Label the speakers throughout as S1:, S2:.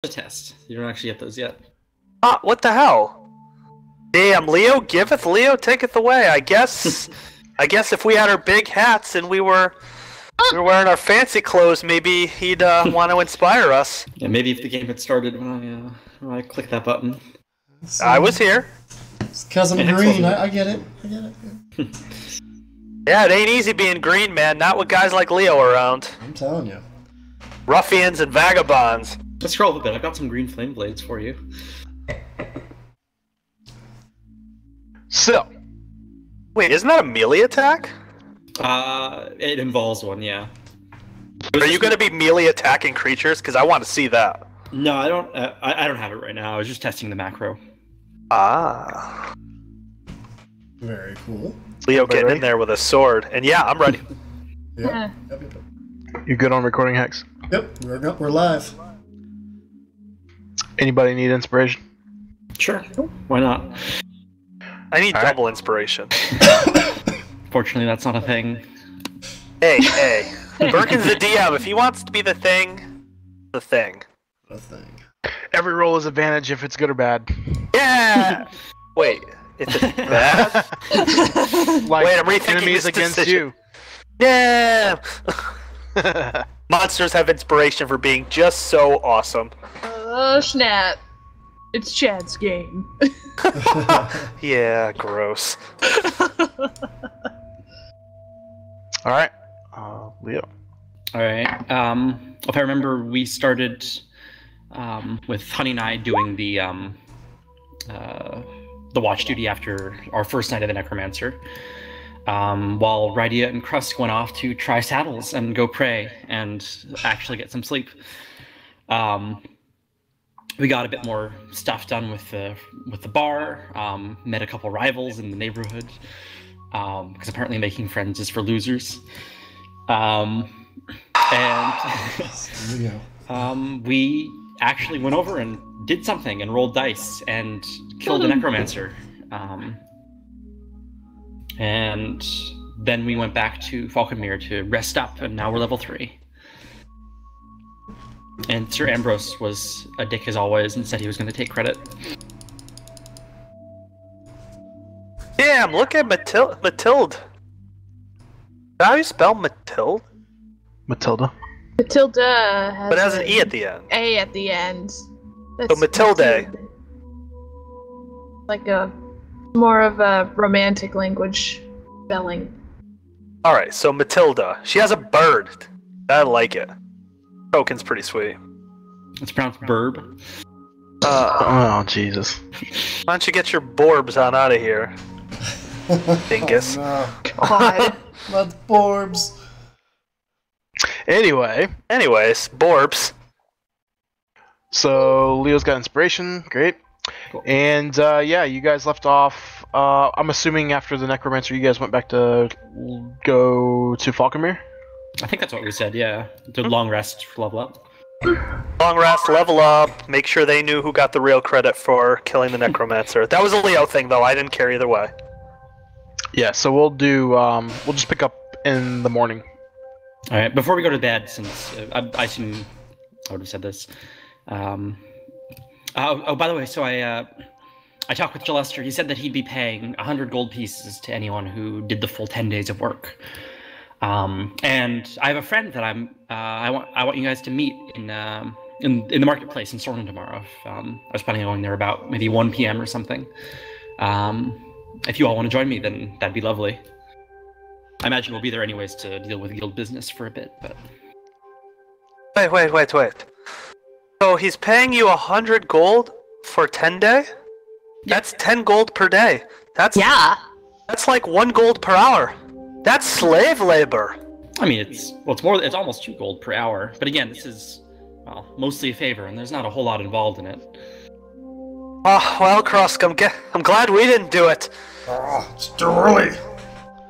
S1: a test. You don't actually get those yet.
S2: What the hell? Damn, Leo giveth, Leo taketh away. I guess if we had our big hats and we were wearing our fancy clothes, maybe he'd want to inspire us.
S1: Yeah, maybe if the game had started when I clicked that button.
S2: I was here.
S3: It's because I'm green. I get it. I get it.
S2: Yeah, it ain't easy being green, man. Not with guys like Leo around.
S3: I'm telling you.
S2: Ruffians and vagabonds.
S1: Let's scroll a bit. I've got some green flame blades for you.
S2: So, wait, isn't that a melee attack?
S1: It involves one, yeah.
S2: Are you going to be melee attacking creatures? Because I want to see that.
S1: No, I don't. I don't have it right now. I was just testing the macro.
S2: Ah.
S3: Very cool.
S2: Leo getting in there with a sword, and yeah, I'm ready.
S3: Yep.
S4: You good on recording, Hex?
S3: Yep. We're live.
S4: Anybody need inspiration?
S1: Sure. Why not?
S2: I need double inspiration.
S1: Fortunately, that's not a thing.
S2: Hey. Birkin's the DM. If he wants to be the thing, the thing.
S3: A thing.
S4: Every roll is advantage if it's good or bad.
S2: Yeah! Wait, if it's bad?
S4: Like,
S2: Wait, I'm rethinking
S4: enemies
S2: this
S4: against
S2: decision.
S4: you.
S2: Yeah! Monsters have inspiration for being just so awesome.
S5: Oh, snap. It's Chad's game.
S2: Yeah, gross.
S4: Alright. Leo.
S1: Alright. If I remember, we started with Honey and I doing the watch duty after our first night of the Necromancer. While Rydia and Krusk went off to try saddles and go pray and actually get some sleep. We got a bit more stuff done with the bar, met a couple rivals in the neighborhood, because apparently making friends is for losers. We actually went over and did something and rolled dice and killed a necromancer. And then we went back to Falconmere to rest up, and now we're level 3. And Sir Ambrose was a dick as always and said he was going to take credit.
S2: Damn, look at Matilde. Is that how you spell Matilde?
S4: Matilda.
S5: Matilda has
S2: But it has an E at the end.
S5: A at the end.
S2: So Matilde.
S5: Like a more of a romantic language spelling.
S2: Alright, so Matilda. She has a bird. I like it. Token's pretty sweet.
S1: It's pronounced burb.
S4: Oh, Jesus.
S2: Why don't you get your borbs on out of here, dingus?
S3: Oh,
S5: God.
S3: no. Not Borbs.
S4: Anyway.
S2: Anyways, borbs.
S4: So, Leo's got inspiration. Great.
S1: Cool.
S4: And, yeah, you guys left off. I'm assuming after the Necromancer, you guys went back to go to Falconmere?
S1: I think that's what we said, yeah. The long rest for level up.
S2: Long rest, level up, make sure they knew who got the real credit for killing the Necromancer. That was a Leo thing, though. I didn't care either way.
S4: Yeah, so we'll do, we'll just pick up in the morning.
S1: Alright, before we go to bed, since I assume I would have said this. By the way, so I talked with Gillester. He said that he'd be paying 100 gold pieces to anyone who did the full 10 days of work. And I have a friend that I want you guys to meet in the marketplace in Sorn tomorrow. I was planning on going there about maybe 1 p.m. or something. If you all want to join me, then that'd be lovely. I imagine we'll be there anyways to deal with guild business for a bit, but...
S2: Wait. So he's paying you 100 gold for 10 day? That's 10 gold per day. That's like 1 gold per hour. That's slave labor.
S1: I mean, it's almost 2 gold per hour. But again, this is, well, mostly a favor, and there's not a whole lot involved in it.
S2: Oh, well, Krusk, I'm glad we didn't do it.
S3: Oh, it's too early.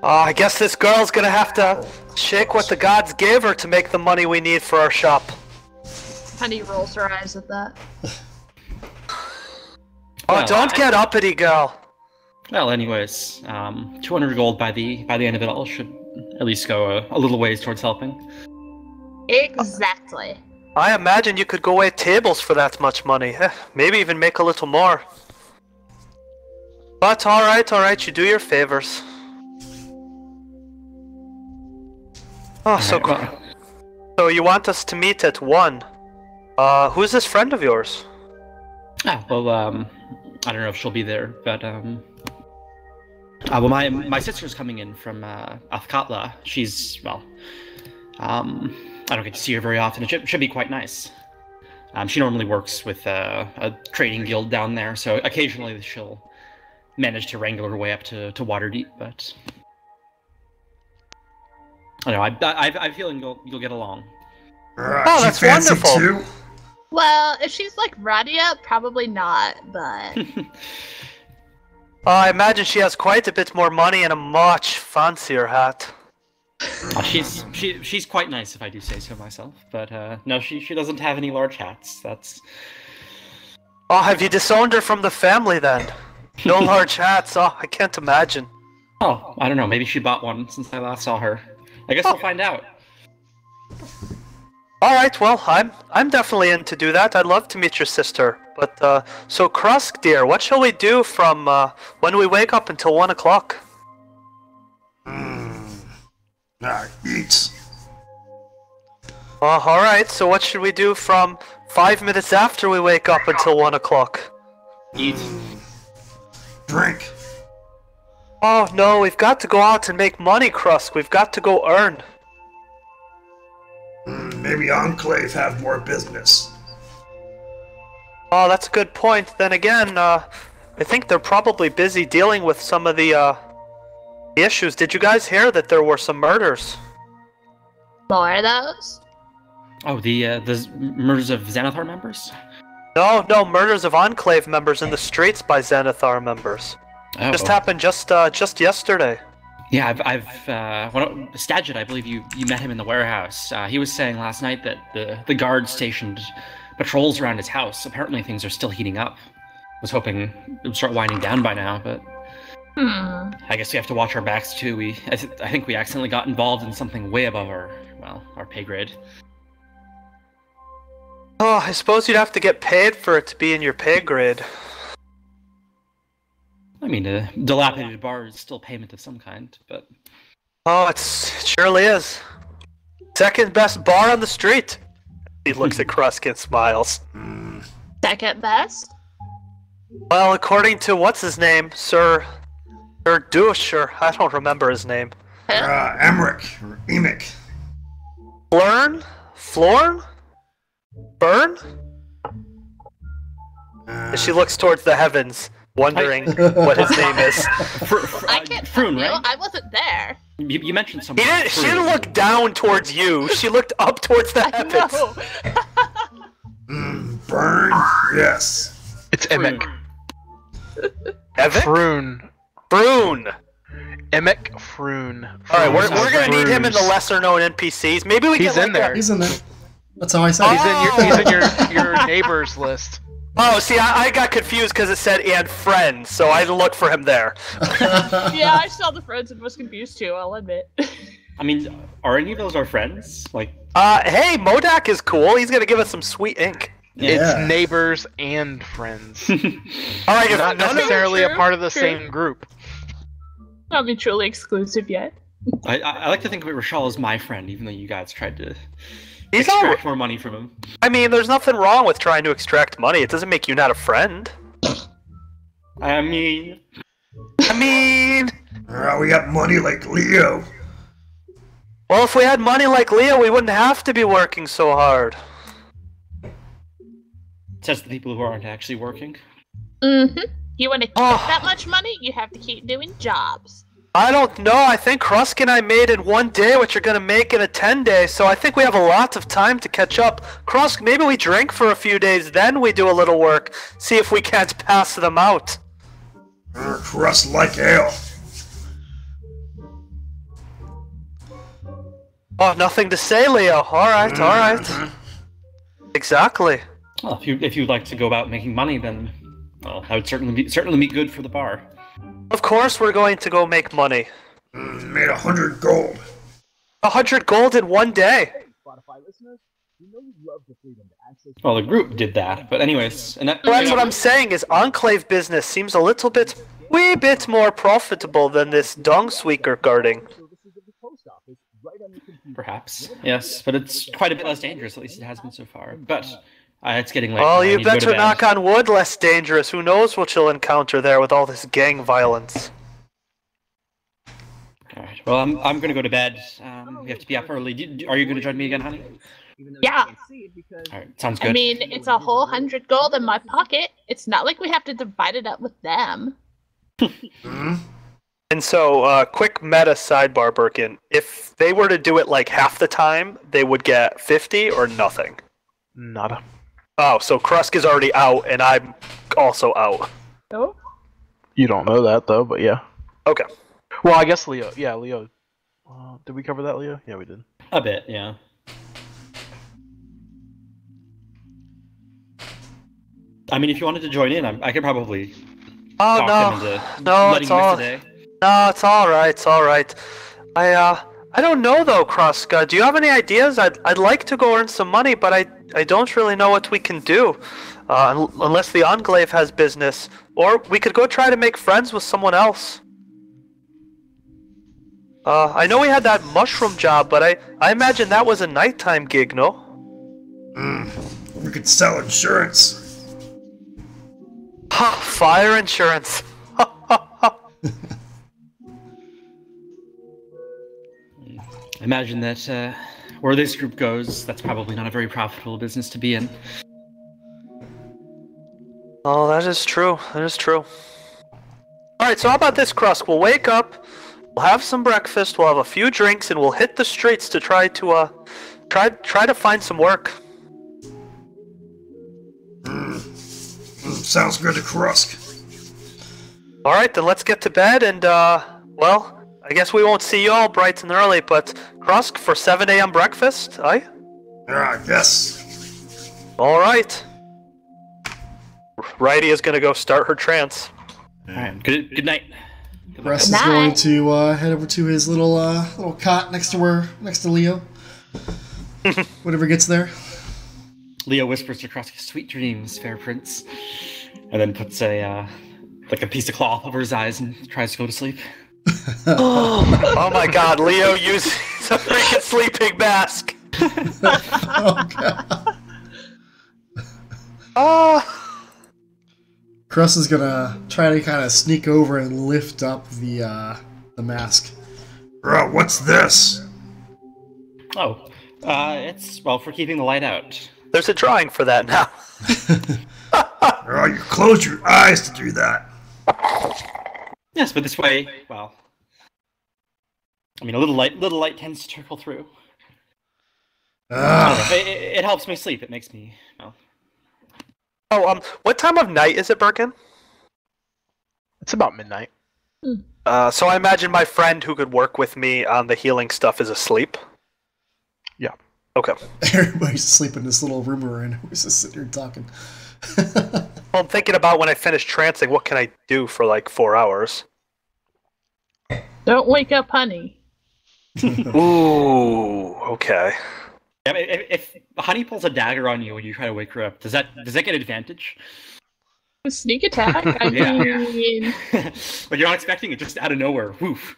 S2: I guess this girl's gonna have to shake what the gods gave her to make the money we need for our shop.
S5: Honey rolls her eyes at that.
S2: Oh, don't get uppity, girl.
S1: Well, anyways, 200 gold by the end of it all should at least go a little ways towards helping.
S5: Exactly.
S2: I imagine you could go wait tables for that much money. Maybe even make a little more. But alright, you do your favors. Oh, so you want us to meet at 1. Who's this friend of yours?
S1: Ah, well, I don't know if she'll be there, but, well, my sister's coming in from, Athkatla. She's, well, I don't get to see her very often. It should be quite nice. She normally works with, a trading guild down there, so occasionally she'll manage to wrangle her way up to Waterdeep, but... I don't know, I'm feeling you'll get along.
S2: Oh, that's wonderful!
S3: Too?
S5: Well, if she's like Radia, probably not, but...
S2: I imagine she has quite a bit more money and a much fancier hat.
S1: She's quite nice, if I do say so myself, but no, she doesn't have any large hats. That's...
S2: Oh, have you disowned her from the family then? No large hats, oh, I can't imagine.
S1: Oh, I don't know, maybe she bought one since I last saw her. I guess we'll find out.
S2: Alright, well, I'm definitely in to do that. I'd love to meet your sister. But, so Krusk, dear, what shall we do from, when we wake up until 1 o'clock?
S3: Eat.
S2: Alright, so what should we do from 5 minutes after we wake up until 1 o'clock?
S1: Eat.
S3: Drink.
S2: Oh, no, we've got to go out and make money, Krusk. We've got to go earn.
S3: Maybe Enclave have more business.
S2: Oh, that's a good point. Then again, I think they're probably busy dealing with some of the issues. Did you guys hear that there were some murders?
S5: More of those?
S1: Oh, the murders of Xanathar members?
S2: No, murders of Enclave members in the streets by Xanathar members.
S1: Oh.
S2: Just happened just yesterday.
S1: Yeah, Stadget, I believe you met him in the warehouse. He was saying last night that the guards stationed patrols around his house. Apparently things are still heating up. Was hoping it would start winding down by now, but... I guess we have to watch our backs too. I think we accidentally got involved in something way above our pay grade.
S2: Oh, I suppose you'd have to get paid for it to be in your pay grade.
S1: I mean, a dilapidated bar is still payment of some kind, but...
S2: Oh, it surely is. Second best bar on the street. He looks at Krusk and smiles.
S5: Second best?
S2: Well, according to what's his name, Sir Douche, or I don't remember his name.
S3: Emmerich, or Emic.
S2: Florn? Burn? She looks towards the heavens, wondering what his name is.
S5: I can't
S1: Froon,
S5: tell you.
S1: right?
S5: I wasn't there.
S1: You mentioned something.
S2: She didn't look down towards you. She looked up towards the heavens.
S5: No.
S3: Burn? Yes.
S4: It's Emic.
S2: Evic?
S4: Froon. Emic Froon.
S2: Alright, we're gonna need him in the lesser known NPCs. Maybe we
S4: He's
S2: get
S4: in there.
S3: He's in there. That's how I said
S4: He's in your neighbors list.
S2: Oh, see, I got confused because it said and friends, so I looked for him there.
S5: Yeah, I saw the friends and was confused too, I'll admit.
S1: I mean, are any of those our friends? Like...
S2: Hey, Modak is cool. He's gonna give us some sweet ink.
S1: Yeah.
S4: It's neighbors and friends.
S2: Alright,
S4: Not necessarily a part of the same group.
S5: Not mutually exclusive yet.
S1: I like to think of Rashal as my friend, even though you guys tried to
S2: He's
S1: extract more money from him.
S2: I mean, there's nothing wrong with trying to extract money. It doesn't make you not a friend.
S1: I mean...
S3: we got money like Leo.
S2: Well, if we had money like Leo, we wouldn't have to be working so hard.
S1: Says the people who aren't actually working.
S5: You want to keep that much money, you have to keep doing jobs.
S2: I don't know. I think Krusk and I made in 1 day what you're gonna make in a 10-day, so I think we have a lot of time to catch up. Krusk, maybe we drink for a few days, then we do a little work. See if we can't pass them out.
S3: Crust like ale.
S2: Oh, nothing to say, Leo. Alright. Exactly.
S1: Well, if you'd like to go about making money, then well, that would certainly be good for the bar.
S2: Of course we're going to go make money.
S3: Made 100 gold.
S2: 100 gold in 1 day.
S1: Well, the group did that, but anyways, and
S2: Well, that's what I'm saying. Is Enclave business seems a little bit, wee bit more profitable than this dung sweeper guarding.
S1: Perhaps, yes, but it's quite a bit less dangerous. At least it has been so far. But it's getting late.
S2: Oh,
S1: I
S2: you
S1: need to go to
S2: better
S1: bed.
S2: knock on wood. Less dangerous. Who knows what you'll encounter there with all this gang violence.
S1: All right. Well, I'm going to go to bed. We have to be up early. Are you going to join me again, honey?
S5: Yeah.
S1: All right. Sounds good.
S5: I mean, it's a whole 100 gold in my pocket. It's not like we have to divide it up with them.
S2: And so, quick meta sidebar, Birkin. If they were to do it like half the time, they would get 50 or nothing.
S4: Nada.
S2: Oh, so Krusk is already out, and I'm also out.
S5: Oh?
S4: You don't know that though, but yeah.
S2: Okay.
S4: Well, I guess Leo. Yeah, Leo. Did we cover that, Leo? Yeah, we did.
S1: A bit, yeah. I mean, if you wanted to join in, I could probably
S2: Oh
S1: talk them into
S2: no,
S1: letting
S2: it's
S1: you miss
S2: all
S1: the day.
S2: no, it's all right. It's all right. I don't know though, Krusk. Do you have any ideas? I'd like to go earn some money, but I don't really know what we can do, unless the Enclave has business, or we could go try to make friends with someone else. I know we had that mushroom job, but I imagine that was a nighttime gig, no?
S3: We could sell insurance.
S2: Ha! Fire insurance.
S1: Imagine that where this group goes, that's probably not a very profitable business to be in.
S2: Oh, that is true. That is true. Alright, so how about this, Krusk? We'll wake up, we'll have some breakfast, we'll have a few drinks, and we'll hit the streets to try to find some work.
S3: Sounds good to Krusk.
S2: Alright, then let's get to bed, and, well, I guess we won't see you all bright and early, but Krusk for 7 a.m. breakfast, aye?
S3: Yeah, I guess.
S2: Alright. Righty is gonna go start her trance.
S1: Alright, good night.
S3: Russ is
S5: Night.
S3: going to head over to his little cot next to Leo. Whenever he gets there.
S1: Leo whispers across sweet dreams, fair prince, and then puts a piece of cloth over his eyes and tries to go to sleep.
S2: Oh my god, Leo uses a freaking sleeping mask!
S3: Oh god. Crust is gonna try to kind of sneak over and lift up the mask. What's this?
S1: Oh, it's for keeping the light out.
S2: There's a drawing for that now.
S3: You close your eyes to do that.
S1: Yes, but this way, well, I mean, a little light tends to trickle through. I don't know, it helps me sleep. It makes me, well.
S2: Oh, what time of night is it, Birkin?
S4: It's about midnight.
S2: So I imagine my friend who could work with me on the healing stuff is asleep?
S4: Yeah.
S2: Okay.
S3: Everybody's asleep in this little room we're in. We're just sitting here talking.
S2: Well, I'm thinking about when I finish trancing, what can I do for like 4 hours?
S5: Don't wake up, honey.
S2: Ooh, okay.
S1: Yeah, if Honey pulls a dagger on you when you try to wake her up, does that get advantage?
S5: Sneak attack? I
S1: Yeah.
S5: mean...
S1: But you're not expecting it just out of nowhere. Woof.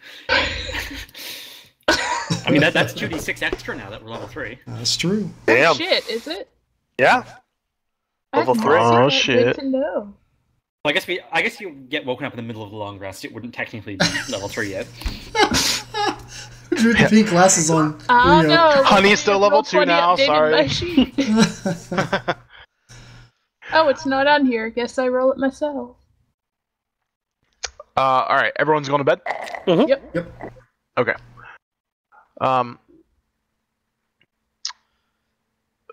S1: I mean, that's 2d6 extra now that we're level 3.
S3: That's true.
S2: Damn.
S5: Shit, is it?
S2: Yeah. Level
S5: That's
S2: 3.
S4: Oh,
S5: good
S4: shit.
S5: to know.
S1: Well, I guess you get woken up in the middle of the long rest. It wouldn't technically be level 3 yet.
S3: Drew the pink glasses on.
S5: Oh
S3: Leo.
S5: no!
S4: Honey's still level
S5: Roll
S4: 2
S5: 20
S4: now,
S5: updated
S4: sorry.
S5: my sheet. Oh, it's not on here. Guess I roll it myself.
S4: Alright, everyone's going to bed?
S5: Yep.
S4: Okay.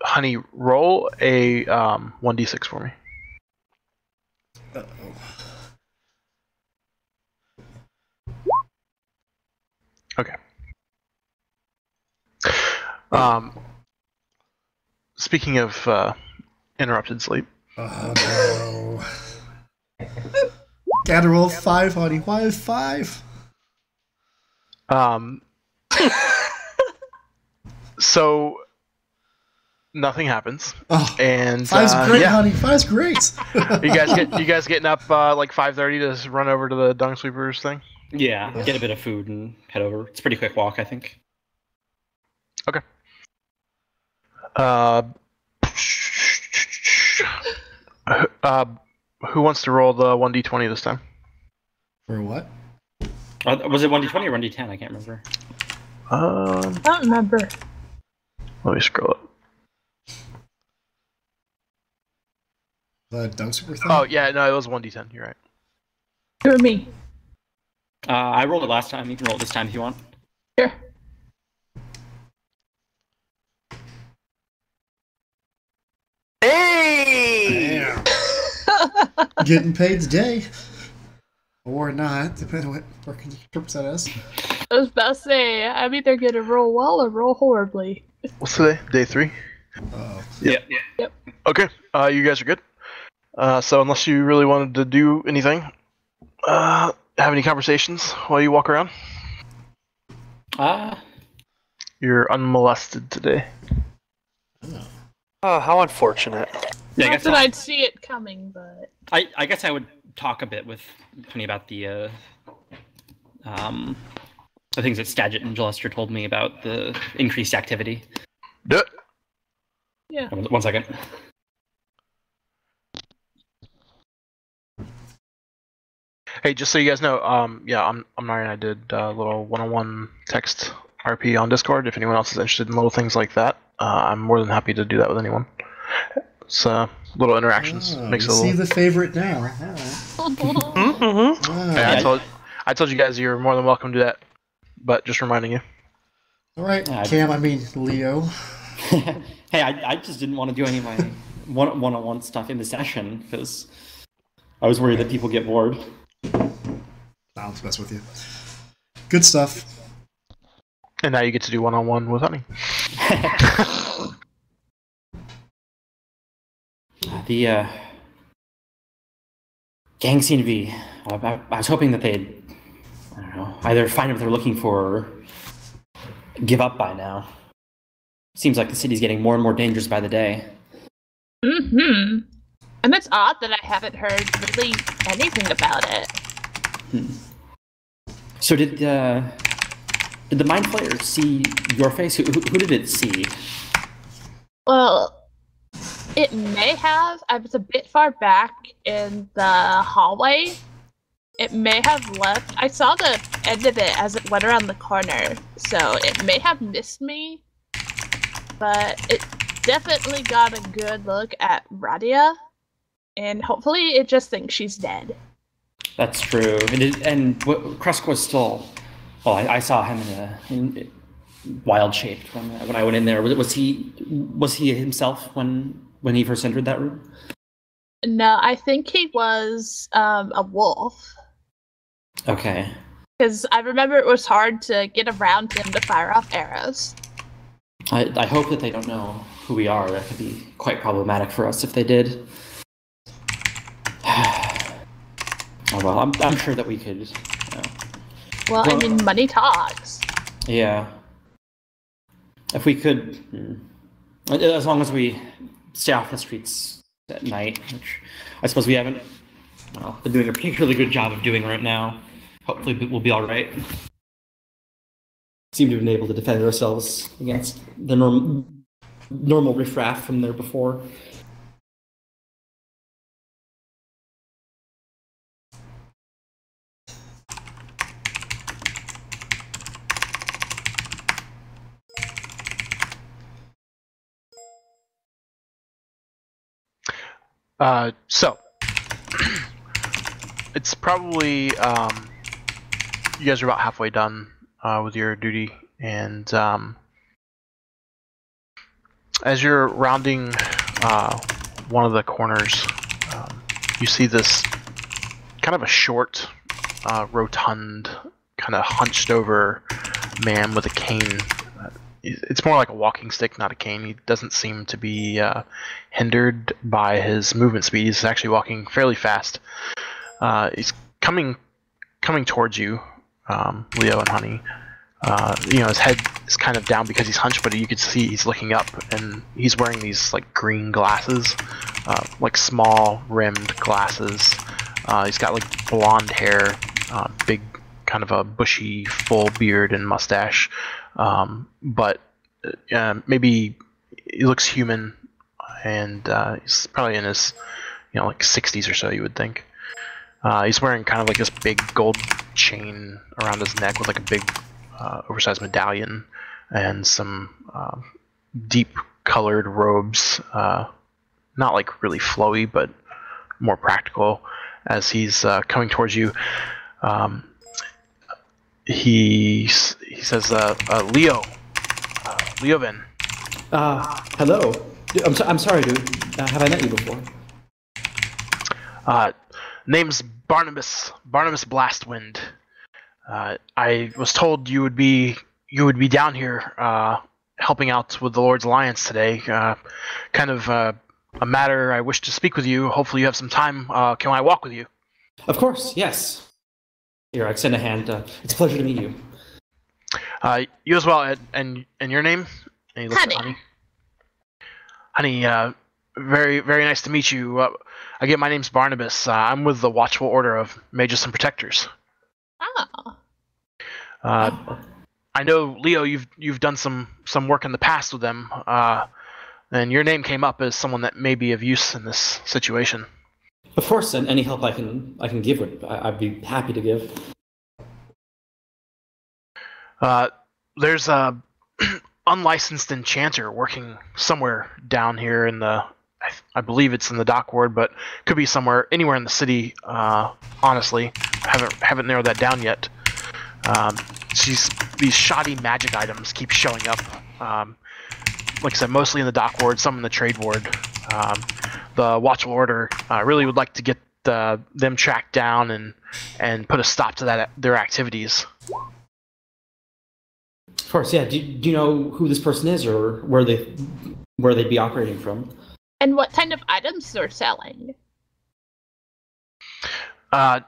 S4: Honey, roll a 1d6 for me. Okay. Speaking of interrupted sleep.
S3: Oh no. Gotta roll 5, honey. Why is 5?
S4: So nothing happens.
S3: Oh,
S4: And
S3: five's great,
S4: yeah.
S3: honey. Five's great.
S4: You guys getting up like 5:30 to run over to the dung sweepers thing?
S1: Yeah, get a bit of food and head over. It's a pretty quick walk, I think.
S4: Okay. Who wants to roll the 1d20 this time?
S3: For what?
S1: Was it 1d20 or 1d10? I can't remember.
S5: I don't remember.
S4: Let me scroll up.
S3: The dung super thing?
S4: Oh yeah, no, it was 1d10. You're right.
S5: You or me?
S1: I rolled it last time. You can roll it this time if you want.
S5: Sure.
S2: Hey!
S3: Damn. Getting paid today. Or not, depending on what working interprets that as.
S5: I was about to say, I'm either gonna roll well or roll horribly.
S4: What's today? Day 3?
S3: Uh-oh.
S1: Yeah.
S4: Okay. You guys are good. So unless you really wanted to do anything, have any conversations while you walk around? You're unmolested today.
S2: Oh, how unfortunate.
S1: Yeah, I
S5: Not
S1: guess
S5: that I'd see it coming, but
S1: I guess I would talk a bit with Tony about the things that Skagit and Gillester told me about the increased activity.
S5: yeah.
S1: 1 second.
S4: Hey, just so you guys know, yeah, I'm Ryan. I did a little one-on-one text RP on Discord. If anyone else is interested in little things like that, I'm more than happy to do that with anyone. So little interactions makes it a
S3: see
S4: little.
S3: the favorite now. All right.
S2: Mm-hmm.
S3: Ah,
S4: I told you guys you're more than welcome to do that, but just reminding you.
S3: all right,
S1: Yeah,
S3: Cam. I mean Leo.
S1: Hey, I just didn't want to do any of my one-on-one stuff in the session because I was worried that people get bored.
S3: I'll mess with you. Good stuff.
S4: And now you get to do one-on-one with Honey.
S1: The gang seemed to be. I was hoping that they'd, I don't know, either find what they're looking for or give up by now. Seems like the city's getting more and more dangerous by the day.
S5: Mm-hmm. And it's odd that I haven't heard really anything about it.
S1: So did the Mind Flayer see your face? Who did it see?
S5: Well, it may have. I was a bit far back in the hallway. It may have left. I saw the end of it as it went around the corner, so it may have missed me. But it definitely got a good look at Radia, and hopefully it just thinks she's dead.
S1: That's true. And Krusk was still. Well, I saw him in wild shape when I went in there. Was he himself when he first entered that room?
S5: No, I think he was a wolf.
S1: Okay.
S5: Because I remember it was hard to get around him to fire off arrows.
S1: I hope that they don't know who we are. That could be quite problematic for us if they did. Oh well, I'm sure that we could.
S5: Well, I mean, money talks.
S1: Yeah. If we could, as long as we stay off the streets at night, which I suppose we haven't been doing a particularly good job of doing right now. Hopefully we'll be all right. Seem to have been able to defend ourselves against the normal riffraff from there before.
S4: So it's probably you guys are about halfway done with your duty, and as you're rounding one of the corners, you see this kind of a short, rotund, kind of hunched over man with a cane. It's more like a walking stick, not a cane. He doesn't seem to be hindered by his movement speed. He's actually walking fairly fast. He's coming towards you, Leo and Honey. His head is kind of down because he's hunched, but you can see he's looking up, and he's wearing these like green glasses, like small rimmed glasses. He's got like blonde hair, big kind of a bushy full beard and mustache, but maybe he looks human, and he's probably in his like 60s or so, you would think. He's wearing kind of like this big gold chain around his neck with like a big oversized medallion and some deep colored robes, not like really flowy but more practical. As he's coming towards you, he says, Leo, Leoven.
S1: Hello. I'm sorry, dude. Have I met you before?
S4: Name's Barnabas Blastwind. I was told you would be down here helping out with the Lord's Alliance today. Kind of a matter I wish to speak with you. Hopefully you have some time. Can I walk with you?
S1: Of course, yes. Here, I extend a hand. It's a pleasure to meet you.
S4: You as well, Ed. And your name? And he looks at
S5: Honey.
S4: Honey, very, very nice to meet you. Again, my name's Barnabas. I'm with the Watchful Order of Mages and Protectors.
S5: Oh.
S4: I know, Leo, you've done some work in the past with them, and your name came up as someone that may be of use in this situation.
S1: Of course, and any help I can give, I'd be happy to give.
S4: There's a unlicensed enchanter working somewhere down here in the, I believe it's in the dock ward, but could be anywhere in the city. Honestly, haven't narrowed that down yet. These shoddy magic items keep showing up. Like I said, mostly in the dock ward, some in the trade ward. The Watchful Order really would like to get them tracked down and put a stop to their activities.
S1: Of course, yeah. Do you know who this person is, or where they'd be operating from?
S5: And what kind of items they're selling?
S4: Let's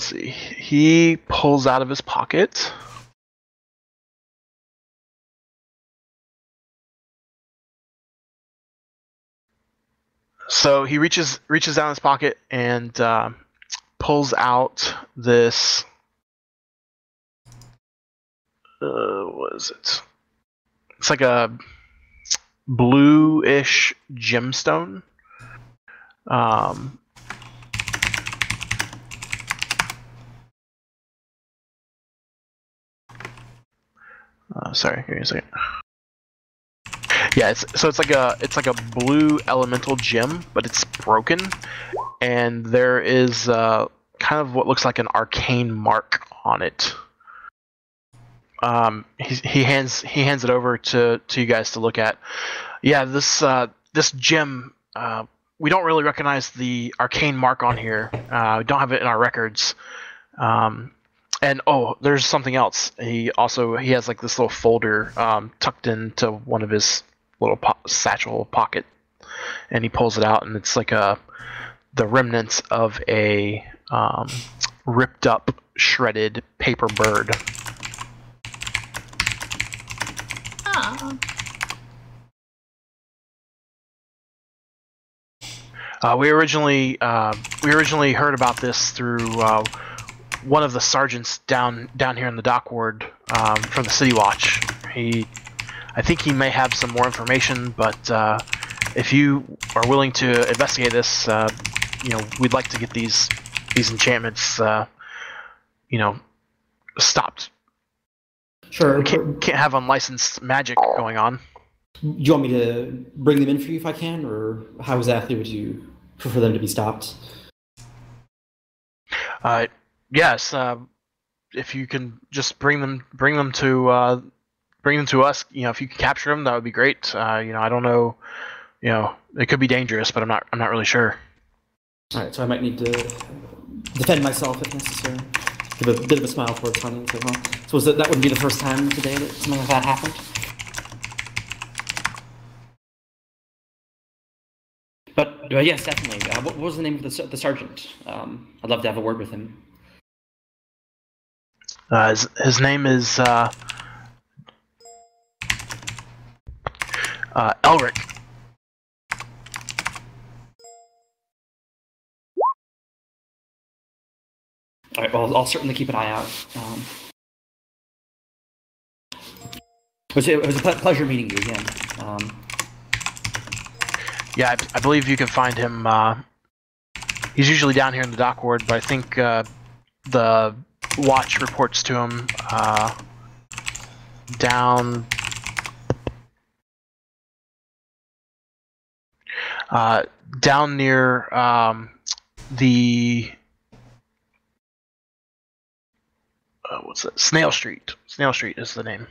S4: see. He pulls out of his pocket. So he reaches down his pocket and pulls out this. What is it? It's like a blue-ish gemstone. Sorry, give me a second. Yeah, it's like a blue elemental gem, but it's broken, and there is kind of what looks like an arcane mark on it. He hands it over to you guys to look at. Yeah, this gem, we don't really recognize the arcane mark on here. We don't have it in our records. And there's something else. He has like this little folder tucked into one of his little satchel pocket, and he pulls it out, and it's like the remnants of a ripped up, shredded paper bird.
S5: Oh.
S4: We originally heard about this through one of the sergeants down here in the dock ward from the City Watch. I think he may have some more information, but if you are willing to investigate this, we'd like to get these enchantments, stopped.
S1: Sure.
S4: We can't have unlicensed magic going on.
S1: Do you want me to bring them in for you if I can, or how exactly would you prefer them to be stopped?
S4: Yes. If you can just bring them to us. If you can capture them, that would be great. I don't know. It could be dangerous, but I'm not really sure.
S1: All right, so I might need to defend myself if necessary. Give a bit of a smile towards Honey and say, well, so that wouldn't be the first time today that something like that happened? But yes, definitely. What was the name of the sergeant? I'd love to have a word with him.
S4: His name is Elric.
S1: All right. Well, I'll certainly keep an eye out. It was a pleasure meeting you again.
S4: Yeah, I believe you can find him. He's usually down here in the dock ward, but I think the watch reports to him down near the what's that? Snail Street. Snail Street is the name.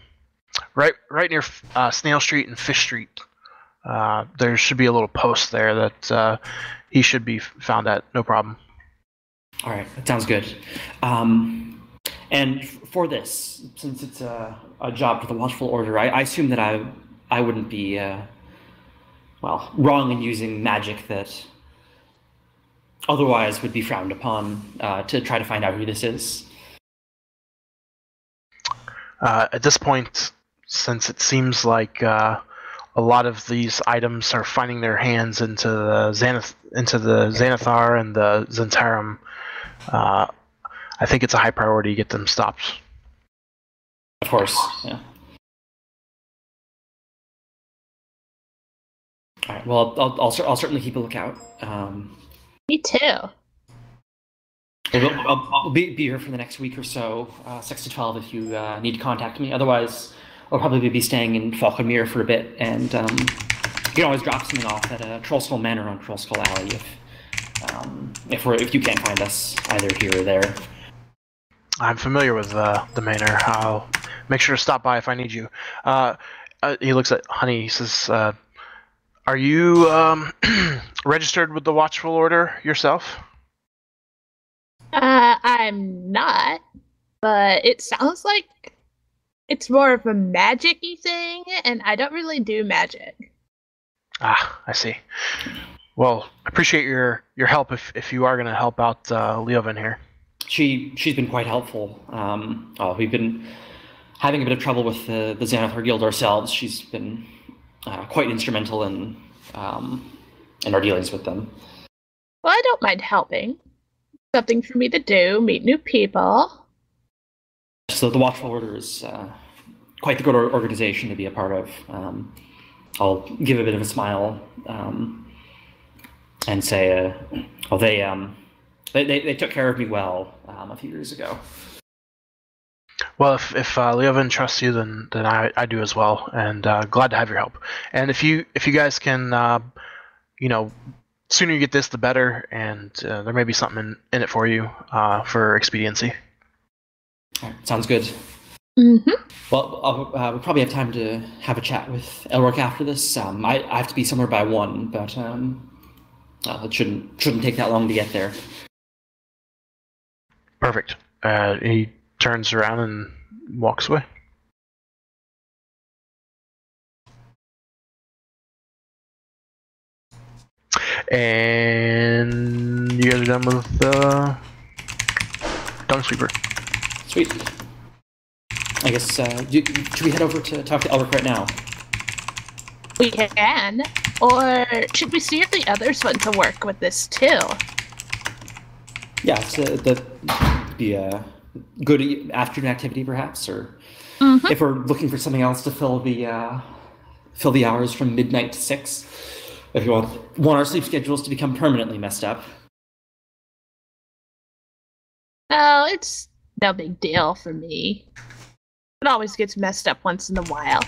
S4: Right near Snail Street and Fish Street. There should be a little post there that he should be found at. No problem.
S1: All right, that sounds good. And for this, since it's a job for the Watchful Order, I assume that I wouldn't be wrong in using magic that otherwise would be frowned upon to try to find out who this is.
S4: At this point, since it seems like a lot of these items are finding their hands into the Xanathar and the Zentarum, I think it's a high priority to get them stopped.
S1: Of course, yeah. All right. Well, I'll certainly keep a lookout.
S5: Me too.
S1: I'll be here for the next week or so, 6 to 12, if you need to contact me. Otherwise, I'll probably be staying in Falconmere for a bit, and you can always drop something off at Trollskull Manor on Trollskull Alley if you can't find us either here or there.
S4: I'm familiar with the manor. I'll make sure to stop by if I need you. He looks at Honey. He says, "Are you registered with the Watchful Order yourself?"
S5: I'm not, but it sounds like it's more of a magic-y thing, and I don't really do magic.
S4: Ah, I see. Well, I appreciate your help if you are going to help out Leovan here.
S1: She's been quite helpful. We've been having a bit of trouble with the Xanathar Guild ourselves. She's been quite instrumental in our dealings with them.
S5: Well, I don't mind helping. Something for me to do, meet new people.
S1: So the Watchful Order is quite the good organization to be a part of. I'll give a bit of a smile and say, they took care of me well a few years ago.
S4: Well, if Leovan trusts you, then I do as well, and glad to have your help. And if you guys can, sooner you get this, the better, and there may be something in it for you for expediency.
S1: All right, sounds good.
S5: Mm-hmm.
S1: Well, we'll probably have time to have a chat with Elric after this. I have to be somewhere by 1, but it shouldn't take that long to get there.
S4: Perfect. He turns around and walks away. And you guys are done with Dung Sweeper.
S1: Sweet. I guess, should we head over to talk to Elric right now?
S5: We can. Or should we see if the others want to work with this too?
S1: Yeah, it's be a good afternoon activity, perhaps, or if we're looking for something else to fill the hours from midnight to 6. If you want our sleep schedules to become permanently messed up.
S5: Oh, it's no big deal for me. It always gets messed up once in a while.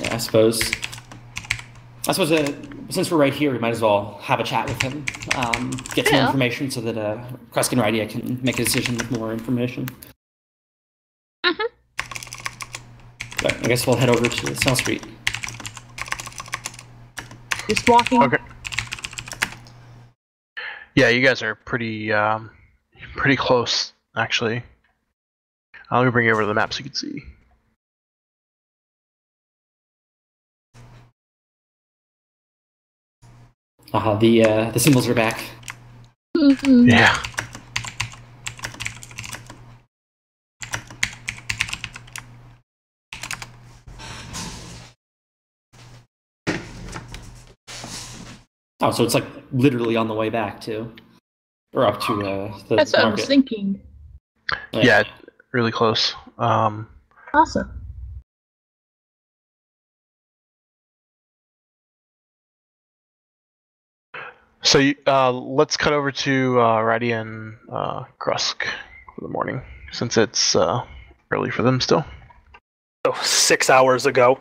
S1: Yeah, I suppose since we're right here, we might as well have a chat with him, get some information so that Kresk and Rydia can make a decision with more information. But I guess we'll head over to South Street.
S5: Just walking.
S4: Okay. Yeah, you guys are pretty close, actually. Let me bring you over to the map so you can see.
S1: The symbols are back.
S4: Yeah.
S1: Oh, so it's like literally on the way back too, or up to the
S5: That's what I was
S1: market.
S5: thinking.
S4: Yeah, really close.
S5: Awesome.
S4: So let's cut over to Raddy and Krusk for the morning, since it's early for them still.
S2: So 6 hours ago.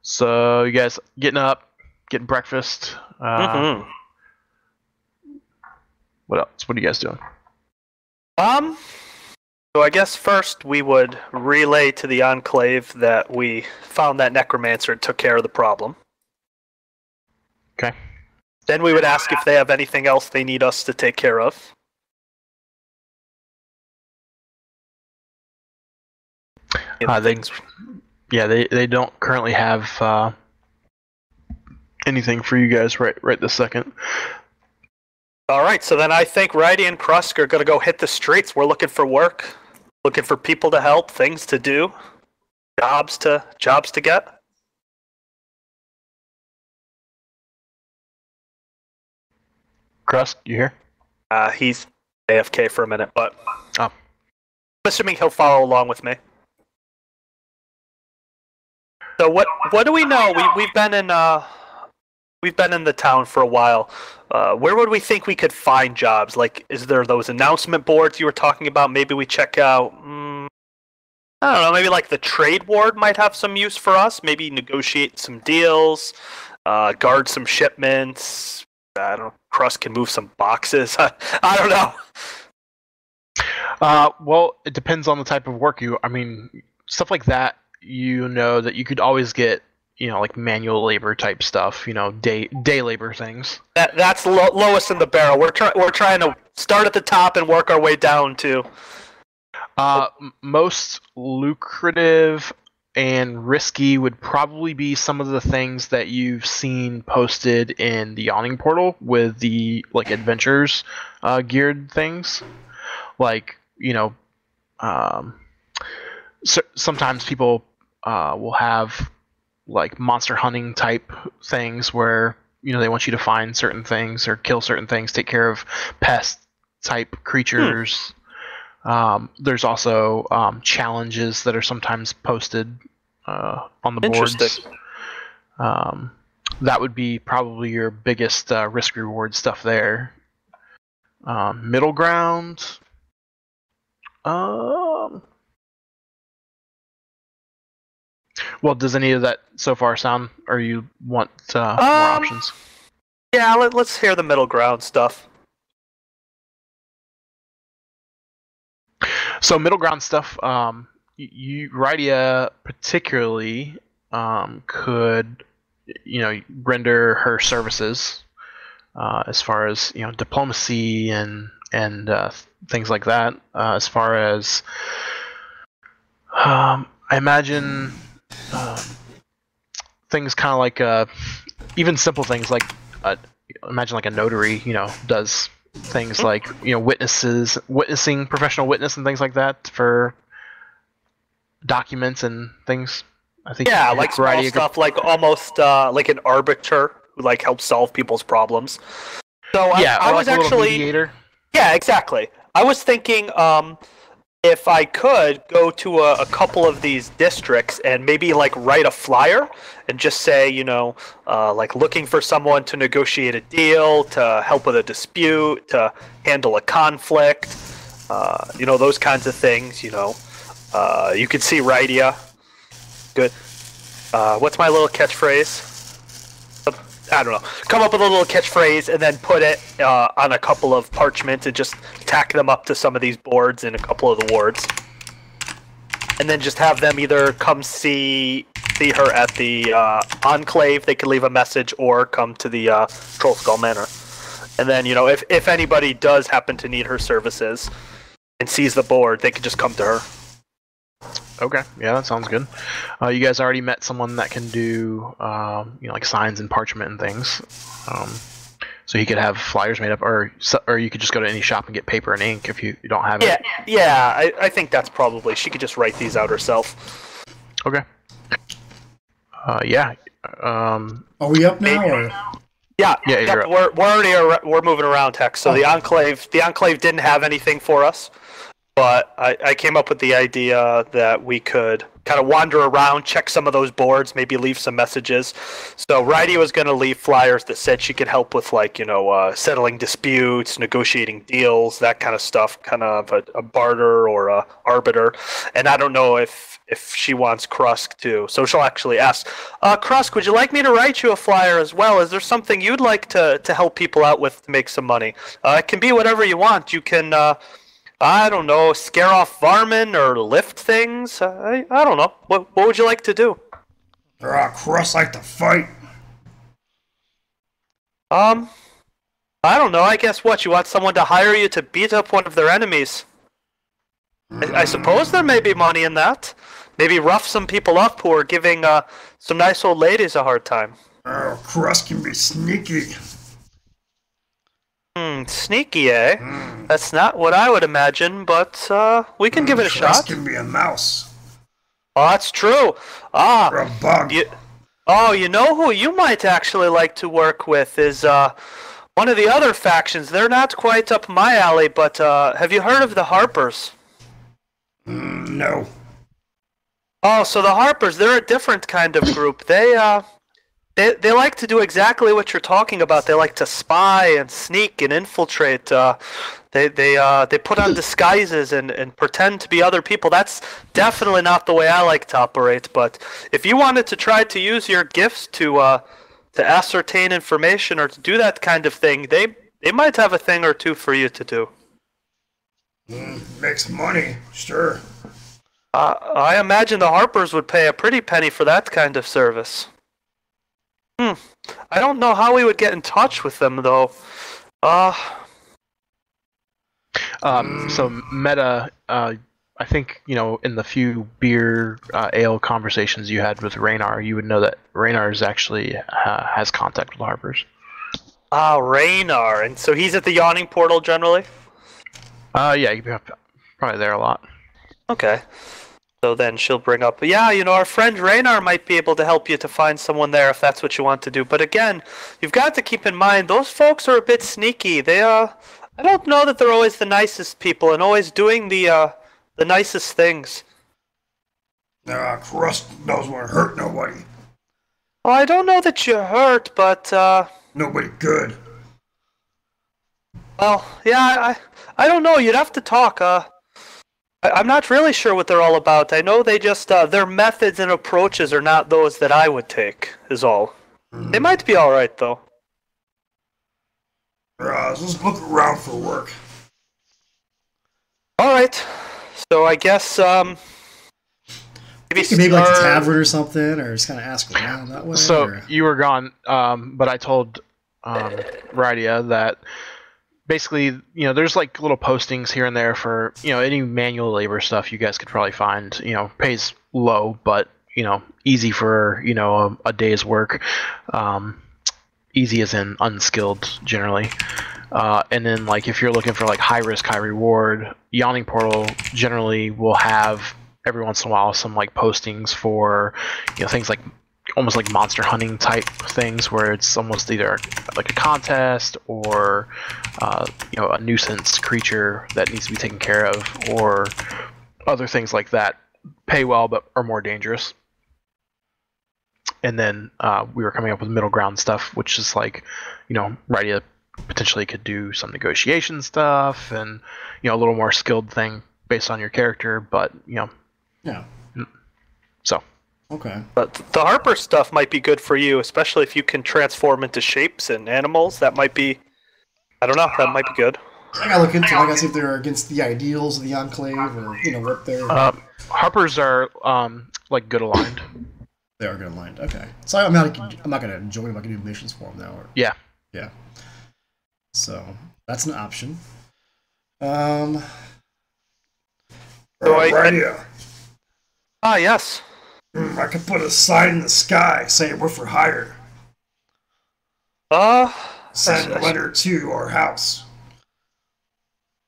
S4: So you guys getting up, getting breakfast.
S2: Mm-hmm.
S4: What else? What are you guys doing?
S2: So I guess first we would relay to the Enclave that we found that necromancer and took care of the problem.
S4: Okay.
S2: Then we would ask if they have anything else they need us to take care of.
S4: They don't currently have anything for you guys right this second.
S2: All right, so then I think Righty and Krusk are going to go hit the streets. We're looking for work, looking for people to help, things to do, jobs to get.
S4: Krusk, you here?
S2: He's AFK for a minute, but
S4: Oh.
S2: I'm assuming he'll follow along with me. So what do we know? We've been in the town for a while. Where would we think we could find jobs? Like, is there those announcement boards you were talking about? Maybe we check out. I don't know. Maybe like the trade ward might have some use for us. Maybe negotiate some deals, guard some shipments. I don't know. Krusk can move some boxes. I don't know.
S4: Well, it depends on the type of work stuff like that. You know that you could always get, like manual labor type stuff. Day labor things.
S2: That's lowest in the barrel. We're trying to start at the top and work our way down to.
S4: Most lucrative and risky would probably be some of the things that you've seen posted in the Yawning Portal with the adventures geared things. Like, sometimes people will have like monster hunting type things where they want you to find certain things or kill certain things, take care of pest type creatures. There's also challenges that are sometimes posted on the boards.
S2: Interesting.
S4: That would be probably your biggest risk reward stuff there. Middle ground. Well, does any of that so far sound, or you want more options?
S2: Yeah, let's hear the middle ground stuff.
S4: So middle ground stuff, Rydia particularly could, render her services as far as diplomacy and things like that. As far as I imagine things kind of like even simple things like imagine like a notary, does things like witnessing, professional witness and things like that for documents and things. I think
S2: like small stuff, like almost like an arbiter who helps solve people's problems. So I was actually mediator. Yeah, exactly. I was thinking if I could go to a couple of these districts and maybe write a flyer and just say, looking for someone to negotiate a deal, to help with a dispute, to handle a conflict, those kinds of things, you could see Rydia. Good. What's my little catchphrase? I don't know. Come up with a little catchphrase and then put it on a couple of parchment and just tack them up to some of these boards in a couple of the wards. And then just have them either come see her at the Enclave, they could leave a message, or come to the Troll Skull Manor. And then, if anybody does happen to need her services and sees the board, they could just come to her.
S4: Okay, yeah, that sounds good. You guys already met someone that can do, like signs and parchment and things. So he could have flyers made up, or you could just go to any shop and get paper and ink if you don't have it.
S2: Yeah. I think that's probably. She could just write these out herself.
S4: Okay. Yeah.
S3: Are we up now? Or?
S2: Yeah.
S4: You're up.
S2: We're already we're moving around, Tex. So the Enclave didn't have anything for us, but I came up with the idea that we could kind of wander around, check some of those boards, maybe leave some messages. So Righty was going to leave flyers that said she could help with, like, settling disputes, negotiating deals, that kind of stuff, kind of a barter or a arbiter. And I don't know if she wants Krusk too. So she'll actually ask, Krusk, would you like me to write you a flyer as well? Is there something you'd like to help people out with to make some money? It can be whatever you want. You can... I don't know, scare off varmin or lift things? I don't know. What would you like to do?
S3: Krusk like to fight.
S2: I don't know. I guess what? You want someone to hire you to beat up one of their enemies? I suppose there may be money in that. Maybe rough some people up who are giving some nice old ladies a hard time.
S3: Krusk can be sneaky.
S2: Sneaky, eh? That's not what I would imagine, but we can give it a shot.
S3: Krusk can be a mouse.
S2: Oh, that's true.
S3: Or a bug.
S2: You know who you might actually like to work with is one of the other factions. They're not quite up my alley, but have you heard of the Harpers?
S3: No.
S2: Oh, so the Harpers, they're a different kind of group. They like to do exactly what you're talking about. They like to spy and sneak and infiltrate. They put on disguises and pretend to be other people. That's definitely not the way I like to operate. But if you wanted to try to use your gifts to ascertain information or to do that kind of thing, they might have a thing or two for you to do.
S3: Makes money, sure.
S2: I imagine the Harpers would pay a pretty penny for that kind of service. I don't know how we would get in touch with them, though.
S4: So meta, I think, in the few beer ale conversations you had with Raynar, you would know that Raynar is actually has contact with Harpers.
S2: Raynar, and so he's at the Yawning Portal generally?
S4: Yeah, you'd be probably there a lot.
S2: Okay. So then she'll bring up, our friend Raynar might be able to help you to find someone there if that's what you want to do. But again, you've got to keep in mind, those folks are a bit sneaky. They I don't know that they're always the nicest people and always doing the nicest things.
S3: Krusk knows won't hurt nobody.
S2: Oh, I don't know that you hurt, but
S3: nobody good.
S2: Well, yeah, I don't know. You'd have to talk. I'm not really sure what they're all about. I know they just, their methods and approaches are not those that I would take, is all. They might be alright, though.
S3: Let's just look around for work.
S2: Alright. So I guess,
S3: maybe like a tavern or something, or just kind of ask around that way.
S4: So you were gone, but I told Rydia that basically, there's like little postings here and there for, any manual labor stuff you guys could probably find. Pays low, but, easy for, a day's work. Easy as in unskilled, generally. And then, like, if you're looking for, like, high risk, high reward, Yawning Portal generally will have, every once in a while, some, like, postings for, things like, almost like monster hunting type things where it's almost either like a contest or a nuisance creature that needs to be taken care of, or other things like that. Pay well but are more dangerous. And then we were coming up with middle ground stuff, which is like, Rydia potentially could do some negotiation stuff and, a little more skilled thing based on your character, but
S3: yeah.
S4: So
S3: okay.
S2: But the Harper stuff might be good for you, especially if you can transform into shapes and animals. That might be, I don't know, that might be good.
S3: I gotta look into it. I gotta see if they're against the ideals of the Enclave, or, what they're...
S4: Harpers are, like, good aligned.
S3: They are good aligned, okay. So I'm not gonna join them, I can do missions for them now.
S4: Yeah.
S3: Yeah. So, that's an option.
S2: Yes.
S3: I could put a sign in the sky saying we're for hire. send a letter to our house.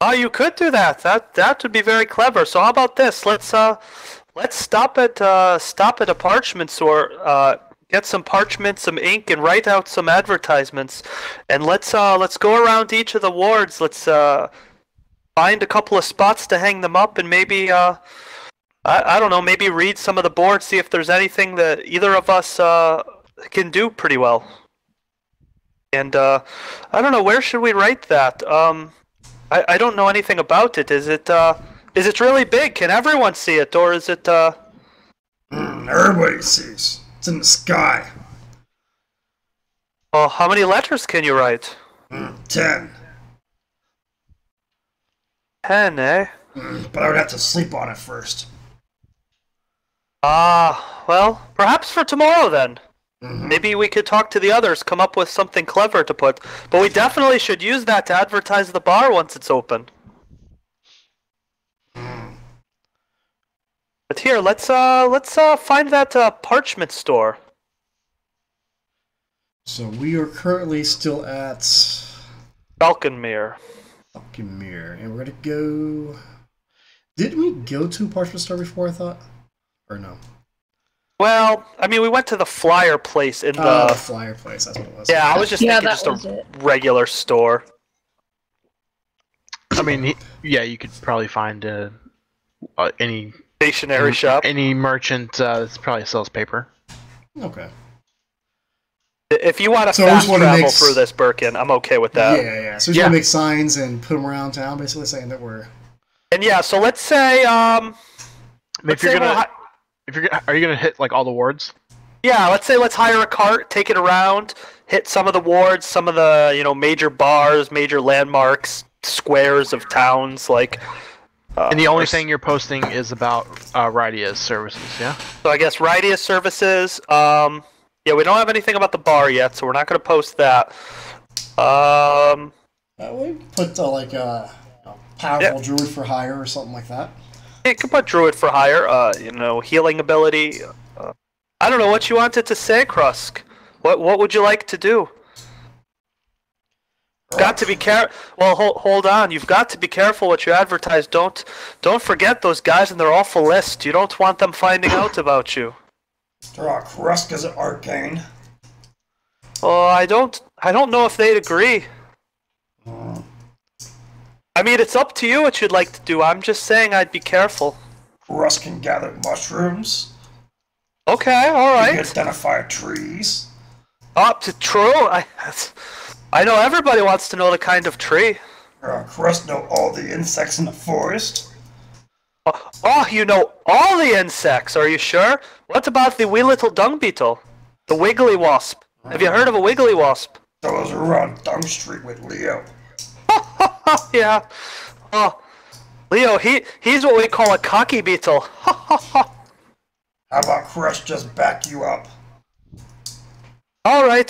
S2: Oh, you could do that. That would be very clever. So how about this? Let's stop at a parchment store. Get some parchment, some ink, and write out some advertisements. And let's go around each of the wards. Let's find a couple of spots to hang them up, and maybe I don't know, maybe read some of the boards, see if there's anything that either of us can do pretty well. And I don't know, where should we write that? I don't know anything about it. Is it really big? Can everyone see it, or is it?
S3: Everybody sees. It's in the sky.
S2: Oh, how many letters can you write?
S3: 10.
S2: 10, eh?
S3: But I would have to sleep on it first.
S2: Well, perhaps for tomorrow then. Maybe we could talk to the others, come up with something clever to put. But we definitely should use that to advertise the bar once it's open. But here, let's find that parchment store.
S3: So we are currently still at
S2: Falconmere.
S3: Falconmere, and we're gonna go. Didn't we go to parchment store before? I thought, or no?
S2: Well, I mean, we went to the flyer place in
S3: the flyer place. That's what it was.
S2: Yeah, I was just thinking just a regular store.
S4: I mean, yeah, you could probably find any
S2: stationery shop,
S4: any merchant that probably sells paper.
S3: Okay.
S2: If you want to fast travel through this, Birkin, I'm okay with that.
S3: Yeah. So we're gonna make signs and put them around town, basically saying that we're.
S2: And yeah, so let's say
S4: are you gonna hit like all the wards?
S2: Yeah, let's hire a cart, take it around, hit some of the wards, some of the major bars, major landmarks, squares of towns, like.
S4: And the only thing you're posting is about Rydia's services, yeah?
S2: So I guess Rydia's services. Yeah, we don't have anything about the bar yet, so we're not going to post that.
S3: We put powerful druid for hire or something like that.
S2: Yeah, you can put druid for hire. Healing ability. I don't know what you wanted to say, Krusk. What would you like to do? Got to be Well, hold on. You've got to be careful what you advertise. Don't forget those guys in their awful list. You don't want them finding out about you.
S3: Krusk is an arcane.
S2: Oh, I don't know if they'd agree. I mean, it's up to you what you'd like to do. I'm just saying I'd be careful.
S3: Krusk can gather mushrooms.
S2: Okay, all right.
S3: He can identify trees.
S2: True. I know everybody wants to know the kind of tree.
S3: Krusk know all the insects in the forest.
S2: Oh, you know all the insects, are you sure? What about the wee little dung beetle? The wiggly wasp. Have you heard of a wiggly wasp?
S3: Those are around Dung Street with Leo.
S2: Yeah. Oh, Leo, he's what we call a cocky beetle.
S3: How about Krusk just back you up?
S2: All right.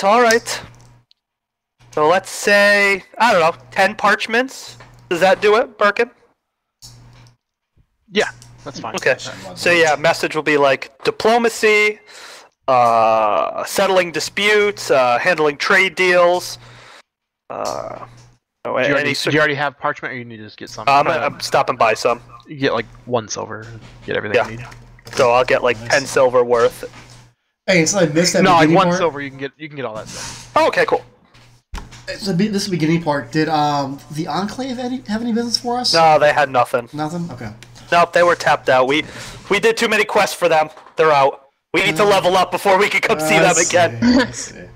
S2: So let's say, I don't know, 10 parchments? Does that do it, Birkin?
S4: Yeah, that's fine.
S2: Okay. So yeah, message will be like diplomacy, settling disputes, handling trade deals.
S4: Do you already have parchment, or you need to just get some?
S2: I'm stopping by some.
S4: You get like 1 silver, get everything you need.
S2: So I'll get like 10 silver worth.
S3: Hey, it's like missed that
S4: No, like 1
S3: part.
S4: silver, you can get all that stuff.
S2: Oh, okay, cool.
S3: So this beginning part, did the Enclave have any business for us?
S2: No, they had nothing.
S3: Nothing? Okay.
S2: Nope, they were tapped out. We did too many quests for them. They're out. We need to level up before we can come see them again.
S3: I see.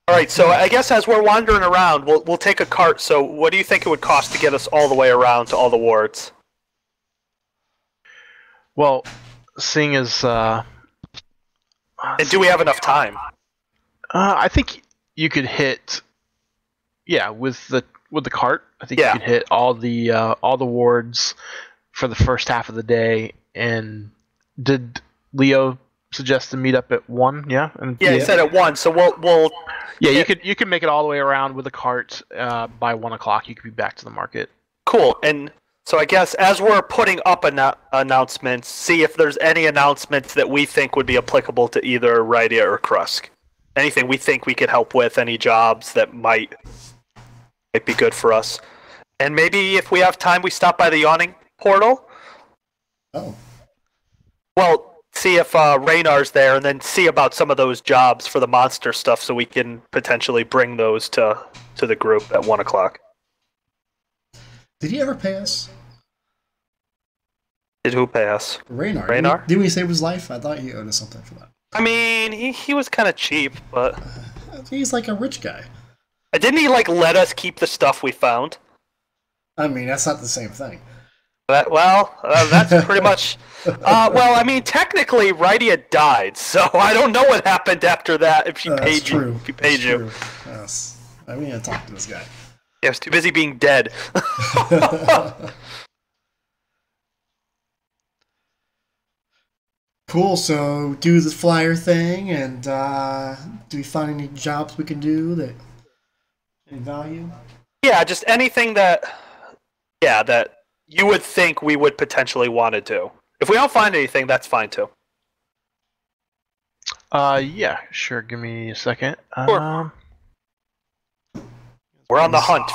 S2: Alright, so I guess as we're wandering around, we'll take a cart. So what do you think it would cost to get us all the way around to all the wards?
S4: Well, seeing as
S2: and do we have enough time?
S4: I think you could hit, with the cart. I think you could hit all the wards for the first half of the day. And did Leo suggest to meet up at 1? Yeah.
S2: He said at 1. So we'll.
S4: Yeah, you could make it all the way around with a cart. By 1 o'clock, you could be back to the market.
S2: Cool. And so I guess as we're putting up announcements, see if there's any announcements that we think would be applicable to either Rydia or Krusk. anything we think we could help with, any jobs that might be good for us. And maybe if we have time, we stop by the yawning portal.
S3: Oh.
S2: Well, see if Raynar's there, and then see about some of those jobs for the monster stuff, so we can potentially bring those to the group at 1 o'clock.
S3: Did he ever pay us?
S2: Did who pay us?
S3: Raynar.
S2: Raynar?
S3: Didn't we save his life? I thought he owed us something for that.
S2: I mean, he was kind of cheap, but
S3: He's like a rich guy.
S2: didn't he like let us keep the stuff we found?
S3: I mean, that's not the same thing.
S2: That's pretty much. Well, I mean, technically, Rydia died, so I don't know what happened after that. If she paid
S3: true.
S2: you, if she paid you.
S3: Yes. I mean, I talked to this guy.
S2: Yeah, I was too busy being dead.
S3: Cool. So do the flyer thing, and do we find any jobs we can do that any value?
S2: Yeah, just anything that you would think we would potentially want to do. If we don't find anything, that's fine too.
S4: Yeah, sure. Give me a second.
S2: Sure. We're on the hunt.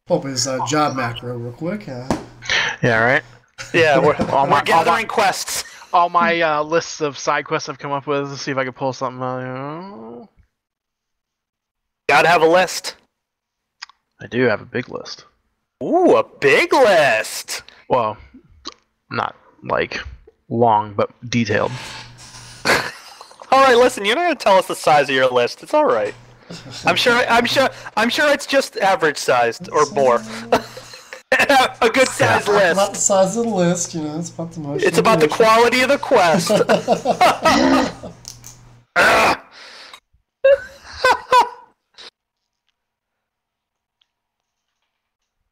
S3: Pull up his job macro real quick.
S4: Yeah, right.
S2: Yeah, we're
S4: my-
S2: gathering quests.
S4: All my lists of side quests I've come up with. Let's see if I can pull something out.
S2: Gotta have a list.
S4: I do have a big list.
S2: Ooh, a big list.
S4: Well, not like long, but detailed.
S2: All right, listen. You're not gonna tell us the size of your list. It's all right. I'm sure it's just average sized or more. A good sized list.
S3: Not the size of the list, you know. It's about the most.
S2: It's about the quality of the quest.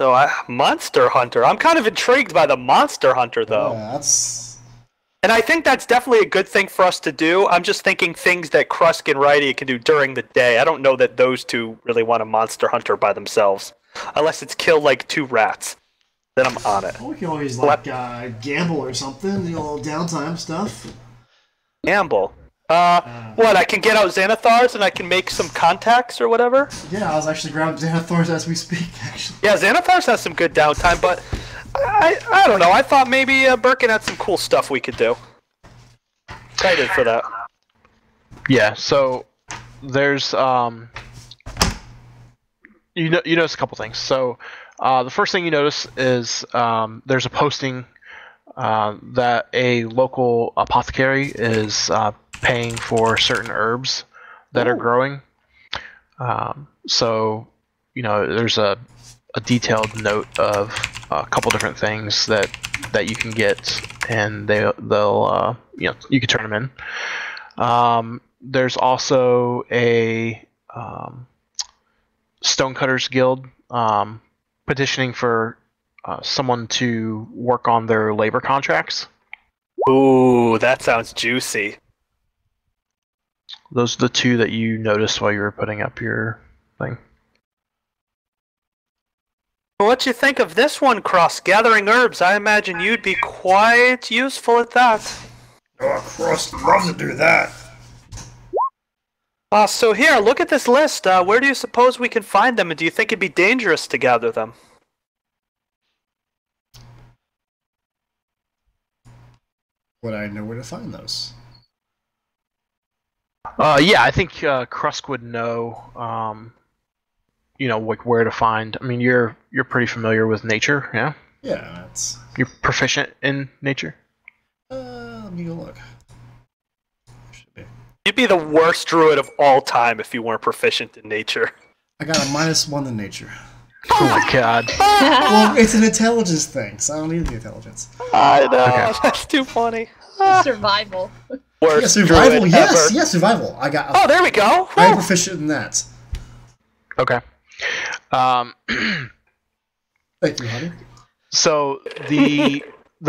S2: So, Monster Hunter. I'm kind of intrigued by the Monster Hunter, though.
S3: Yeah, that's.
S2: And I think that's definitely a good thing for us to do. I'm just thinking things that Krusk and Rydia can do during the day. I don't know that those two really want a Monster Hunter by themselves. Unless it's kill, like, 2 rats. Then I'm on it.
S3: Well, we can always, like, gamble or something, you know, downtime stuff.
S2: Gamble. What, I can get out Xanathars and I can make some contacts or whatever?
S3: Yeah, I was actually grabbing Xanathars as we speak, actually.
S2: Yeah, Xanathars has some good downtime, but I don't know. I thought maybe Birkin had some cool stuff we could do. Excited for that.
S4: Yeah. So there's you notice a couple things. So the first thing you notice is there's a posting that a local apothecary is paying for certain herbs that are growing. So, there's a detailed note of a couple different things that you can get, and they'll you can turn them in. There's also a Stonecutters Guild petitioning for someone to work on their labor contracts.
S2: Ooh, that sounds juicy.
S4: Those are the two that you noticed while you were putting up your thing.
S2: What you think of this one, Cross? Gathering herbs. I imagine you'd be quite useful at that.
S3: Oh, Cross, love to do that.
S2: So here, look at this list. Where do you suppose we can find them, and do you think it'd be dangerous to gather them?
S3: Would I know where to find those?
S4: Yeah, I think Krusk would know, like where to find. I mean, you're pretty familiar with nature, yeah?
S3: Yeah, that's.
S4: You're proficient in nature.
S3: Let me go look. Should be.
S2: You'd be the worst druid of all time if you weren't proficient in nature.
S3: I got a -1 in nature.
S4: Oh my god.
S3: Well, it's an intelligence thing, so I don't need the intelligence.
S2: I know,
S4: Okay.
S2: that's too funny.
S5: Survival.
S2: Worst
S3: Yeah, survival.
S2: druid
S3: Yes,
S2: ever.
S3: yes, survival. I got.
S2: Oh, there we go.
S3: I'm
S2: Woo.
S3: proficient in that.
S4: Okay.
S3: Thank you, honey.
S4: So the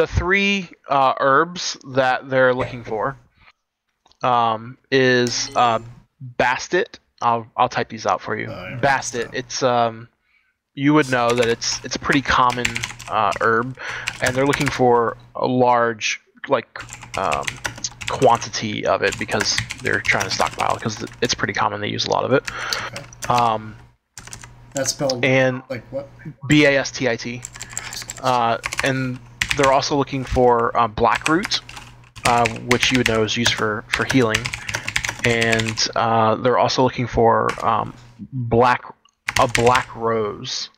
S4: 3 herbs that they're looking for is Bastet. I'll type these out for you.
S3: Yeah.
S4: Bastet. It's you would know that it's a pretty common herb, and they're looking for a large quantity of it because they're trying to stockpile because it's pretty common. They use a lot of it.
S3: Okay. That's spelled
S4: and
S3: like what?
S4: BASTIT. And they're also looking for black root, which you would know is used for healing. And they're also looking for a black rose,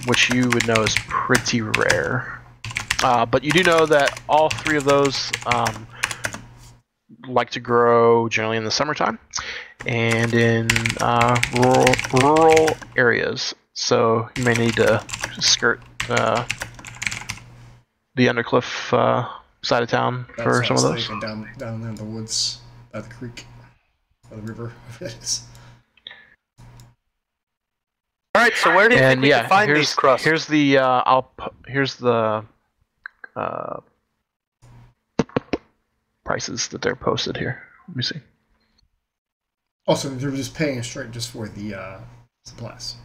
S4: which you would know is pretty rare. But you do know that all three of those like to grow generally in the summertime and in rural areas. So you may need to skirt the Undercliff side of town for some of those.
S3: Down in the woods by the creek, by the river.
S2: All right, so where do you think we can find these crusts?
S4: Here's the prices that they're posted here. Let me see.
S3: Also, they're just paying straight just for the supplies.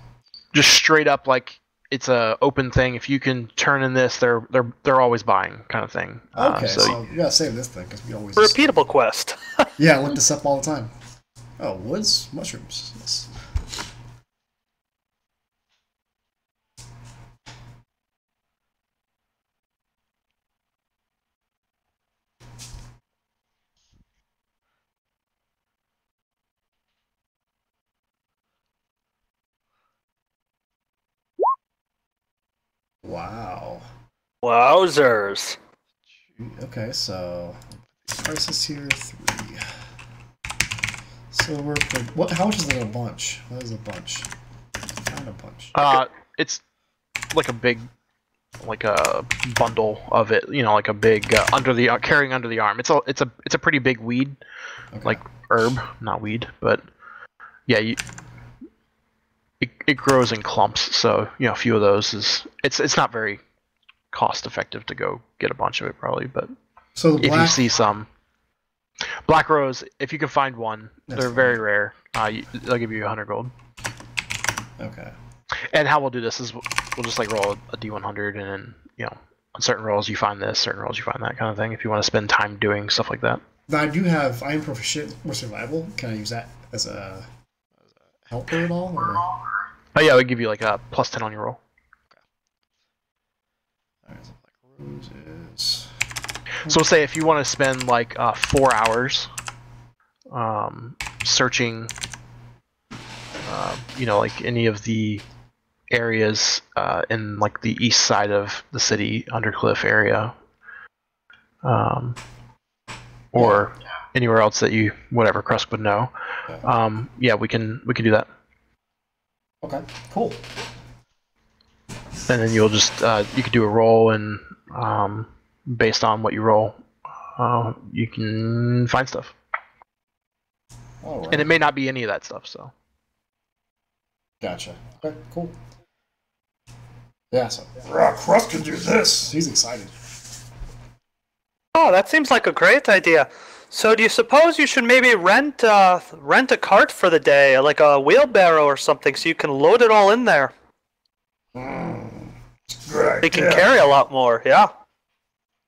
S4: Just straight up, like it's a open thing. If you can turn in this, they're always buying, kind of thing.
S3: Okay, so we gotta save this thing because we always
S2: repeatable quest.
S3: Yeah, I look this up all the time. Oh, woods, mushrooms. Yes. Wow.
S2: Wowzers.
S3: Okay, so prices here 3. So we're what? How much is it a bunch? What is a bunch? Find a bunch.
S4: It's like a big, like a bundle of it. You know, like a big carrying under the arm. It's a pretty big weed,
S3: Okay.
S4: like herb, not weed, but yeah, it grows in clumps. So a few of those it's not very cost effective to go get a bunch of it probably, but
S3: so if
S4: you see some black rose, if you can find one, they're very rare. They'll give you 100 gold.
S3: Okay.
S4: And how we'll do this is we'll just like roll a D100, and then on certain rolls you find this, certain rolls you find that kind of thing. If you want to spend time doing stuff like that.
S3: Now I am proficient with survival. Can I use that as a helper at all? Or?
S4: Oh yeah, it would give you like a +10 on your roll.
S3: Alright, so black roses.
S4: So we'll say if you want to spend like 4 hours searching, like any of the areas in like the east side of the city, Undercliff area, or anywhere else that whatever Krusk would know. Yeah, we can do that.
S3: Okay, cool.
S4: And then you'll just you could do a roll, and based on what you roll, you can find stuff.
S3: All right.
S4: And it may not be any of that stuff. So.
S3: Gotcha. Okay, cool. Yeah, so Krusk can do this. He's excited.
S2: Oh, that seems like a great idea. So do you suppose you should maybe rent a cart for the day, like a wheelbarrow or something, so you can load it all in there?
S3: Good
S2: They can carry a lot more, yeah.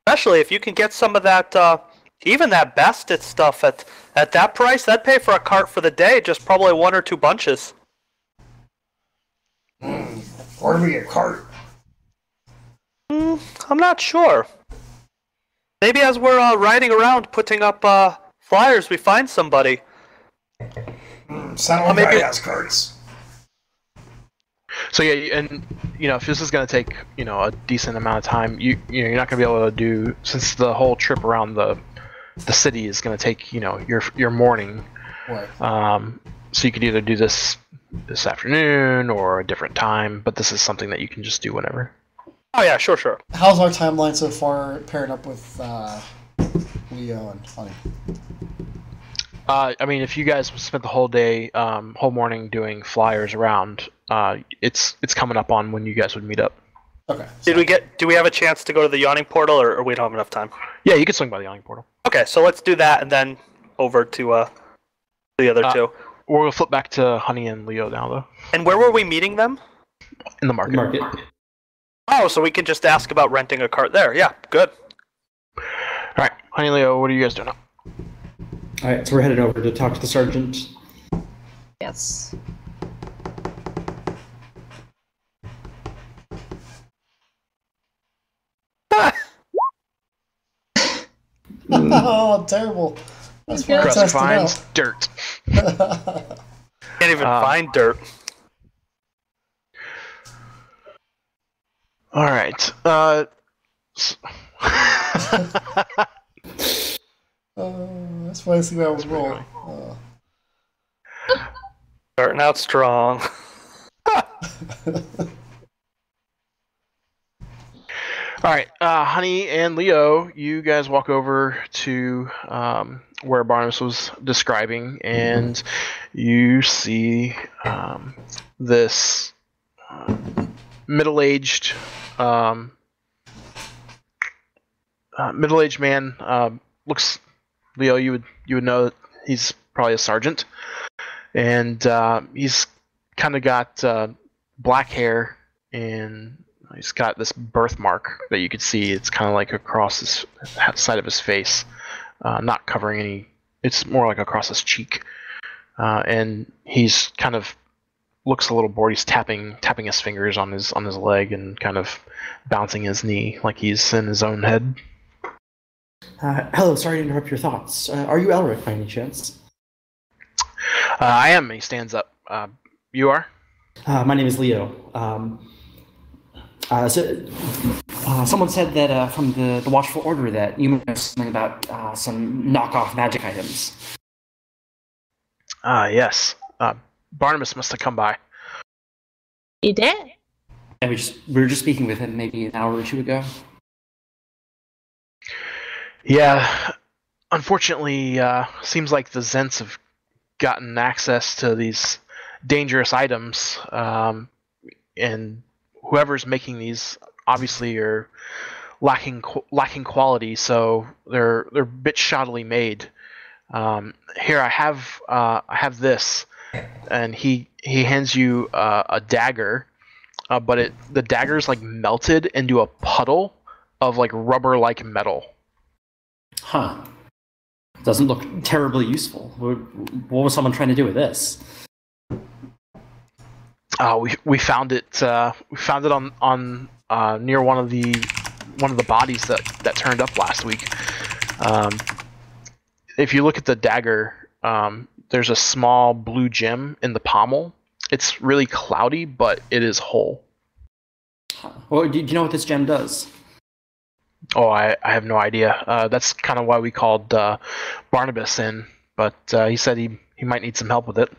S2: Especially if you can get some of that, even that basket stuff at that price, that'd pay for a cart for the day, just probably 1 or 2 bunches.
S3: Where do we get a cart?
S2: I'm not sure. Maybe as we're riding around putting up flyers, we find somebody.
S3: Sound like has carts.
S4: So yeah, and if this is going to take a decent amount of time, you're not going to be able to do, since the whole trip around the city is going to take your morning.
S3: Right.
S4: So you could either do this afternoon or a different time, but this is something that you can just do whenever.
S2: Oh yeah, sure.
S3: How's our timeline so far paired up with Leo and Honey?
S4: I mean, if you guys spent the whole day, whole morning doing flyers around, it's coming up on when you guys would meet up.
S3: Okay.
S2: Do we have a chance to go to the yawning portal, or we don't have enough time?
S4: Yeah, you can swing by the yawning portal.
S2: Okay, so let's do that and then over to the other two.
S4: We'll flip back to Honey and Leo now, though.
S2: And where were we meeting them?
S4: In the market.
S2: Oh, so we can just ask about renting a cart there. Yeah, good.
S4: All right, Honey Leo, what are you guys doing now?
S1: All right, so we're headed over to talk to the sergeant.
S5: Yes.
S3: Oh, terrible. That's why I
S4: Crust
S3: tested
S4: finds
S3: out.
S4: dirt.
S2: Can't even find dirt.
S4: All right.
S3: That's why I see that would roll.
S2: Starting out strong.
S4: All right, Honey and Leo, you guys walk over to where Barnabas was describing, and you see this middle-aged man. Looks, Leo, you would know that he's probably a sergeant, and he's kind of got black hair, and he's got this birthmark that you could see. It's kind of like across his side of his face, not covering any. It's more like across his cheek, and he's kind of looks a little bored. He's tapping his fingers on his leg and kind of bouncing his knee like he's in his own head.
S1: Hello, sorry to interrupt your thoughts. Are you Elric by any chance?
S4: I am. He stands up. You are?
S1: My name is Leo. Someone said that from the Watchful Order that you know something about some knockoff magic items.
S4: Yes. Barnabas must have come by.
S5: He did.
S1: And we were just speaking with him maybe an hour or two ago.
S4: Yeah. Unfortunately, seems like the Zents have gotten access to these dangerous items, and whoever's making these obviously are lacking quality, so they're a bit shoddily made. Here I have this, and he hands you a dagger, but the dagger's like melted into a puddle of like rubber-like metal.
S1: Huh. Doesn't look terribly useful. What was someone trying to do with this?
S4: We found it. We found it on near one of the bodies that turned up last week. If you look at the dagger, there's a small blue gem in the pommel. It's really cloudy, but it is whole.
S1: Well, do you know what this gem does?
S4: Oh, I have no idea. That's kind of why we called Barnabas in, but he said he might need some help with it.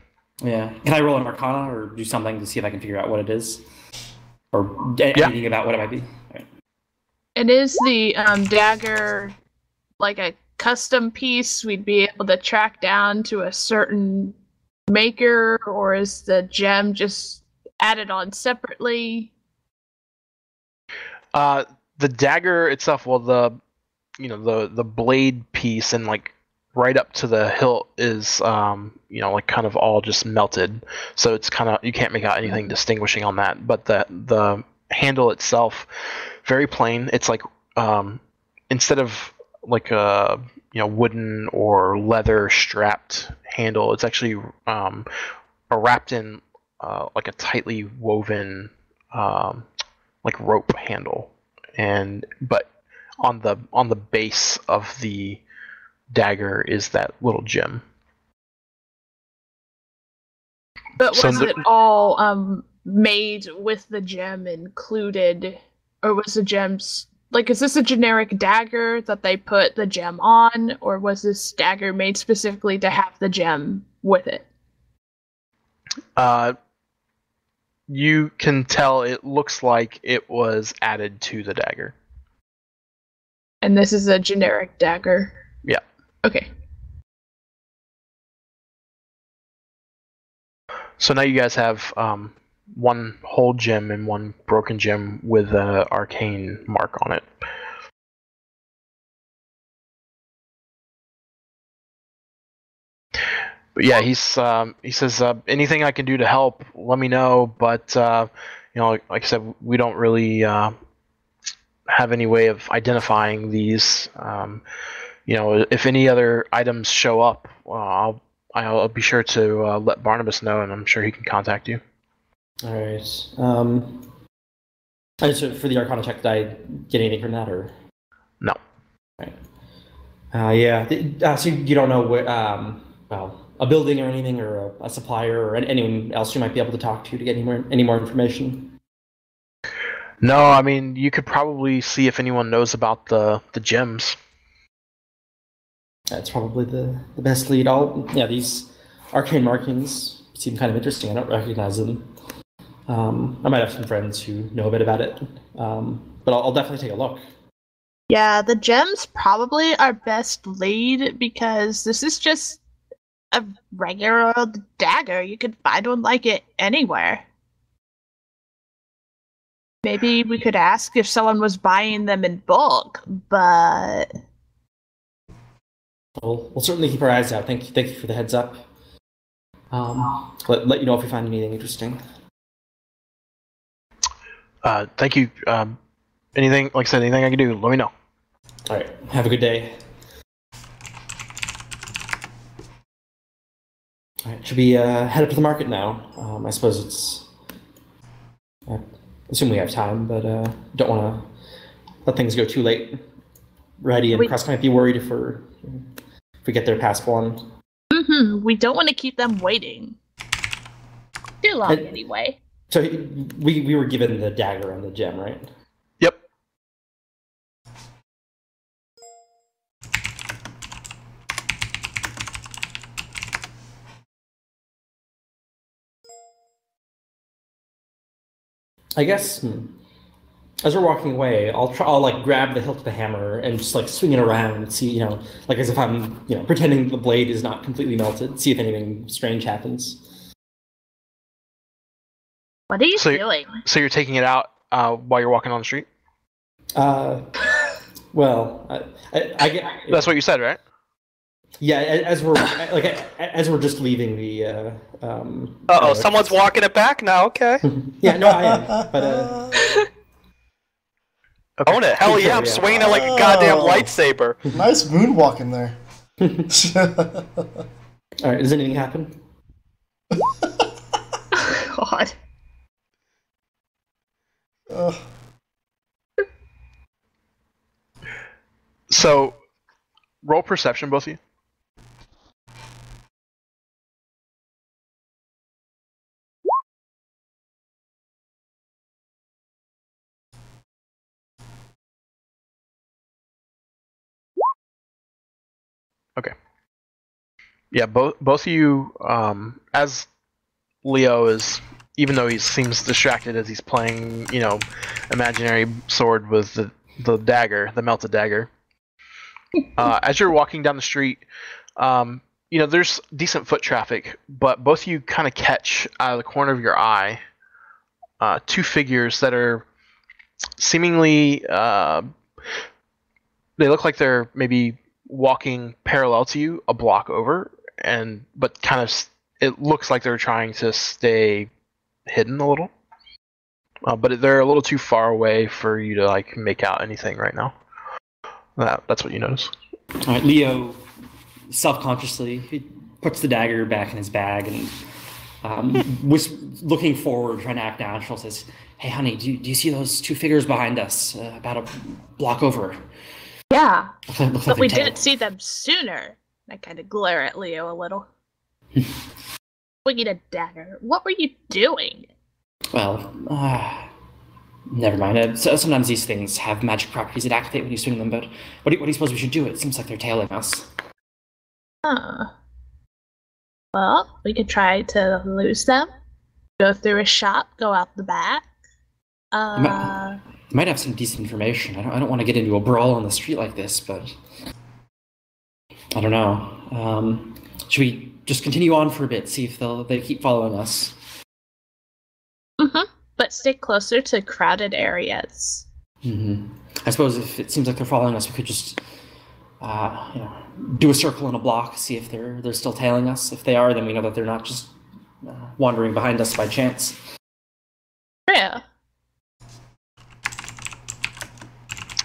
S1: Yeah. Can I roll an Arcana or do something to see if I can figure out what it is? Or anything about what it might be? Right.
S5: And is the dagger like a custom piece we'd be able to track down to a certain maker, or is the gem just added on separately?
S4: The dagger itself, well, the blade piece and like right up to the hilt is like kind of all just melted, so it's kind of, you can't make out anything distinguishing on that. But the handle itself, very plain. It's like instead of like a wooden or leather strapped handle, it's actually wrapped in like a tightly woven like rope handle, but on the base of the dagger is that little gem.
S5: But was it all made with the gem included, or was the gems like, is this a generic dagger that they put the gem on, or was this dagger made specifically to have the gem with it?
S4: You can tell it looks like it was added to the dagger.
S5: And this is a generic dagger?
S4: Yeah.
S5: Okay.
S4: So now you guys have one whole gem and one broken gem with an arcane mark on it. But yeah, he says anything I can do to help, let me know. But like I said, we don't really have any way of identifying these. If any other items show up, I'll be sure to let Barnabas know, and I'm sure he can contact you.
S1: All right. So for the Arcana check, did I get anything from that, or
S4: no?
S1: Right. Yeah. So you don't know what, a building or anything, or a supplier, or anyone else you might be able to talk to get any more information?
S4: No, I mean, you could probably see if anyone knows about the gems.
S1: That's probably the best lead. These arcane markings seem kind of interesting. I don't recognize them. I might have some friends who know a bit about it, but I'll definitely take a look.
S5: Yeah, the gems probably our best lead because this is just a regular old dagger. You could find one like it anywhere. Maybe we could ask if someone was buying them in bulk, but
S1: We'll certainly keep our eyes out. Thank you for the heads up. Let you know if we find anything interesting.
S4: Thank you. Anything I can do, let me know.
S1: All right. Have a good day. All right. Should we head up to the market now? I suppose I assume we have time, but don't want to let things go too late. Reddy and Crust might be worried if we get there past 1.
S5: We don't want to keep them waiting too long, anyway.
S1: So we were given the dagger and the gem, right?
S4: Yep.
S1: I guess as we're walking away, I'll like grab the hilt of the hammer and just like swing it around and see, like as if I'm, pretending the blade is not completely melted, see if anything strange happens.
S5: What are you doing?
S4: So you're taking it out while you're walking on the street?
S1: Well, I get.
S4: That's what you said, right?
S1: Yeah, as we're just leaving the.
S2: Someone's walking it back now. Okay.
S1: Yeah, no, I am. But.
S2: Okay. Own it! Hell yeah! I'm swinging it like a goddamn lightsaber.
S3: Nice moonwalk in there.
S1: All right. Does anything happen?
S5: God.
S4: So, roll perception, both of you. Okay. Yeah, both of you, as Leo is, even though he seems distracted as he's playing, imaginary sword with the dagger, the melted dagger. As you're walking down the street, there's decent foot traffic, but both of you kind of catch out of the corner of your eye 2 figures that are seemingly, they look like they're maybe walking parallel to you, a block over, but kind of it looks like they're trying to stay hidden a little, but they're a little too far away for you to like make out anything right now. That's what you notice.
S1: All right, Leo self-consciously he puts the dagger back in his bag and looking forward, trying to act natural, says, "Hey, honey, do you see those 2 figures behind us, about a block over?"
S5: Yeah,
S1: looks
S5: but we
S1: tail.
S5: didn't see them sooner. I kind of glare at Leo a little. Swinging a dagger. What were you doing?
S1: Well, never mind. So sometimes these things have magic properties that activate when you swing them, but what do you suppose we should do? It seems like they're tailing us.
S5: Huh. Well, we could try to lose them. Go through a shop, go out the back.
S1: Might have some decent information. I don't want to get into a brawl on the street like this, but I don't know. Should we just continue on for a bit, see if they keep following us?
S5: But stay closer to crowded areas.
S1: I suppose if it seems like they're following us, we could just do a circle in a block, see if they're still tailing us. If they are, then we know that they're not just wandering behind us by chance.
S5: Yeah.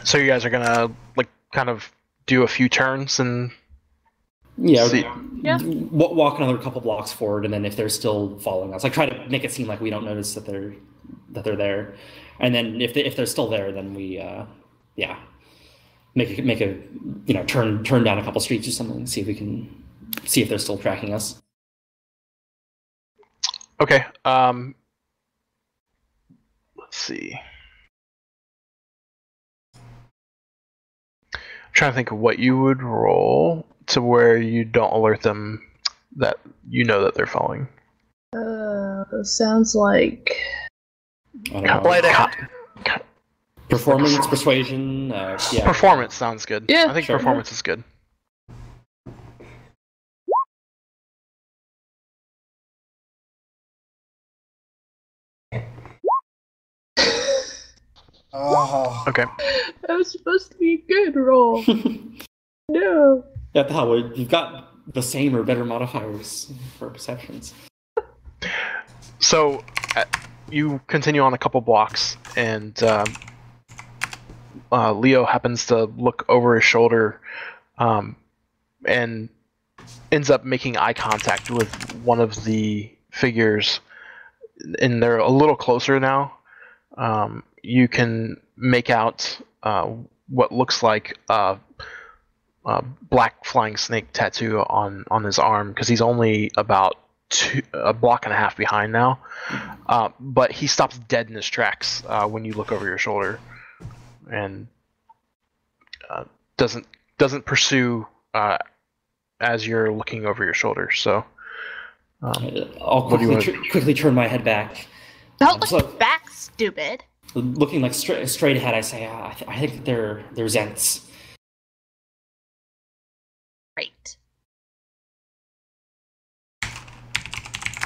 S4: So you guys are gonna like kind of do a few turns and
S1: Yeah,
S4: see.
S5: Yeah.
S1: walk another couple blocks forward, and then if they're still following us, like try to make it seem like we don't notice that they're there, and then if they're still there, then we make a turn down a couple streets or something, see if they're still tracking us.
S4: Okay. Let's see. I'm trying to think of what you would roll to where you don't alert them that you know that they're following.
S5: Sounds like
S1: I don't
S2: Play
S1: know.
S2: the
S1: Performance, persuasion, yeah.
S4: Performance sounds good.
S5: Yeah,
S4: I think
S1: sure.
S4: performance is good.
S3: Oh.
S4: Okay.
S5: that was supposed to be a good roll. No.
S1: Yeah, the hell, you've got the same or better modifiers for perceptions.
S4: So you continue on a couple blocks, and Leo happens to look over his shoulder and ends up making eye contact with one of the figures, and they're a little closer now. You can make out what looks like a black flying snake tattoo on his arm, because he's only about a block and a half behind now. But he stops dead in his tracks when you look over your shoulder, and doesn't pursue as you're looking over your shoulder. So
S1: I'll
S4: what do you
S1: quickly turn my head back.
S5: Don't
S1: So-
S5: look back, stupid.
S1: Looking like straight ahead, I say, I think they're Zents.
S5: Great.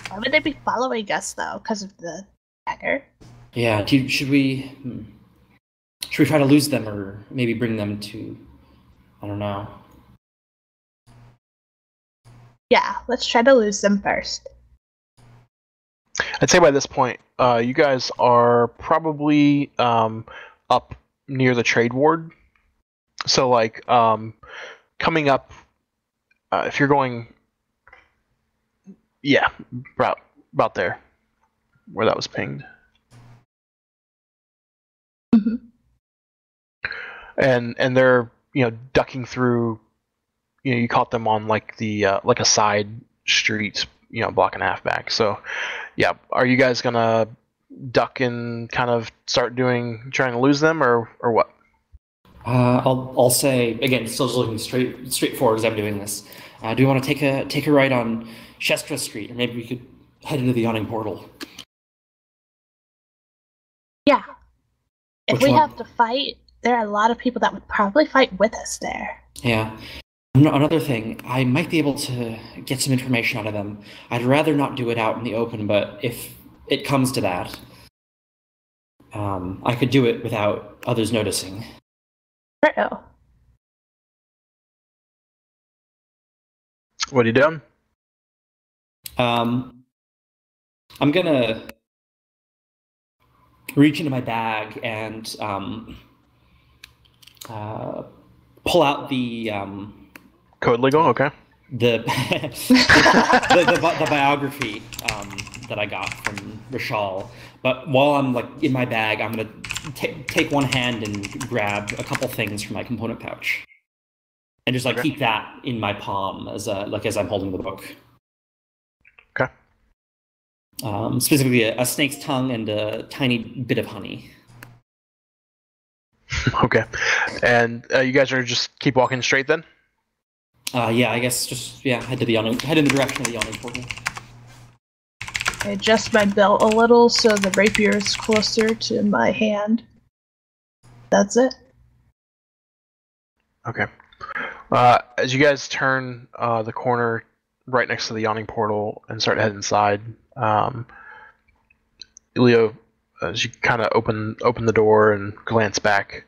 S5: Why would they be following us though? Because of the dagger?
S1: Yeah, should we try to lose them, or maybe bring them to, I don't know.
S5: Yeah, let's try to lose them first.
S4: I'd say by this point, you guys are probably up near the trade ward. So, like, coming up, if you're going, yeah, about there, where that was pinged.
S5: Mhm.
S4: And they're ducking through. You caught them on like the like a side street, block and a half back. So, yeah, are you guys gonna duck and kind of start trying to lose them, or what?
S1: I'll say again, still just looking straight forward as I'm doing this. Do you want to take a ride on Chestra Street, or maybe we could head into the yawning portal?
S5: Yeah. If
S1: Which
S5: we
S1: one?
S5: have to fight, there are a lot of people that would probably fight with us there.
S1: Yeah. Another thing, I might be able to get some information out of them. I'd rather not do it out in the open, but if it comes to that, I could do it without others noticing.
S5: True.
S4: What are you doing?
S1: I'm gonna reach into my bag and pull out the
S4: Code legal, okay.
S1: the the biography that I got from Rishal. But while I'm like in my bag, I'm gonna take one hand and grab a couple things from my component pouch, and just like
S4: Okay.
S1: keep that in my palm as I'm holding the book.
S4: Okay.
S1: Specifically, a snake's tongue and a tiny bit of honey.
S4: Okay. And you guys are just keep walking straight then?
S1: Yeah, I guess just head in the direction of the yawning portal.
S5: I adjust my belt a little so the rapier is closer to my hand. That's it.
S4: Okay. As you guys turn the corner right next to the yawning portal and start to head inside, Leo, as you kind of open the door and glance back,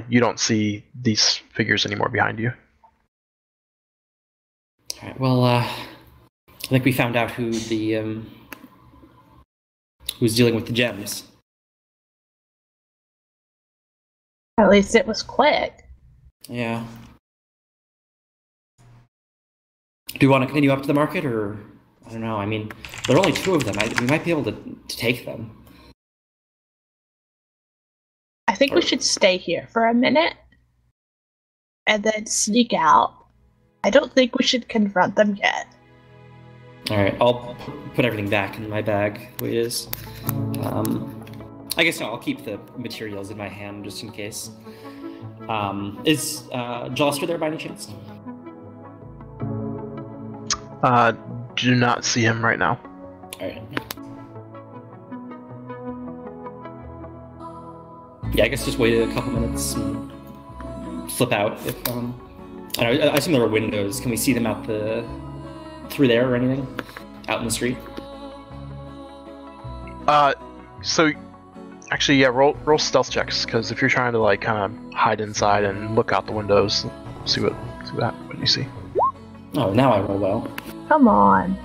S4: you don't see these figures anymore behind you.
S1: All right. Well, I think we found out who's dealing with the gems.
S5: At least it was quick.
S1: Yeah. Do you want to continue up to the market, or I don't know? I mean, there are only 2 of them. We might be able to take them.
S5: I think we should stay here for a minute and then sneak out. I don't think we should confront them yet.
S1: All right, I'll put everything back in my bag the way it is. I guess no, I'll keep the materials in my hand just in case. Is Jolester there by any chance?
S4: Do not see him right now.
S1: All right. Yeah, I guess just wait a couple minutes and flip out if I assume there are windows. Can we see them out through there or anything? Out in the street?
S4: So actually, yeah, roll stealth checks, because if you're trying to like kind of hide inside and look out the windows, see what you see.
S1: Oh, now I roll well.
S5: Come on.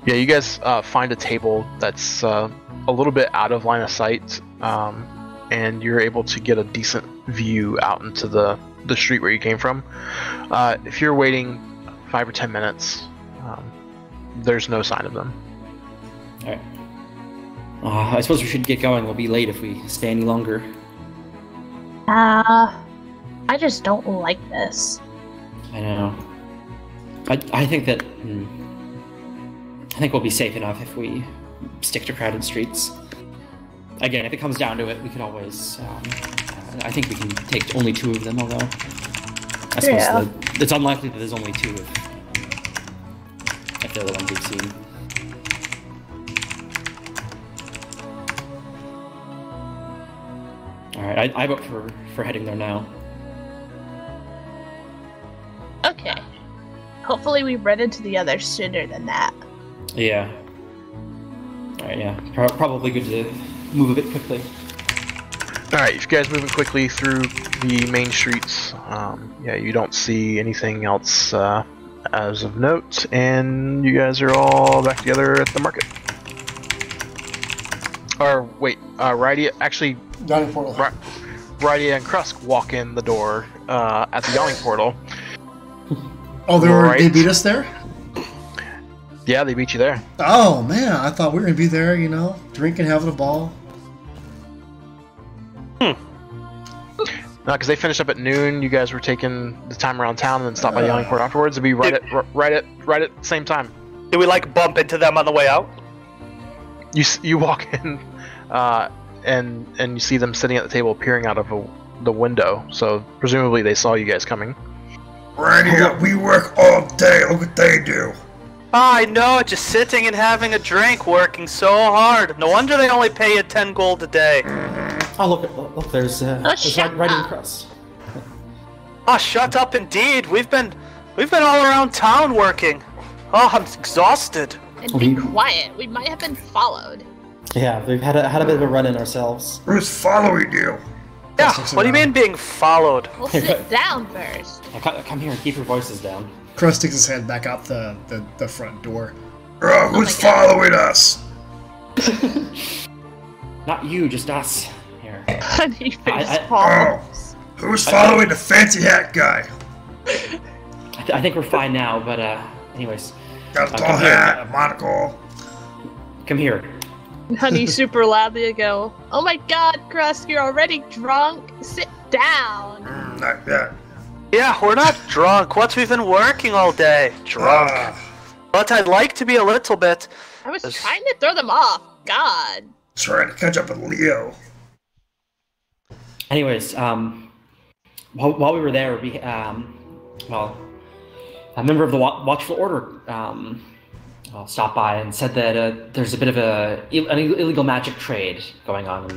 S4: Yeah, you guys find a table that's a little bit out of line of sight, and you're able to get a decent view out into the street where you came from. If you're waiting 5 or 10 minutes, there's no sign of them.
S1: All right. I suppose we should get going. We'll be late if we stay any longer.
S5: I just don't like this.
S1: I know. I think that I think we'll be safe enough if we stick to crowded streets. Again, if it comes down to it, we could always. I think we can take only 2 of them, although I suppose it's unlikely that there's only 2 if they're the ones we've seen. All right, I vote for heading there now.
S5: Okay. Hopefully we run into the others sooner than that.
S1: Yeah. All right, yeah. Probably good to move a bit quickly.
S4: Alright, you guys moving quickly through the main streets. Yeah, you don't see anything else as of note, and you guys are all back together at the market. Or, wait, Rydia, actually,
S3: Dining portal.
S4: Rydia and Krusk walk in the door at the yawning portal.
S3: Oh, they beat us there?
S4: Yeah, they beat you there.
S3: Oh, man, I thought we were going to be there, drinking, having a ball.
S4: No, because they finished up at noon. You guys were taking the time around town and then stopped by the yawning port afterwards. It'd be right at the same time.
S2: Did we like bump into them on the way out?
S4: You walk in, and you see them sitting at the table, peering out of the window. So presumably they saw you guys coming.
S3: Right, we work all day. Look what they do.
S2: I know, just sitting and having a drink, working so hard. No wonder they only pay you 10 gold a day.
S1: Oh, look, there's Rydia across.
S2: Oh, shut up indeed. We've been all around town working. Oh, I'm exhausted.
S5: And be quiet. We might have been followed.
S1: Yeah, we've had a bit of a run-in ourselves.
S3: Who's following you?
S2: Yeah, what do you mean being followed?
S5: We'll sit down first.
S1: Come here and keep your voices down.
S3: Crust sticks his head back out the front door. Who's following us?
S1: Not you, just us. Here.
S3: Who's following the fancy hat guy?
S1: I think we're fine now, but anyways.
S3: Got a tall hat, a monocle.
S1: Come here.
S5: Honey super loudly go, "Oh my god, Crust, you're already drunk. Sit down."
S3: Not that.
S2: Yeah, we're not drunk. We've been working all day. Drunk. But I'd like to be a little bit.
S5: I was trying to throw them off. God.
S3: Trying to catch up with Leo.
S1: Anyways, while we were there, we a member of the Watchful Order stopped by and said that there's a bit of an illegal magic trade going on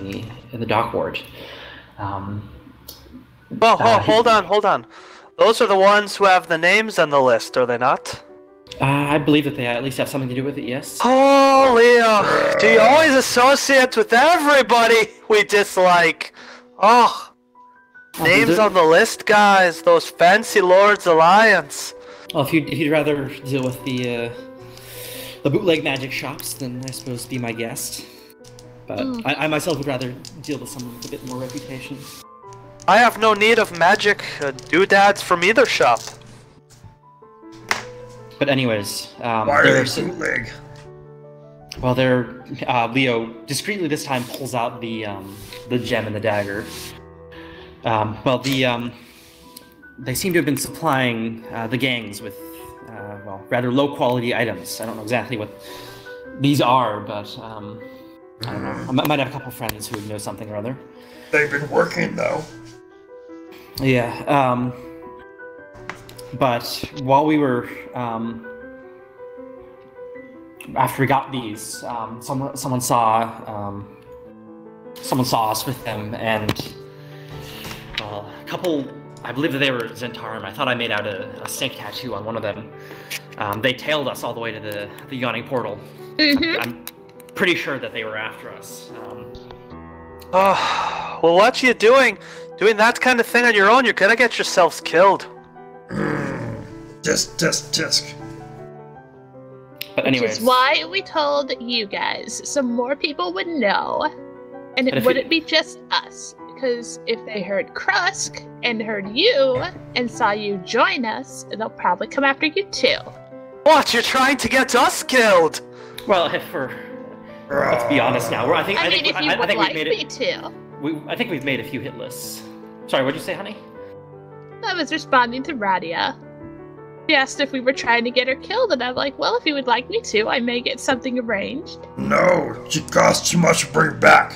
S1: in the dock ward.
S2: Hold on. Those are the ones who have the names on the list, are they not?
S1: I believe that they at least have something to do with it, yes.
S2: Oh, Leo, do you always associate with everybody we dislike? Oh, names on the list, guys. Those fancy Lords Alliance.
S1: Well, if you'd rather deal with the bootleg magic shops, then I suppose be my guest. But I myself would rather deal with someone with a bit more reputation.
S2: I have no need of magic doodads from either shop.
S1: But anyways,
S3: Why are they bootleg?
S1: Well, Leo discreetly this time pulls out the gem and the dagger. They seem to have been supplying the gangs with rather low quality items. I don't know exactly what these are, but I don't know. I might have a couple friends who would know something or other.
S3: They've been working though.
S1: Yeah. But while we were after we got these, someone saw us with them, and well, a couple. I believe that they were Zentarum. I thought I made out a snake tattoo on one of them. They tailed us all the way to the yawning portal. I'm pretty sure that they were after us.
S2: Well, what you doing? Doing that kind of thing on your own, you're gonna get yourselves killed.
S3: Tisk.
S1: But anyways,
S5: Which is why we told you guys, so more people would know, and it wouldn't be just us. Because if they heard Krusk and heard you and saw you join us, they'll probably come after you too.
S2: What? You're trying to get us killed?
S1: well, let's be honest now. I think
S5: if you would like me to.
S1: I think we've made a few hit lists. Sorry, what'd you say, honey?
S5: I was responding to Radia. She asked if we were trying to get her killed, and I'm like, well, if you would like me to, I may get something arranged.
S3: No, she costs too much to bring back.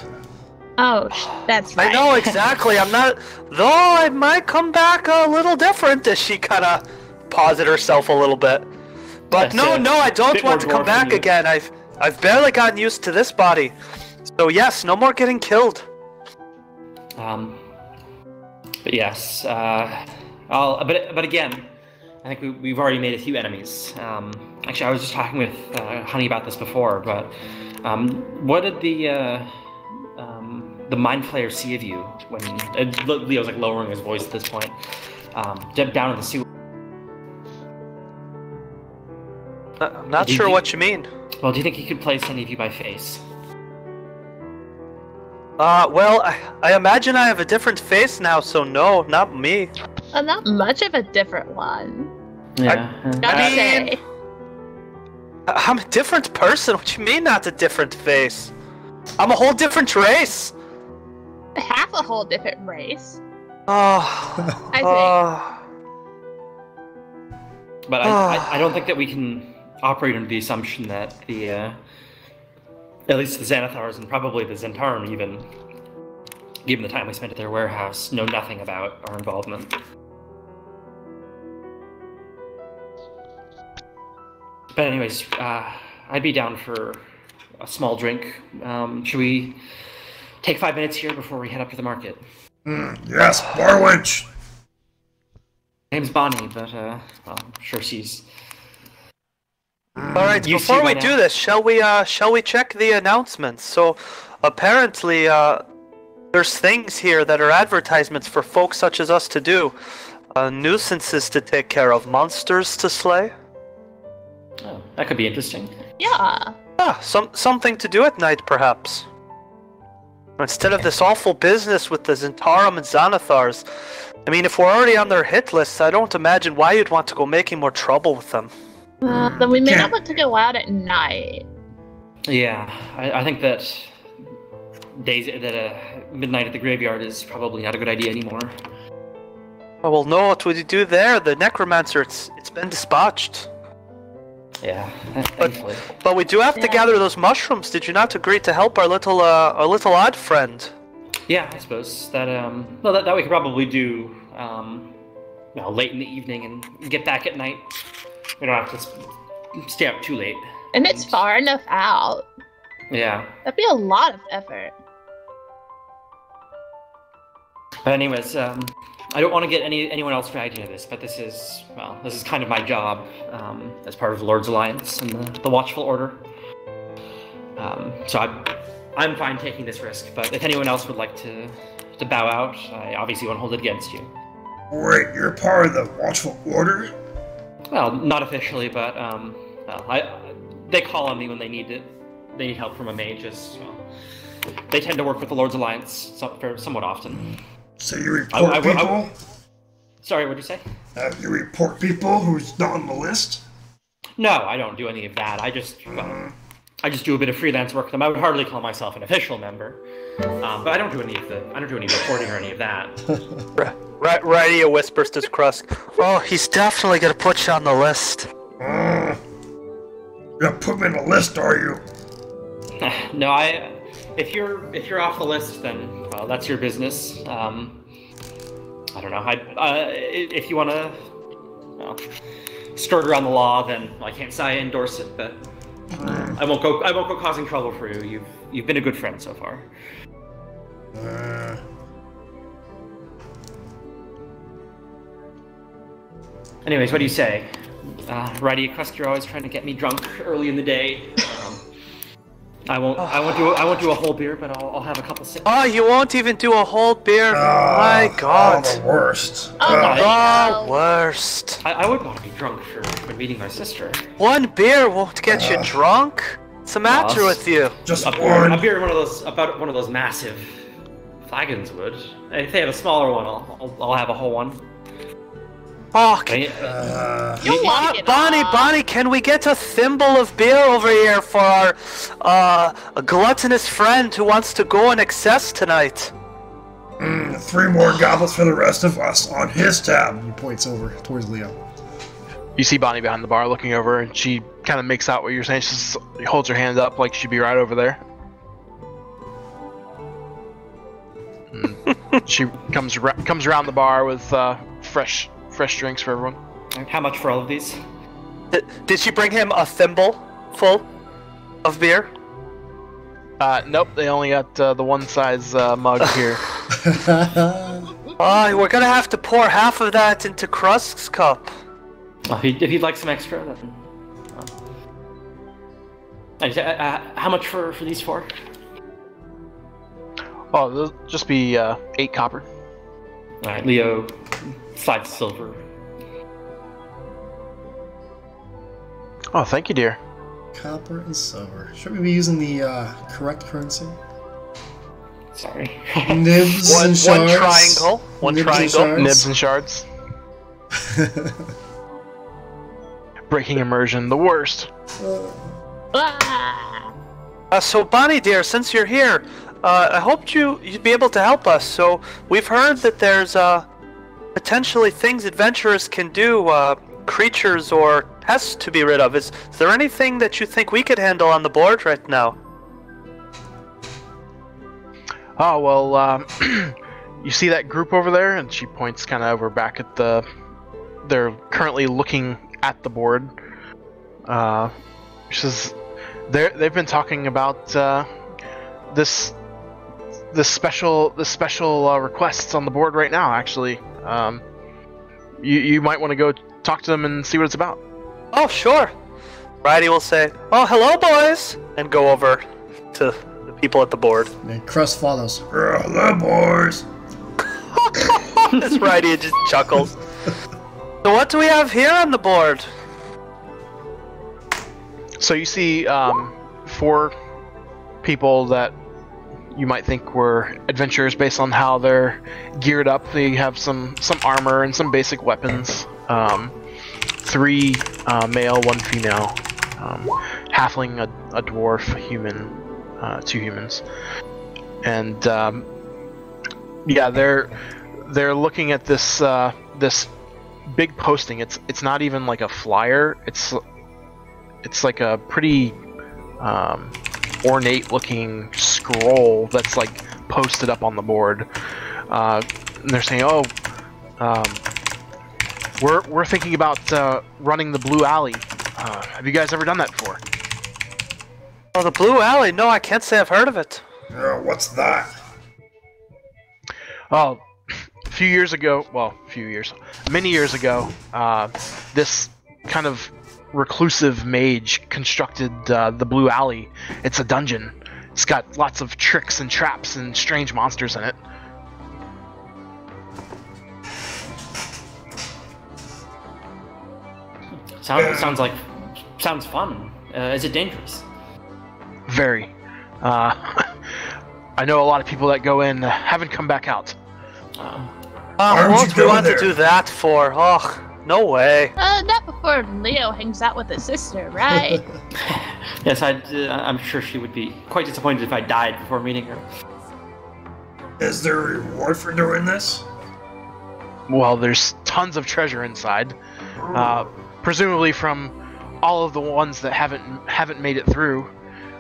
S5: Oh, that's right.
S2: I know exactly. I'm not. Though I might come back a little different as she kind of paused herself a little bit. But
S1: Yeah,
S2: no, I don't want to come back again. I've barely gotten used to this body. So yes, no more getting killed.
S1: But yes, but again, I think we've already made a few enemies. Actually, I was just talking with Honey about this before, but what did the Mind Flayer see of you when Leo's like lowering his voice at this point, down in the sewer?
S2: I'm not sure what you mean.
S1: Well, do you think he could place any of you by face?
S2: Well, I imagine I have a different face now, so no, not me.
S5: Not much of a different one.
S1: Yeah.
S5: Gotta say.
S2: I'm a different person. What do you mean, not a different face? I'm a whole different race.
S5: Half a whole different race.
S2: Oh.
S5: I think.
S1: But I don't think that we can operate under the assumption that at least the Xanathars and probably the Zentarum even, given the time we spent at their warehouse, know nothing about our involvement. But anyways, I'd be down for a small drink. Should we take 5 minutes here before we head up to the market?
S3: Yes, bar wench.
S1: Name's Bonnie, but well, I'm sure she's.
S2: All right,
S1: You
S2: before
S1: see
S2: we
S1: by
S2: do
S1: now.
S2: this, shall we check the announcements? So, apparently, there's things here that are advertisements for folks such as us to do. Nuisances to take care of, monsters to slay.
S1: Oh, that could be interesting.
S5: Yeah.
S2: Something to do at night, perhaps. Instead of this awful business with the Zentarum and Xanathars. I mean, if we're already on their hit list, I don't imagine why you'd want to go making more trouble with them.
S5: Then we may not want to go out at night.
S1: Yeah, I think that midnight at the graveyard is probably not a good idea anymore.
S2: Oh, well, no, what would you do there? The necromancer, it's been dispatched.
S1: Yeah, thankfully.
S2: But we do have to gather those mushrooms. Did you not agree to help our little odd friend?
S1: Yeah, I suppose that that we could probably do late in the evening and get back at night. We don't have to stay up too late.
S5: And it's far enough out.
S1: Yeah.
S5: That'd be a lot of effort.
S1: But anyways, I don't want to get anyone else dragged into this, but this is kind of my job as part of the Lord's Alliance and the Watchful Order. So I'm fine taking this risk, but if anyone else would like to bow out, I obviously won't hold it against you.
S3: Wait, you're part of the Watchful Order?
S1: Well, not officially, but they call on me when they need help from a mage. they tend to work with the Lord's Alliance somewhat often.
S3: So you report people?
S1: Sorry, what'd you say?
S3: You report people who's not on the list?
S1: No, I don't do any of that. I just do a bit of freelance work with them. I would hardly call myself an official member, but I don't do any reporting or any of that.
S2: Radio whispers to Krusk. Oh, he's definitely gonna put you on the list.
S3: You're gonna put me on the list, are you?
S1: No, if you're off the list, then well, that's your business. I don't know. If you want to skirt around the law, then I can't say I endorse it, but I won't go causing trouble for you. You've been a good friend so far. Anyways, what do you say? Righty, Krusk, you're always trying to get me drunk early in the day. I won't do a whole beer, but I'll have a couple sips.
S2: Oh, you won't even do a whole beer? My God.
S3: Oh, the worst.
S2: Oh, worst.
S1: I would want to be drunk for meeting my sister.
S2: One beer won't get you drunk? What's the matter with you?
S3: Just
S1: A beer, one of those massive flagons would. If they have a smaller one, I'll have a whole one.
S2: Oh,
S5: Bonnie,
S2: Bonnie, can we get a thimble of beer over here for our a gluttonous friend who wants to go in excess tonight?
S3: 3 more goblets for the rest of us on his tab. He points over towards Leo.
S4: You see Bonnie behind the bar looking over, and she kind of makes out what you're saying. She holds her hand up like she'd be right over there. She comes around the bar with fresh drinks for everyone.
S1: How much for all of these?
S2: Did she bring him a thimble full of beer?
S4: Nope, they only got the one size mug here.
S2: Oh, we're gonna have to pour half of that into Krusk's cup.
S1: If you'd like some extra, then... how much for these 4?
S4: Oh, they'll just be 8 copper.
S1: Alright, Leo, 5 silver.
S4: Oh, thank you, dear.
S3: Copper and silver. Should we be using the correct currency?
S1: Sorry.
S3: Nibs and shards.
S2: One triangle. One
S3: Nibs and
S2: triangle.
S3: shards.
S4: Nibs and shards. Breaking immersion, the worst.
S2: So Bonnie, dear, since you're here, I hoped you'd be able to help us. So we've heard that there's potentially things adventurers can do, creatures or pests to be rid of. Is there anything that you think we could handle on the board right now?
S4: Oh, well, you see that group over there? And she points kind of over back at they're currently looking at the board. She says, they've been talking about this special requests on the board right now, actually. You might want to go talk to them and see what it's about.
S2: Oh, sure. Righty will say, "Oh, hello, boys," and go over to the people at the board.
S3: And Krusk follows. Hello, boys.
S2: This Righty just chuckles. So what do we have here on the board?
S4: So you see 4 people that you might think were adventurers based on how they're geared up. They have some armor and some basic weapons. 3 male, 1 female. Halfling, a dwarf, a human, 2 humans. And yeah, they're looking at this this big posting. It's not even like a flyer. It's like a pretty ornate looking scroll that's like posted up on the board. And they're saying, "Oh, we're thinking about running the Blue Alley. Have you guys ever done that before?"
S2: Oh, the Blue Alley? No, I can't say I've heard of it.
S3: What's that?
S4: Oh, many years ago, this kind of reclusive mage constructed the Blue Alley. It's a dungeon. It's got lots of tricks and traps and strange monsters in it.
S1: Sounds fun. Is it dangerous?
S4: Very. I know a lot of people that go in haven't come back out.
S2: What would we want to do that for? Oh, no way.
S5: Not before Leo hangs out with his sister, right?
S1: Yes, I'm sure she would be quite disappointed if I died before meeting her.
S3: Is there a reward for doing this?
S4: Well, there's tons of treasure inside, presumably from all of the ones that haven't made it through,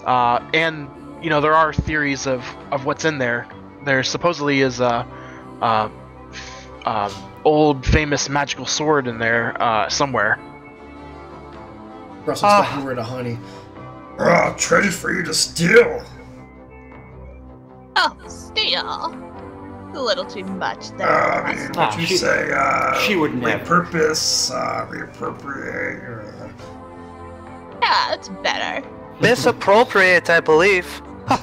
S4: and you know there are theories of what's in there. There supposedly is a old famous magical sword in there somewhere.
S3: Russell's got word of honey. Treasure for you to steal.
S5: Oh, steal. A little too much there.
S3: What you say?
S1: She would never.
S3: Repurpose, reappropriate.
S5: Yeah, it's better.
S2: Misappropriate, I believe.
S1: I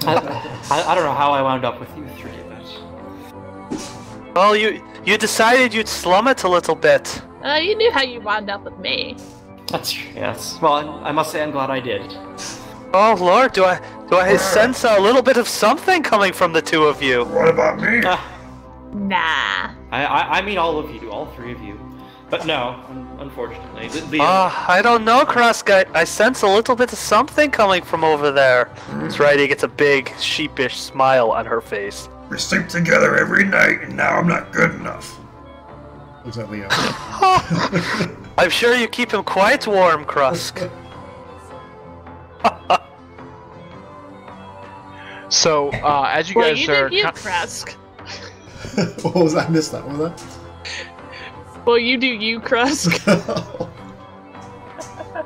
S1: don't know how I wound up with you three of that.
S2: Well, you decided you'd slum it a little bit.
S5: You knew how you wound up with me.
S1: That's true. Yes. Well, I must say I'm glad I did.
S2: Oh Lord, do I sense a little bit of something coming from the two of you?
S3: What about me?
S5: Nah.
S1: I mean all of you, all three of you. But no, unfortunately.
S2: I don't know, Krusk. I sense a little bit of something coming from over there. That's right, he gets a big, sheepish smile on her face.
S3: We sleep together every night, and now I'm not good enough. Looks like Leo.
S2: I'm sure you keep him quite warm, Krusk.
S4: So, as you guys are...
S5: Krusk.
S3: What was that? I missed that. What was that?
S5: Well, you do you, Krusk.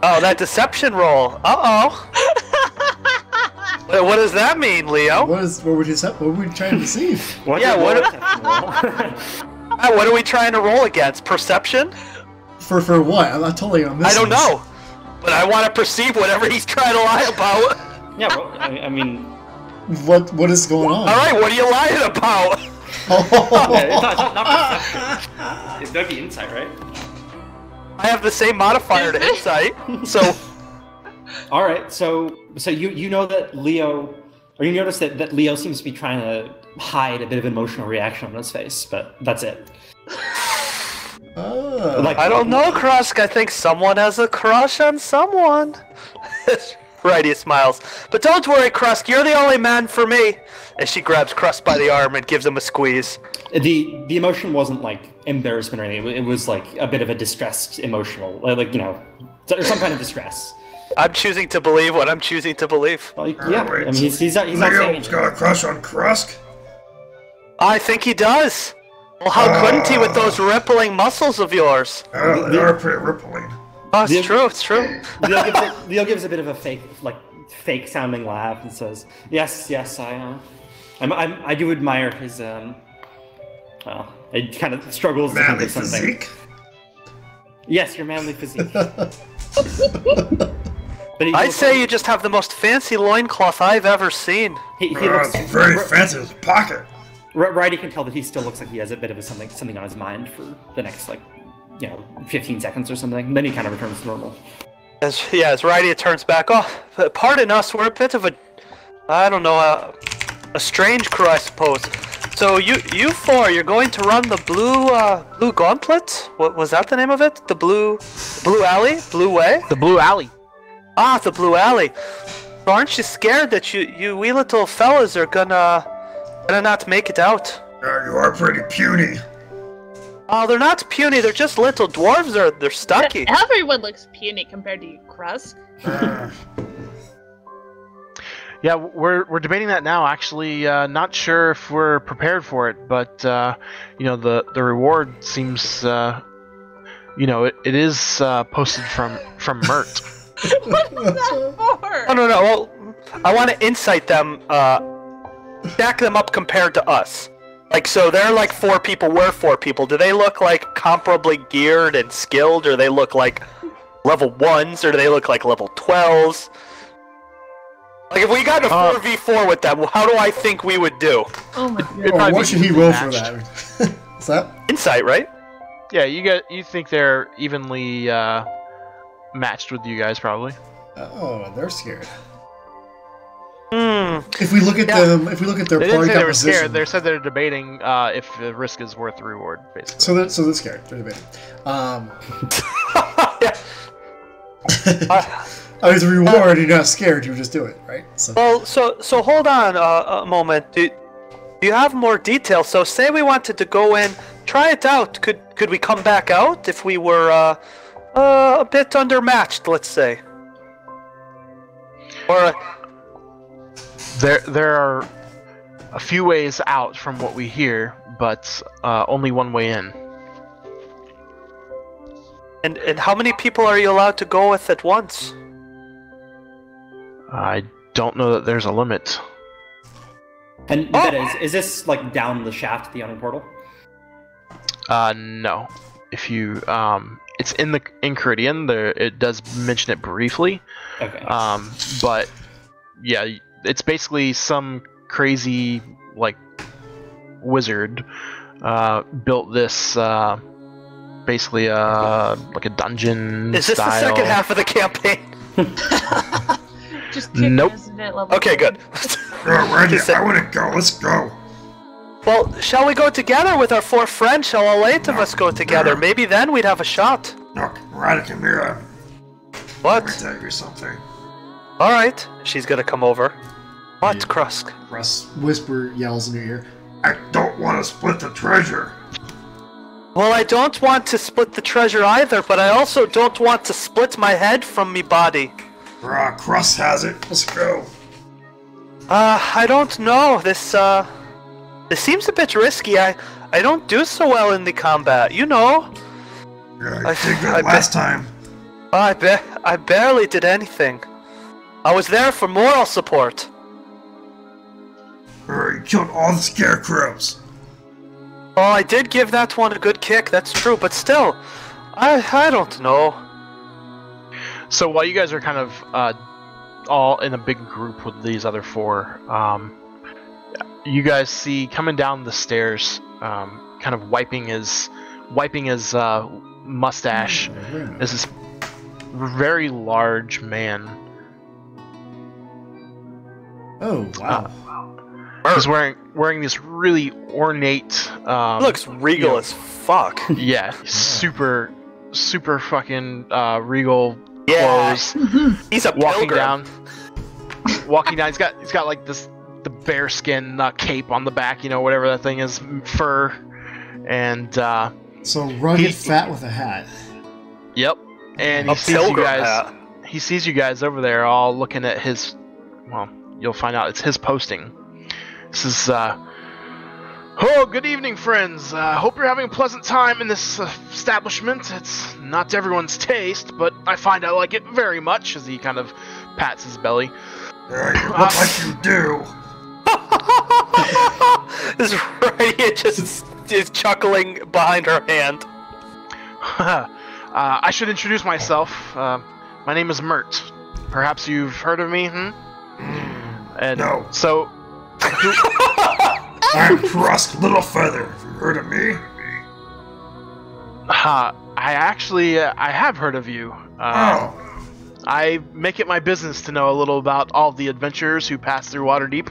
S2: Oh, that deception roll. Uh-oh. What does that mean, Leo?
S3: What were we trying to deceive?
S2: What are we trying to roll against? Perception?
S3: For what? I'm totally on this.
S2: I don't know. But I want to perceive whatever he's trying to lie about.
S1: Yeah, well, I mean...
S3: What is going on?
S2: Alright, what are you lying about?
S1: Not perception. That'd be insight, right?
S2: I have the same modifier to insight, so...
S1: Alright, so you know that Leo... Or you notice that Leo seems to be trying to hide a bit of emotional reaction on his face, but that's it.
S2: I don't know, Krusk. I think someone has a crush on someone. Righty smiles. But don't worry, Krusk, you're the only man for me. As she grabs Krusk by the arm and gives him a squeeze.
S1: The emotion wasn't like embarrassment or anything. It was like a bit of a distressed emotional, like you know, some kind of distress.
S2: I'm choosing to believe what I'm choosing to believe.
S1: Well, yeah, I mean, he's not saying
S3: Leo's got a crush on Krusk?
S2: I think he does. Well, how couldn't he with those rippling muscles of yours?
S3: They are pretty rippling.
S2: Oh, it's true, it's true.
S1: Leo gives a bit of a fake sounding laugh and says, "Yes, I do admire his well, it kind of struggles to think of something."
S3: Physique?
S1: Yes, your manly physique.
S2: I'd say you just have the most fancy loincloth I've ever seen.
S1: He looks
S3: it's very fancy. His pocket.
S1: Right, you can tell that he still looks like he has a bit of something on his mind for the next 15 seconds or something. And then he kind of returns to normal.
S2: As Rydia turns back, pardon us, we're a bit of a strange crew, I suppose. So you four, you're going to run the blue gauntlet? What was that the name of it? The blue alley? Blue way?
S4: The Blue Alley.
S2: Ah, the Blue Alley. So aren't you scared that you wee little fellas are gonna not make it out?
S3: You are pretty puny.
S2: Oh, they're not puny, they're just little dwarves, they're stocky.
S5: Everyone looks puny compared to you, Krusk.
S4: Yeah, we're debating that now. Actually, not sure if we're prepared for it, but the reward seems it is posted from Mert.
S5: What is that for?
S2: Oh, no. Well, I want to insight them, stack them up compared to us. Like, so they're like 4 people, we're 4 people. Do they look like comparably geared and skilled, or they look like level 1s, or do they look like level 12s? Like, if we got a 4v4 with them, how do I think we would do?
S5: Oh my god.
S3: What should he roll for that? Is that?
S2: Insight, right?
S4: Yeah, you think they're evenly matched with you guys, probably.
S3: Oh, they're scared. If we look at them, if we look at their
S4: They didn't
S3: party
S4: say they were
S3: composition,
S4: scared. They said they're debating if the risk is worth the reward, basically.
S3: so they're scared. They're debating. I mean, the reward, you're not scared. You just do it, right? So.
S2: Well, so hold on a moment. Do you have more details? So say we wanted to go in, try it out. Could we come back out if we were a bit undermatched, let's say? Or
S4: There are a few ways out from what we hear, but only one way in.
S2: and how many people are you allowed to go with at once?
S4: I don't know that there's a limit.
S1: And Beta, is this like down the shaft, the honor portal?
S4: No. If you it's in Caridian. It does mention it briefly.
S1: Okay.
S4: But yeah, it's basically some crazy like wizard built this basically like a dungeon.
S2: Is this
S4: style.
S2: the second half of the campaign?
S5: Just kick
S4: Nope.
S5: Resident level
S2: Okay, good.
S6: Ready, I want to go. Let's go.
S2: Well, shall we go together with our 4 friends? Shall all 8 of us go together? Maybe then we'd have a shot.
S6: Look, Rada, come here.
S2: What?
S6: Let me tell you something.
S2: Alright, she's gonna come over. What,
S3: Yeah.
S2: Krusk?
S3: Russ whisper yells in your ear.
S6: I don't want to split the treasure.
S2: Well, I don't want to split the treasure either, but I also don't want to split my head from me body.
S6: Crust has it. Let's go.
S2: I don't know. This seems a bit risky. I don't do so well in the combat, you know.
S6: Yeah,
S2: I-
S6: I did good
S2: I
S6: last time.
S2: I barely did anything. I was there for moral support.
S6: You killed all the scarecrows.
S2: Oh, I did give that one a good kick, that's true, but still, I don't know.
S4: So while you guys are kind of all in a big group with these other 4, you guys see coming down the stairs, kind of wiping his mustache, is this very large man.
S3: Oh wow!
S4: He's wearing this really ornate.
S2: Looks regal as fuck.
S4: Yeah, super fucking regal
S2: Yeah,
S4: clothes.
S2: he's a
S4: Walking
S2: pilgrim.
S4: down. He's got like the bear skin cape on the back, whatever that thing is, fur, and
S3: So rugged,
S4: He-
S3: fat with a hat.
S4: yep. And
S2: A
S4: he sees you
S2: pilgrim
S4: guys.
S2: hat.
S4: He sees you guys over there, all looking at his. Well, you'll find out it's his posting. This is oh, good evening, friends. Hope you're having a pleasant time in this establishment. It's not to everyone's taste, but I find I like it very much. As he kind of pats his belly.
S6: You look like you do.
S2: This Radia just is chuckling behind her hand.
S4: I should introduce myself. My name is Mert. Perhaps you've heard of me, And
S6: No.
S4: so,
S6: I'm Crust Littlefeather. Have you heard of me?
S4: I have heard of you.
S6: Oh.
S4: I make it my business to know a little about all the adventurers who pass through Waterdeep.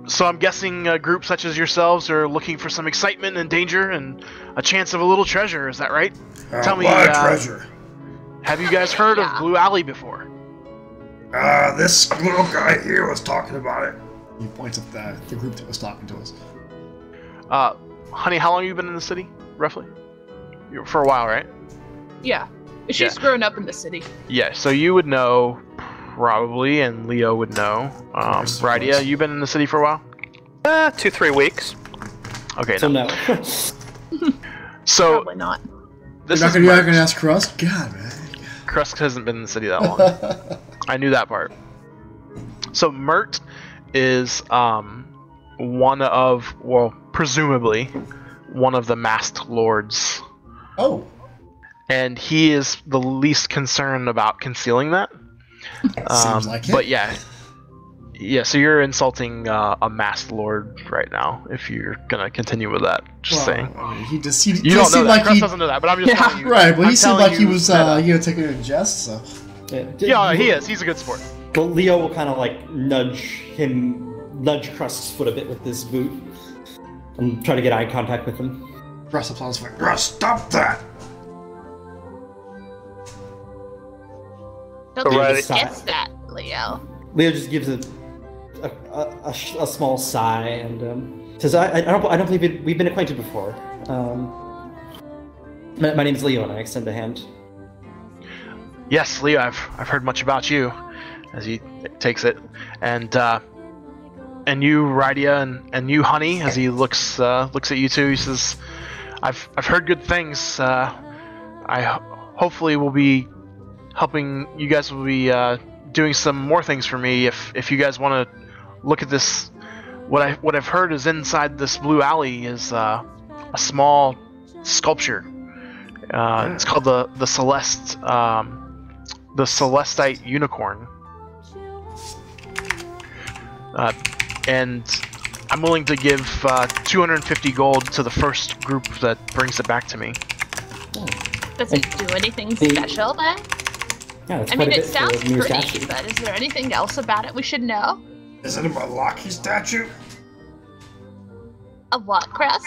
S4: So I'm guessing a group such as yourselves are looking for some excitement and danger and a chance of a little treasure. Is that right? Tell me,
S6: A lot of treasure.
S4: have you guys heard of Blue Alley before?
S6: This little guy here was talking about it.
S3: He points at the group that was talking to us.
S4: Honey, how long have you been in the city, roughly? For a while, right?
S5: Yeah. She's
S4: Yeah.
S5: grown up in the city.
S4: Yeah, so you would know, probably, and Leo would know.
S3: course, of
S4: Radia,
S3: course.
S4: you been in the city for a while?
S2: 2-3 weeks.
S4: Okay,
S1: So
S4: no.
S1: no.
S4: So,
S5: Probably not.
S4: this
S3: You're
S4: is
S3: not
S4: Mert.
S3: gonna ask Crust? God, man.
S4: Krusk hasn't been in the city that long. I knew that part. So Mert is one of, well, presumably one of the masked lords,
S3: Oh,
S4: and he is the least concerned about concealing that.
S3: seems like it.
S4: But yeah. So you're insulting a masked lord right now if you're gonna continue with that. Just
S3: well,
S4: saying.
S3: I mean, he just
S4: You
S3: just
S4: don't know
S3: seemed
S4: that.
S3: like
S4: Krusk
S3: he
S4: doesn't know that, but I'm just telling you.
S3: right, but
S4: I'm
S3: he seemed
S4: telling
S3: like he
S4: you
S3: was
S4: that-
S3: taking it in jest. So
S4: Yeah, he is. He's a good sport.
S1: Leo will kind of like nudge Crust's foot a bit with this boot, and try to get eye contact with him.
S3: Russ applauds for
S6: Russ, stop that!
S5: Don't
S2: Alrighty.
S5: think he gets that, Leo.
S1: Leo just gives a small sigh and says, "I don't believe we've been acquainted before. My name's Leo, and I extend a hand."
S4: Yes, Leo, I've heard much about you, as he takes it, and you, Rydia, and you, Honey, as he looks at you two. He says, "I've heard good things. I hopefully will be helping you guys. Will be doing some more things for me if you guys want to look at this. What I've heard is inside this blue alley is a small sculpture. It's called the Celestite Unicorn. And I'm willing to give 250 gold to the first group that brings it back to me."
S5: Does it do anything special then?
S1: Yeah, it's
S5: I
S1: quite
S5: mean,
S1: a
S5: it
S1: bit for
S5: sounds
S1: a new
S5: pretty,
S1: statue.
S5: but is there anything else about it we should know?
S6: Is it a Malaki statue?
S5: A what, Crest?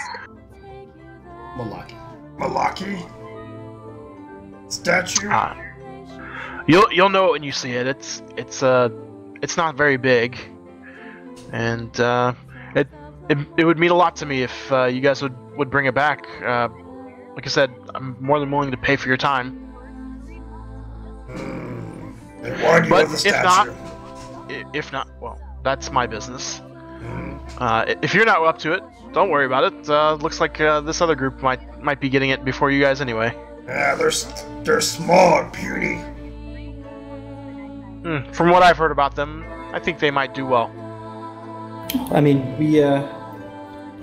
S3: Malaki.
S6: Malaki? Statue?
S4: You'll know it when you see it. It's not very big, and it would mean a lot to me if you guys would bring it back. Like I said, I'm more than willing to pay for your time.
S6: Then why do you
S4: But
S6: have the statue?
S4: if not, well, that's my business. If you're not up to it, don't worry about it. Looks like this other group might be getting it before you guys anyway.
S6: Yeah, they're small and puny.
S4: From what I've heard about them, I think they might do well.
S1: I mean, we I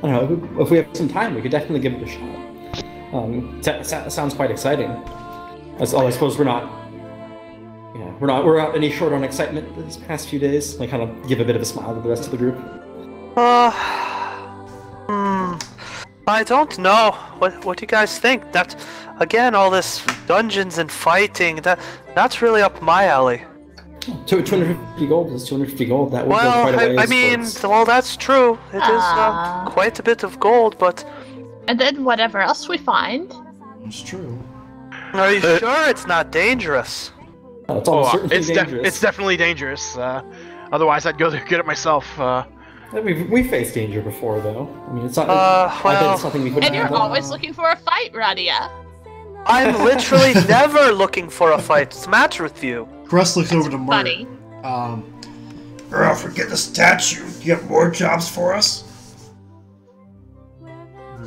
S1: don't know. If we have some time, we could definitely give it a shot. Sounds quite exciting. I suppose we're not any short on excitement these past few days. I kind of give a bit of a smile to the rest of the group.
S2: I don't know. What do you guys think? That, again, all this dungeons and fighting, that's really up my alley.
S1: 250 gold is 250 gold. That would go
S2: Well,
S1: quite a ways.
S2: I mean, well, that's true. It is quite a bit of gold, but
S5: And then whatever else we find.
S3: It's true.
S2: are you sure it's not dangerous?
S1: It's almost certainly
S4: It's
S1: dangerous.
S4: it's definitely dangerous. Otherwise, I'd go there get it myself.
S1: We faced danger before, though. I mean, it's not. I bet
S2: well-
S1: it's something we couldn't
S5: And you're
S1: handle.
S5: always looking for a fight, Radia.
S2: I'm literally never looking for a fight. What's the matter with you?
S3: Russ looks over to Murray.
S5: Funny.
S6: Girl, forget the statue. Do you have more jobs for us?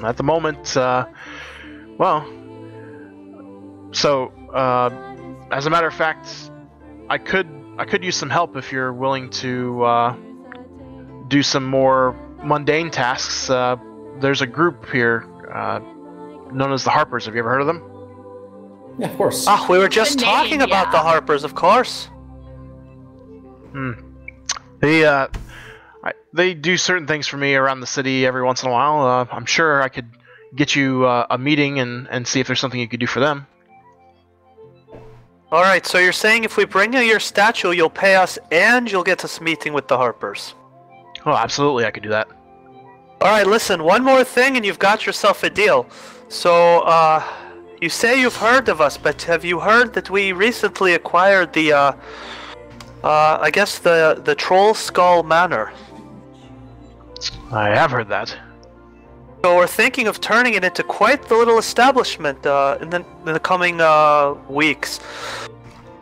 S4: At the moment, well, so as a matter of fact, I could use some help if you're willing to do some more mundane tasks. There's a group here known as the Harpers. Have you ever heard of them?
S1: Yeah, of course.
S2: Ah, we were just
S5: The
S2: talking
S5: name,
S2: about
S5: yeah.
S2: the Harpers, of course.
S4: They do certain things for me around the city every once in a while. I'm sure I could get you a meeting and see if there's something you could do for them.
S2: Alright, so you're saying if we bring you your statue, you'll pay us and you'll get us meeting with the Harpers.
S4: Oh, absolutely, I could do that.
S2: Alright, listen, one more thing and you've got yourself a deal. So, you say you've heard of us, but have you heard that we recently acquired the, I guess the Troll Skull Manor?
S4: I have heard that.
S2: So we're thinking of turning it into quite the little establishment in the coming weeks.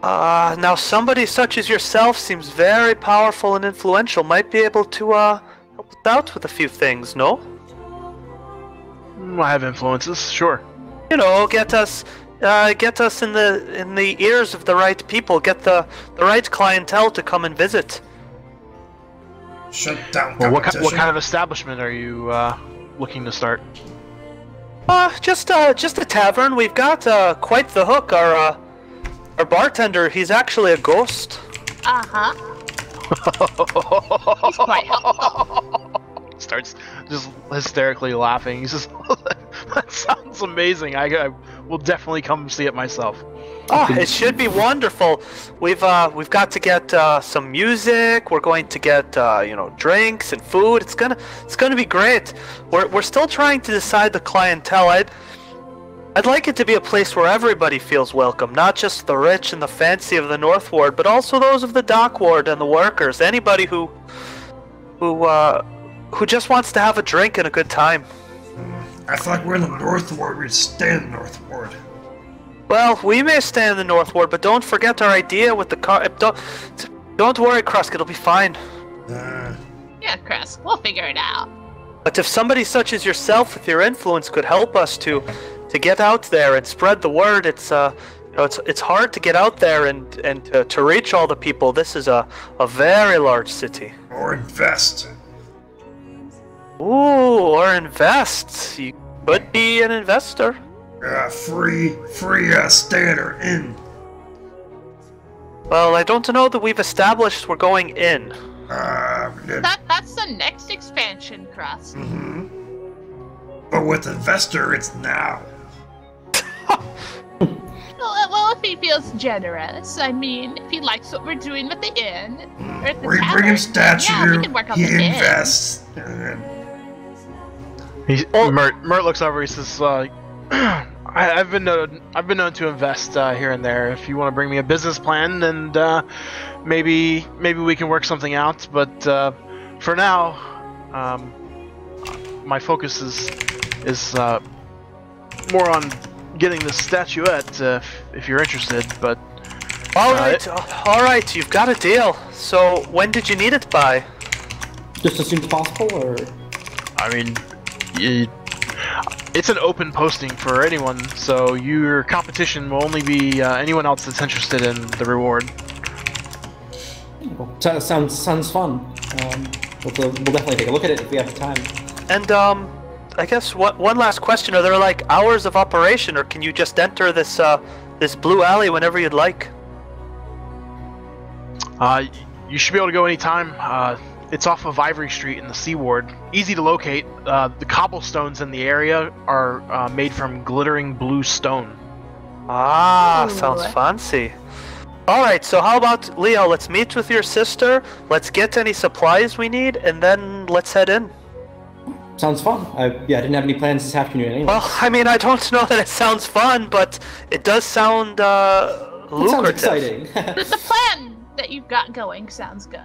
S2: Now somebody such as yourself seems very powerful and influential. Might be able to help us out with a few things, no?
S4: I have influences, sure.
S2: You know, get us in the ears of the right people. Get the right clientele to come and visit.
S6: Shut down
S4: Well, what
S6: competition.
S4: kind of establishment are you looking to start?
S2: Just a tavern. We've got quite the hook. Our bartender, he's actually a ghost.
S5: Uh-huh. He's quite helpful.
S4: Starts just hysterically laughing. He says, "That sounds amazing. I will definitely come see it myself."
S2: Oh, it should be wonderful. We've got to get some music. We're going to get drinks and food. It's gonna be great. We're still trying to decide the clientele. I'd like it to be a place where everybody feels welcome, not just the rich and the fancy of the North Ward, but also those of the Dock Ward and the workers. Anybody who just wants to have a drink and a good time.
S6: I feel like we're in the North Ward. We'd stay in the North Ward.
S2: Well, we may stay in the North Ward, but don't forget our idea with the car. Don't worry, Krusk, it'll be fine.
S5: Yeah, Krusk, we'll figure it out.
S2: But if somebody such as yourself with your influence could help us to get out there and spread the word, it's hard to get out there and to reach all the people. This is a very large city.
S6: Or invest.
S2: Ooh, or invest. You could be an investor.
S6: Free stay at our inn.
S2: Well, I don't know that we've established we're going in.
S5: That's the next expansion, Krusk.
S6: But with investor, it's now.
S5: Well, if he feels generous, I mean, if he likes what we're doing with the inn, or at the
S6: We
S5: tavern,
S6: bring him statue.
S5: yeah, we can work on
S6: He
S5: the inn.
S6: invests.
S4: Mert looks over. He says, "I've been known to invest here and there. If you want to bring me a business plan, and maybe we can work something out. But for now, my focus is more on getting the statuette. If you're interested, but."
S2: All right, you've got a deal. So when did you need it by?
S1: Just as soon as possible, or?
S4: I mean, it's an open posting for anyone, so your competition will only be anyone else that's interested in the reward.
S1: Sounds fun. We'll definitely take a look at it if we have the time.
S2: And I guess one last question: are there like hours of operation, or can you just enter this blue alley whenever you'd like?
S4: You should be able to go anytime. It's off of Ivory Street in the Sea Ward. Easy to locate. The cobblestones in the area are made from glittering blue stone.
S2: Ah,
S5: Ooh.
S2: sounds fancy. Alright, so how about, Leo, let's meet with your sister, let's get any supplies we need, and then let's head in.
S1: Sounds fun. I didn't have any plans this afternoon anyway.
S2: Well, I mean, I don't know that it sounds fun, but it does sound lucrative.
S1: Sounds exciting.
S5: The plan that you've got going sounds good.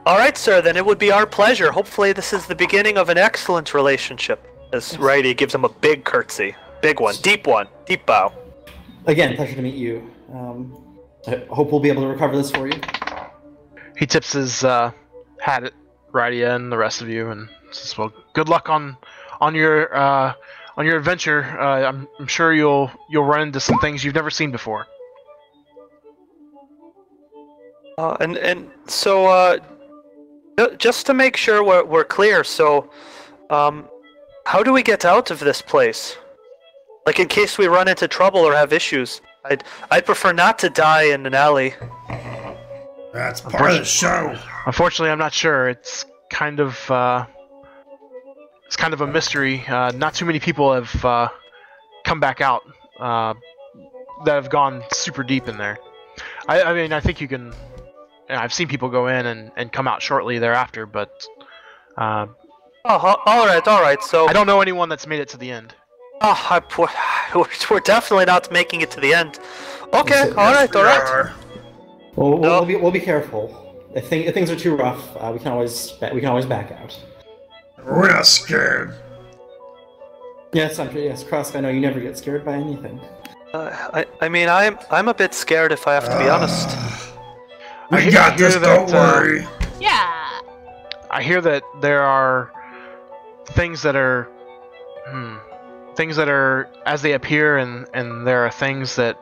S2: Alright, sir, then it would be our pleasure. Hopefully this is the beginning of an excellent relationship. As Righty gives him a big curtsy. Big one, deep bow.
S1: Again, pleasure to meet you. I hope we'll be able to recover this for you.
S4: He tips his hat at Rydia and the rest of you, and says, "Well, good luck on your adventure. I'm sure you'll run into some things you've never seen before."
S2: And so, just to make sure we're clear, so, how do we get out of this place? Like, in case we run into trouble or have issues. I'd prefer not to die in an alley.
S6: That's part of the show.
S4: Unfortunately, I'm not sure. It's kind of a mystery. Not too many people have come back out that have gone super deep in there. I mean, I think you can. I've seen people go in and come out shortly thereafter, but.
S2: Oh, all right. So
S4: I don't know anyone that's made it to the end.
S2: Oh, we're definitely not making it to the end. Okay, all right.
S1: Well, we'll be careful. If things are too rough, we can always back out.
S6: We're not scared.
S1: Yes, Krusk, I know you never get scared by anything.
S2: I mean, I'm a bit scared if I have to be honest.
S6: We got this. Don't worry.
S5: Yeah.
S4: I hear that there are things that are as they appear, and there are things that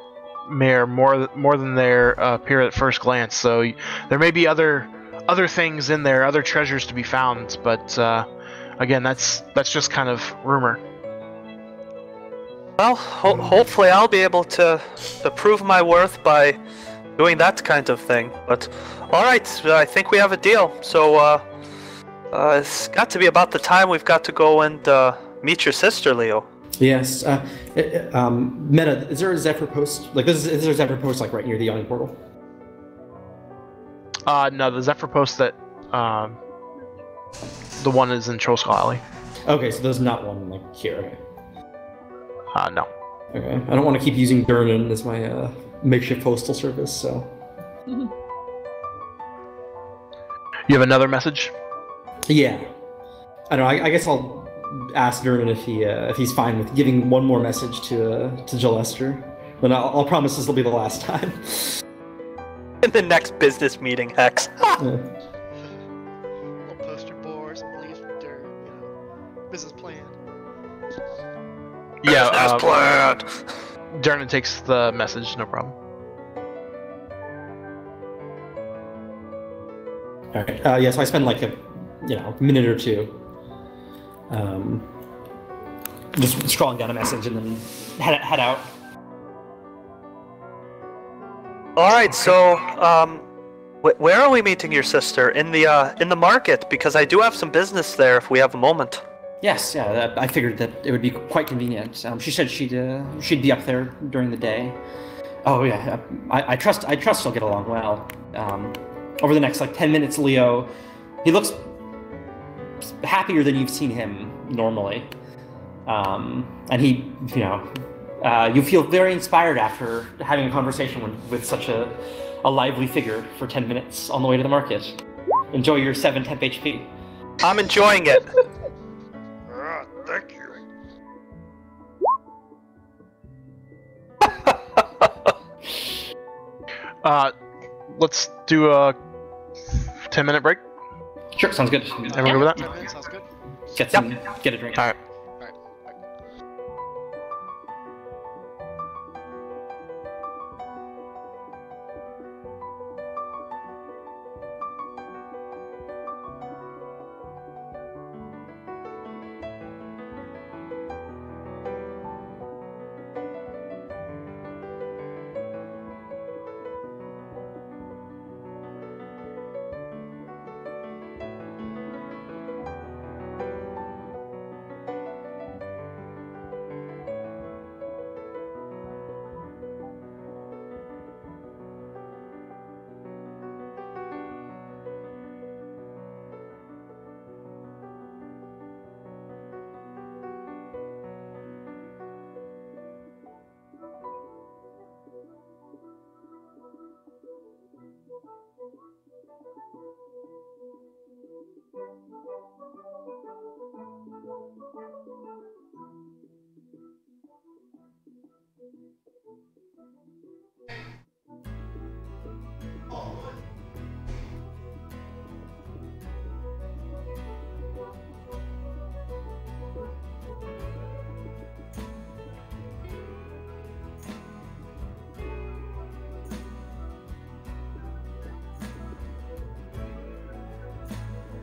S4: may are more than they appear at first glance. So there may be other things in there, other treasures to be found. But again, that's just kind of rumor.
S2: Well, hopefully I'll be able to prove my worth by doing that kind of thing. But all right, I think we have a deal. So it's got to be about the time we've got to go and meet your sister, Leo.
S1: Yes. Meta, is there a Zephyr post? Like, is there a Zephyr post like right near the yawning portal?
S4: No, the Zephyr post that the one is in Troll Skull Alley.
S1: Okay, so there's not one like here. Okay.
S4: No.
S1: Okay. I don't want to keep using Durnan as my makeshift postal service, so.
S4: You have another message?
S1: Yeah. I don't know. I guess I'll ask Durnan if he's fine with giving one more message to Jalester. But I'll promise this will be the last time.
S2: In the next business meeting, Hex.
S7: Little poster board, some leaves, dirt, business plan.
S4: Yeah.
S2: Business plan.
S4: Durnan takes the message, no problem.
S1: All right. Yeah. So I spend like a minute or two, just scrolling down a message and then head out.
S2: All right. So, where are we meeting your sister? In the market, because I do have some business there. If we have a moment.
S1: Yes. Yeah. I figured that it would be quite convenient. She said she'd be up there during the day. Oh yeah. I trust she'll get along well. Over the next 10 minutes, Leo, he looks happier than you've seen him normally. And he, you feel very inspired after having a conversation with such a lively figure for 10 minutes on the way to the market. Enjoy your 7 temp HP.
S2: I'm enjoying it.
S6: Thank you.
S4: Let's do a 10-minute break.
S1: Sure, sounds good.
S4: Everyone go with that?
S7: Sounds good.
S1: Get a drink.
S4: All right.
S7: Alright.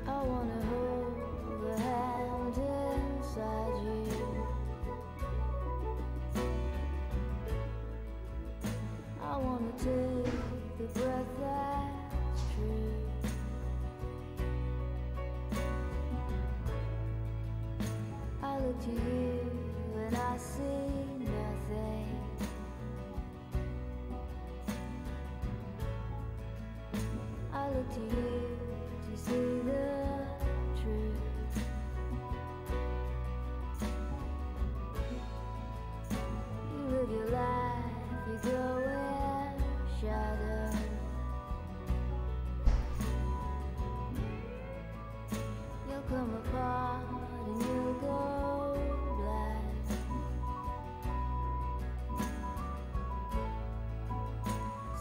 S8: I wanna hold the hand inside you. I wanna take the breath that's true. I look to you and I see nothing. I look to you to see the truth. You live your life, you grow in shadow. You'll come apart and you'll go black.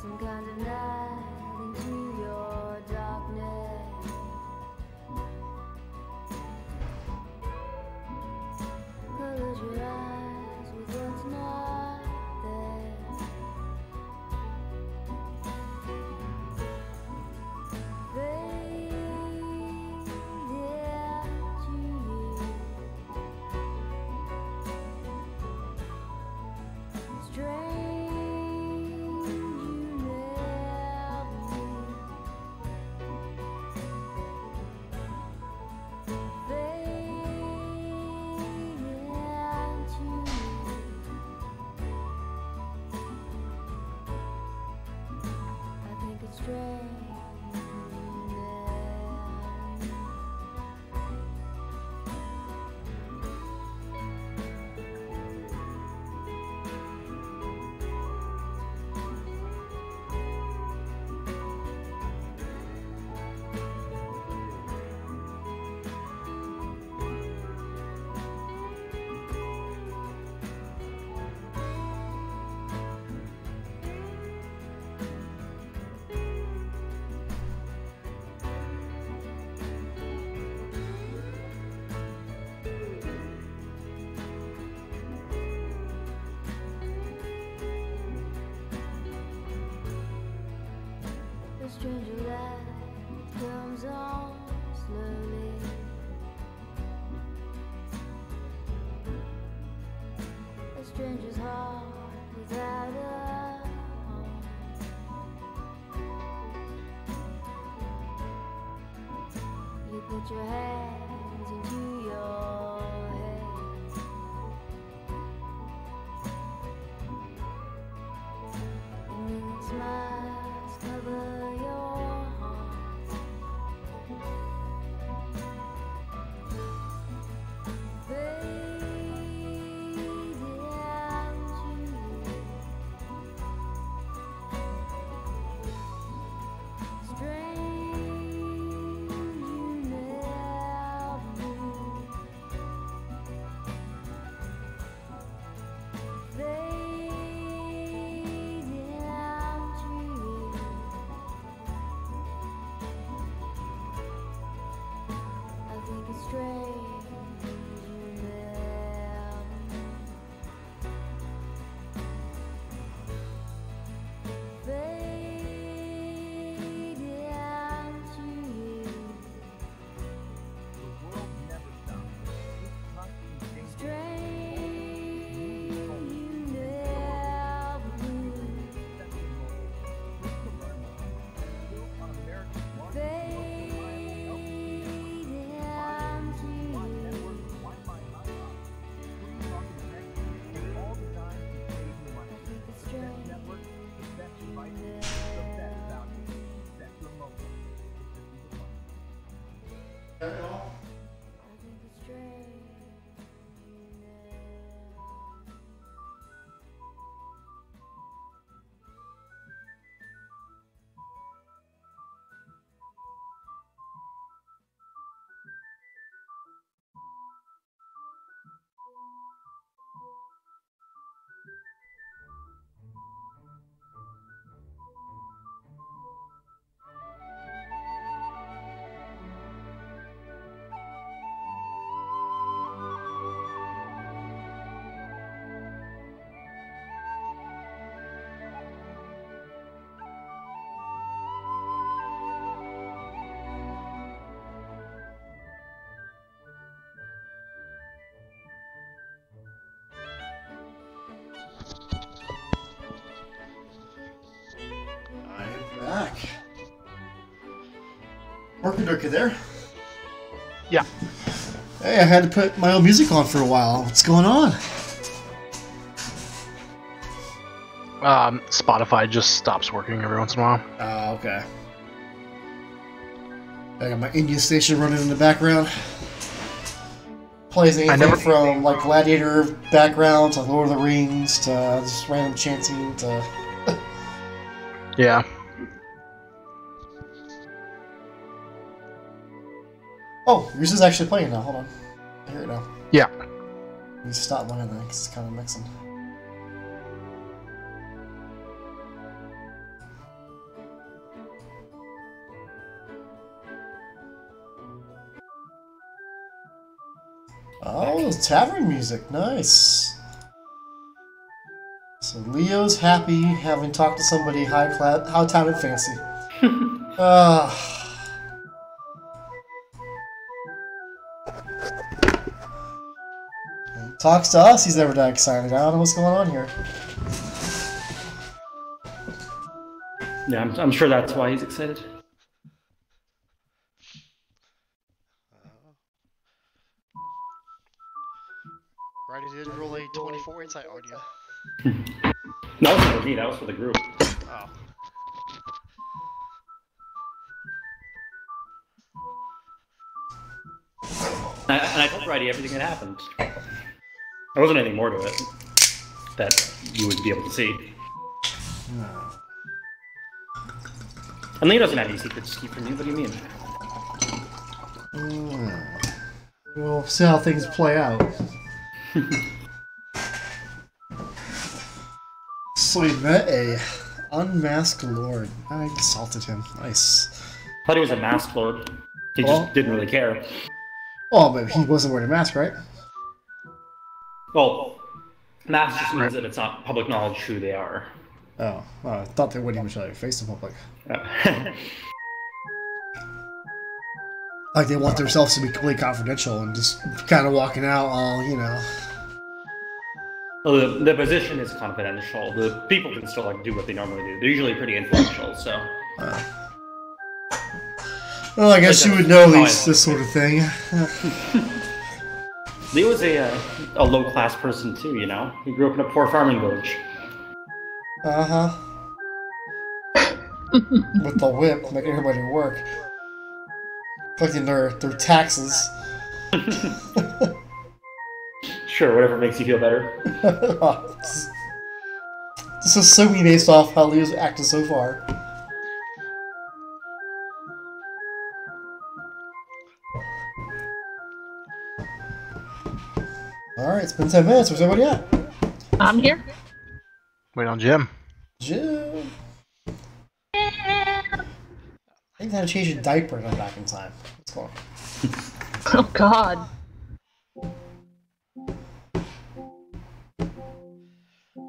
S8: Some kind of night into your darkness. Close your eyes with what's not there. stranger's heart without a home. You put your hands into your head, and then smiles cover your heart.
S3: Back. Orca there.
S4: Yeah.
S3: Hey, I had to put my own music on for a while. What's going on?
S4: Spotify just stops working every once in a while.
S3: Oh, okay. I got my India station running in the background. Plays anything from like Gladiator background to Lord of the Rings to just random chanting to.
S4: Yeah.
S3: Oh, yours is actually playing now. Hold on. I hear it now.
S4: Yeah.
S3: Let me stop one of them because it's kind of mixing. Oh, tavern music. Nice. So Leo's happy having talked to somebody high town and fancy. Talks to us, he's never that excited. I don't know what's going on here.
S1: Yeah, I'm sure that's why he's excited.
S7: Right, he did roll a 24 insight on you.
S1: That wasn't for me, that was for the group.
S7: Oh.
S1: And I told Brady everything that happened. There wasn't anything more to it that you would be able to see. And Leo doesn't have any secrets to keep from you, what do you mean?
S3: We'll see how things play out. So we met a unmasked lord. I assaulted him. Nice.
S1: Thought he was a masked lord. He just didn't really care.
S3: Oh, but he wasn't wearing a mask, right?
S1: Well, mask just means that it's not public knowledge who they are.
S3: Oh, I thought they wouldn't even show their face in public. Like they want themselves to be completely confidential and just kind of walking out all, you know.
S1: Well, the position is confidential. The people can still like do what they normally do. They're usually pretty influential, so.
S3: Well, I guess you would know this sort of thing.
S1: Leo's a low-class person too, you know? He grew up in a poor farming village.
S3: Uh-huh. With the whip, making everybody work. Collecting their taxes.
S1: Sure, whatever makes you feel better.
S3: This is assuming based off how Leo's acted so far. Alright, it's been 10 minutes. Where's everybody at?
S5: I'm here.
S4: Wait on Jim.
S3: Jim. I think I had to change your diaper and I'm back in time. What's going on?
S5: Oh God.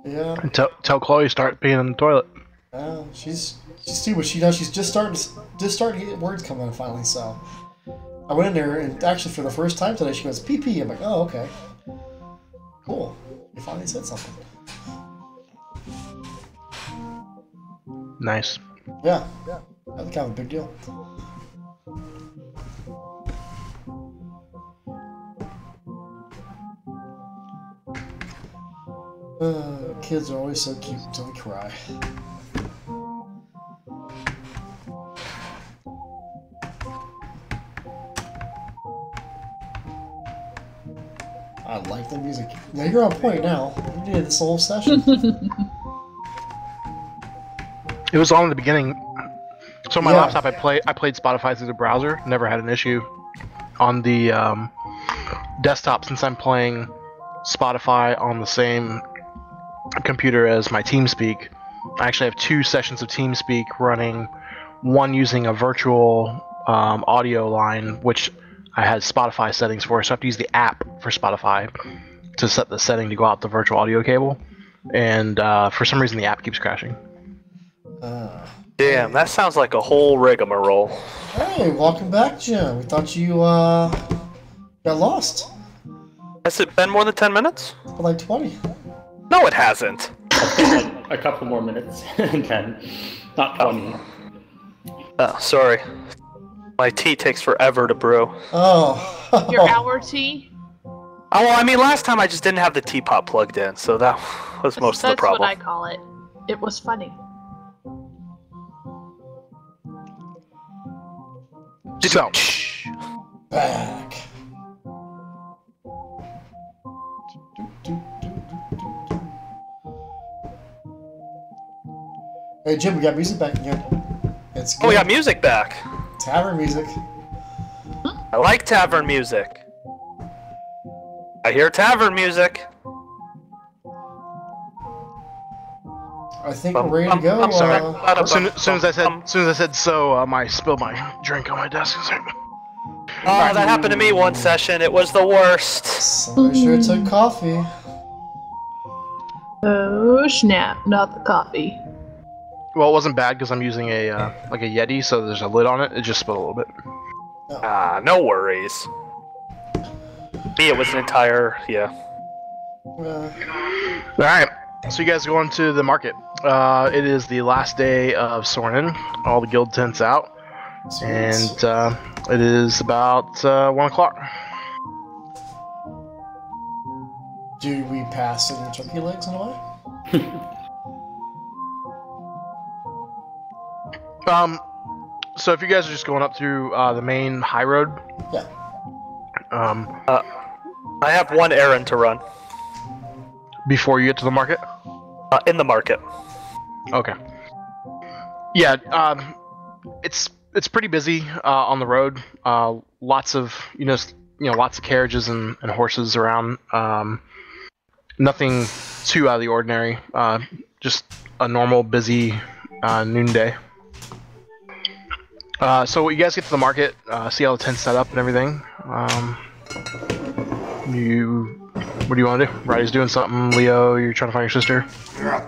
S3: Yeah.
S4: And tell Chloe to start peeing in the toilet.
S3: She's see what she does. She's just starting to get words coming out finally. So I went in there and actually for the first time today she goes pee pee. I'm like, oh okay, cool. You finally said something.
S4: Nice.
S3: Yeah. That's kind of a big deal. Kids are always so cute until they cry. I like the music. Now you're on point now. You did this whole session.
S4: It was on in the beginning. So on my
S3: Yeah.
S4: laptop, I played Spotify through the browser. Never had an issue. On the desktop, since I'm playing Spotify on the same computer as my TeamSpeak, I actually have 2 sessions of TeamSpeak running. One using a virtual audio line, which I had Spotify settings for, so I have to use the app for Spotify to set the setting to go out the virtual audio cable. And for some reason, the app keeps crashing.
S2: Damn, that sounds like a whole rigmarole.
S3: Hey, welcome back, Jim. We thought you got lost
S2: Has it been more than 10 minutes?
S3: for like 20.
S2: No, it hasn't.
S1: A couple more minutes. 10. Not 20.
S2: Oh, sorry. My tea takes forever to brew.
S3: Oh.
S5: Your hour tea?
S2: Oh, well, I mean, last time I just didn't have the teapot plugged in, so that was most of the problem.
S5: That's what I call it. It was funny.
S4: So,
S3: Back. Hey Jim, we got music back again. It's good.
S2: Oh, we got music back.
S3: Tavern music.
S2: I like tavern music. I hear tavern music.
S3: I think we're ready to go.
S4: I'm sorry. As soon as I said so, I spilled my drink on my desk.
S2: Oh, that happened to me one session. It was the worst.
S3: Somebody sure took coffee.
S5: Oh snap! Not the coffee.
S4: Well, it wasn't bad because I'm using a like a Yeti, so there's a lid on it. It just spilled a little bit.
S2: No worries. Me, it was an entire, yeah.
S4: All right. So you guys go into the market. It is the last day of Sornin. All the guild tents out, and it is about 1 o'clock.
S3: Do we pass any turkey legs in a way?
S4: So if you guys are just going up through the main high road,
S3: Yeah.
S2: I have one errand to run.
S4: Before you get to the market.
S2: In the market.
S4: Okay. Yeah. It's pretty busy on the road. Lots of lots of carriages and horses around. Nothing too out of the ordinary. Just a normal busy noonday. So you guys get to the market, see all the tents set up and everything. What do you want to do? Riley's doing something. Leo, you're trying to find your sister.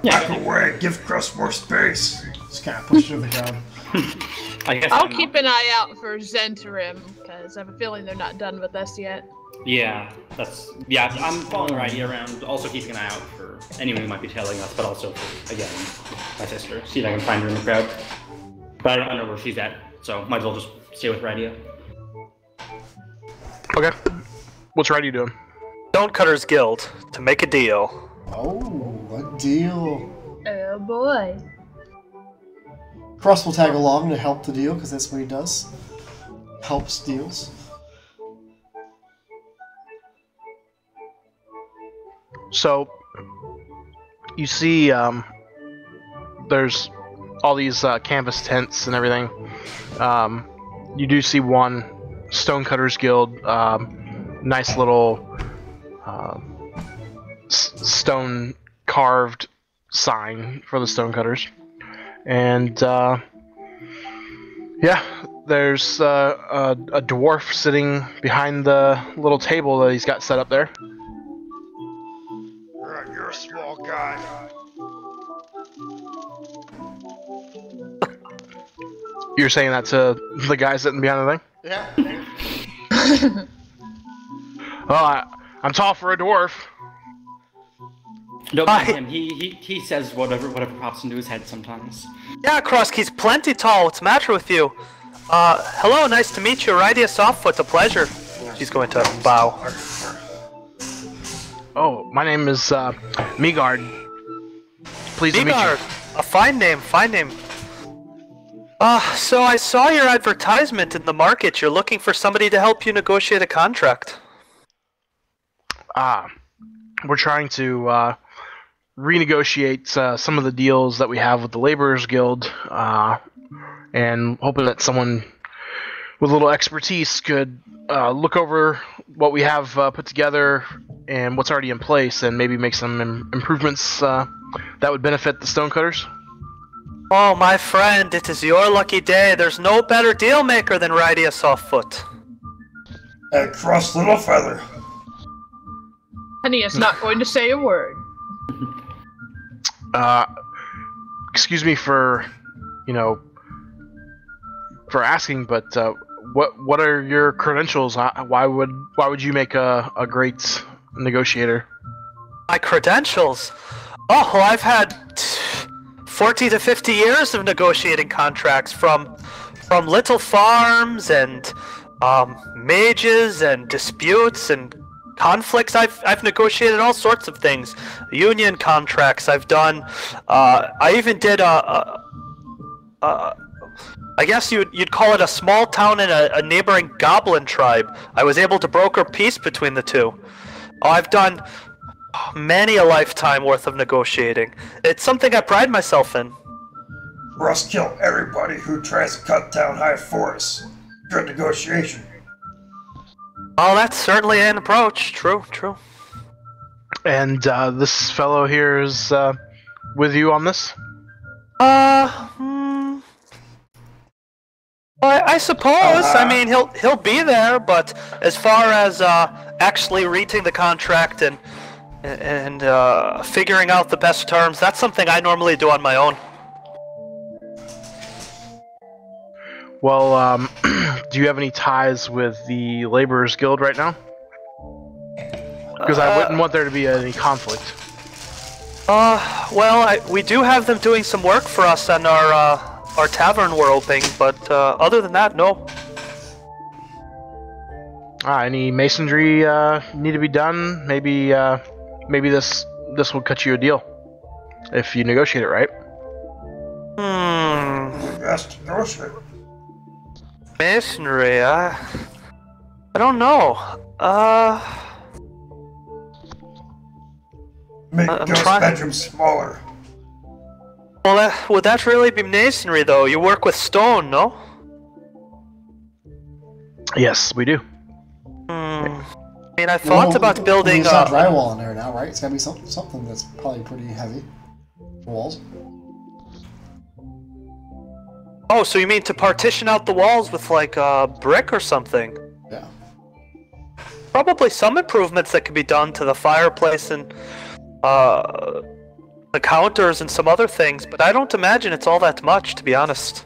S6: Back away, give Crust more space.
S3: Just kind of push it to the ground.
S1: I guess
S5: I'll keep an eye out for Zentarim, because I have a feeling they're not done with us yet.
S1: Yeah, I'm following Riley around, also keeping an eye out for anyone who might be tailing us, but also for, again, my sister. See if I can find her in the crowd. But I don't know where she's at, so might as well just stay with Radio.
S4: Okay. What's Riley doing?
S2: Stonecutters Guild to make a deal.
S3: Oh, a deal.
S5: Oh boy.
S3: Cross will tag along to help the deal, because that's what he does. Helps deals.
S4: So, you see, there's all these canvas tents and everything. You do see one Stonecutters Guild, nice little stone carved sign for the Stonecutters, and yeah, there's a dwarf sitting behind the little table that he's got set up there.
S6: You're a small guy.
S4: You're saying that to the guy sitting behind the thing?
S7: Yeah.
S4: Well, I'm tall for a dwarf.
S1: Don't mind him. He says whatever pops into his head sometimes.
S2: Yeah, Krosky's plenty tall. What's the matter with you? Hello, nice to meet you. Rydia Softfoot, a pleasure. She's going to bow.
S4: Oh, my name is Megard. Pleased to meet you.
S2: Megard, a fine name, fine name. So I saw your advertisement in the market. You're looking for somebody to help you negotiate a contract.
S4: We're trying to renegotiate some of the deals that we have with the Laborers Guild, and hoping that someone with a little expertise could look over what we have put together and what's already in place, and maybe make some improvements that would benefit the Stonecutters.
S2: Oh, my friend, it is your lucky day. There's no better deal maker than Rydia Softfoot.
S6: Hey, Cross Littlefeather.
S5: And he is not going to say a word.
S4: Excuse me for, for asking, but what are your credentials? Why would you make a great negotiator?
S2: My credentials? Oh, well, I've had 40 to 50 years of negotiating contracts from little farms and mages and disputes and conflicts. I've negotiated all sorts of things. Union contracts I've done. I even did I guess you'd call it a small town in a neighboring goblin tribe. I was able to broker peace between the two. Oh, I've done many a lifetime worth of negotiating. It's something I pride myself in.
S6: Russ kill everybody who tries to cut down high forests. Good negotiation.
S2: Oh, that's certainly an approach. True, true.
S4: And this fellow here is with you on this?
S2: I suppose. I mean, he'll be there, but as far as actually reading the contract and figuring out the best terms, that's something I normally do on my own.
S4: Well, do you have any ties with the Laborers Guild right now? Because I wouldn't want there to be any conflict.
S2: Well, we do have them doing some work for us on our tavern we're opening, but other than that, no.
S4: Any masonry need to be done? Maybe this will cut you a deal if you negotiate it right.
S6: Yes, negotiate.
S2: Masonry, I don't know.
S6: Make Ghost bedroom smaller.
S2: Well, would that really be masonry, though? You work with stone, no?
S4: Yes, we do.
S2: I mean, I thought about building.
S3: There's not drywall in there now, right? It's gotta be something that's probably pretty heavy. Walls.
S2: Oh, so you mean to partition out the walls with like brick or something?
S3: Yeah.
S2: Probably some improvements that could be done to the fireplace and the counters and some other things, but I don't imagine it's all that much, to be honest.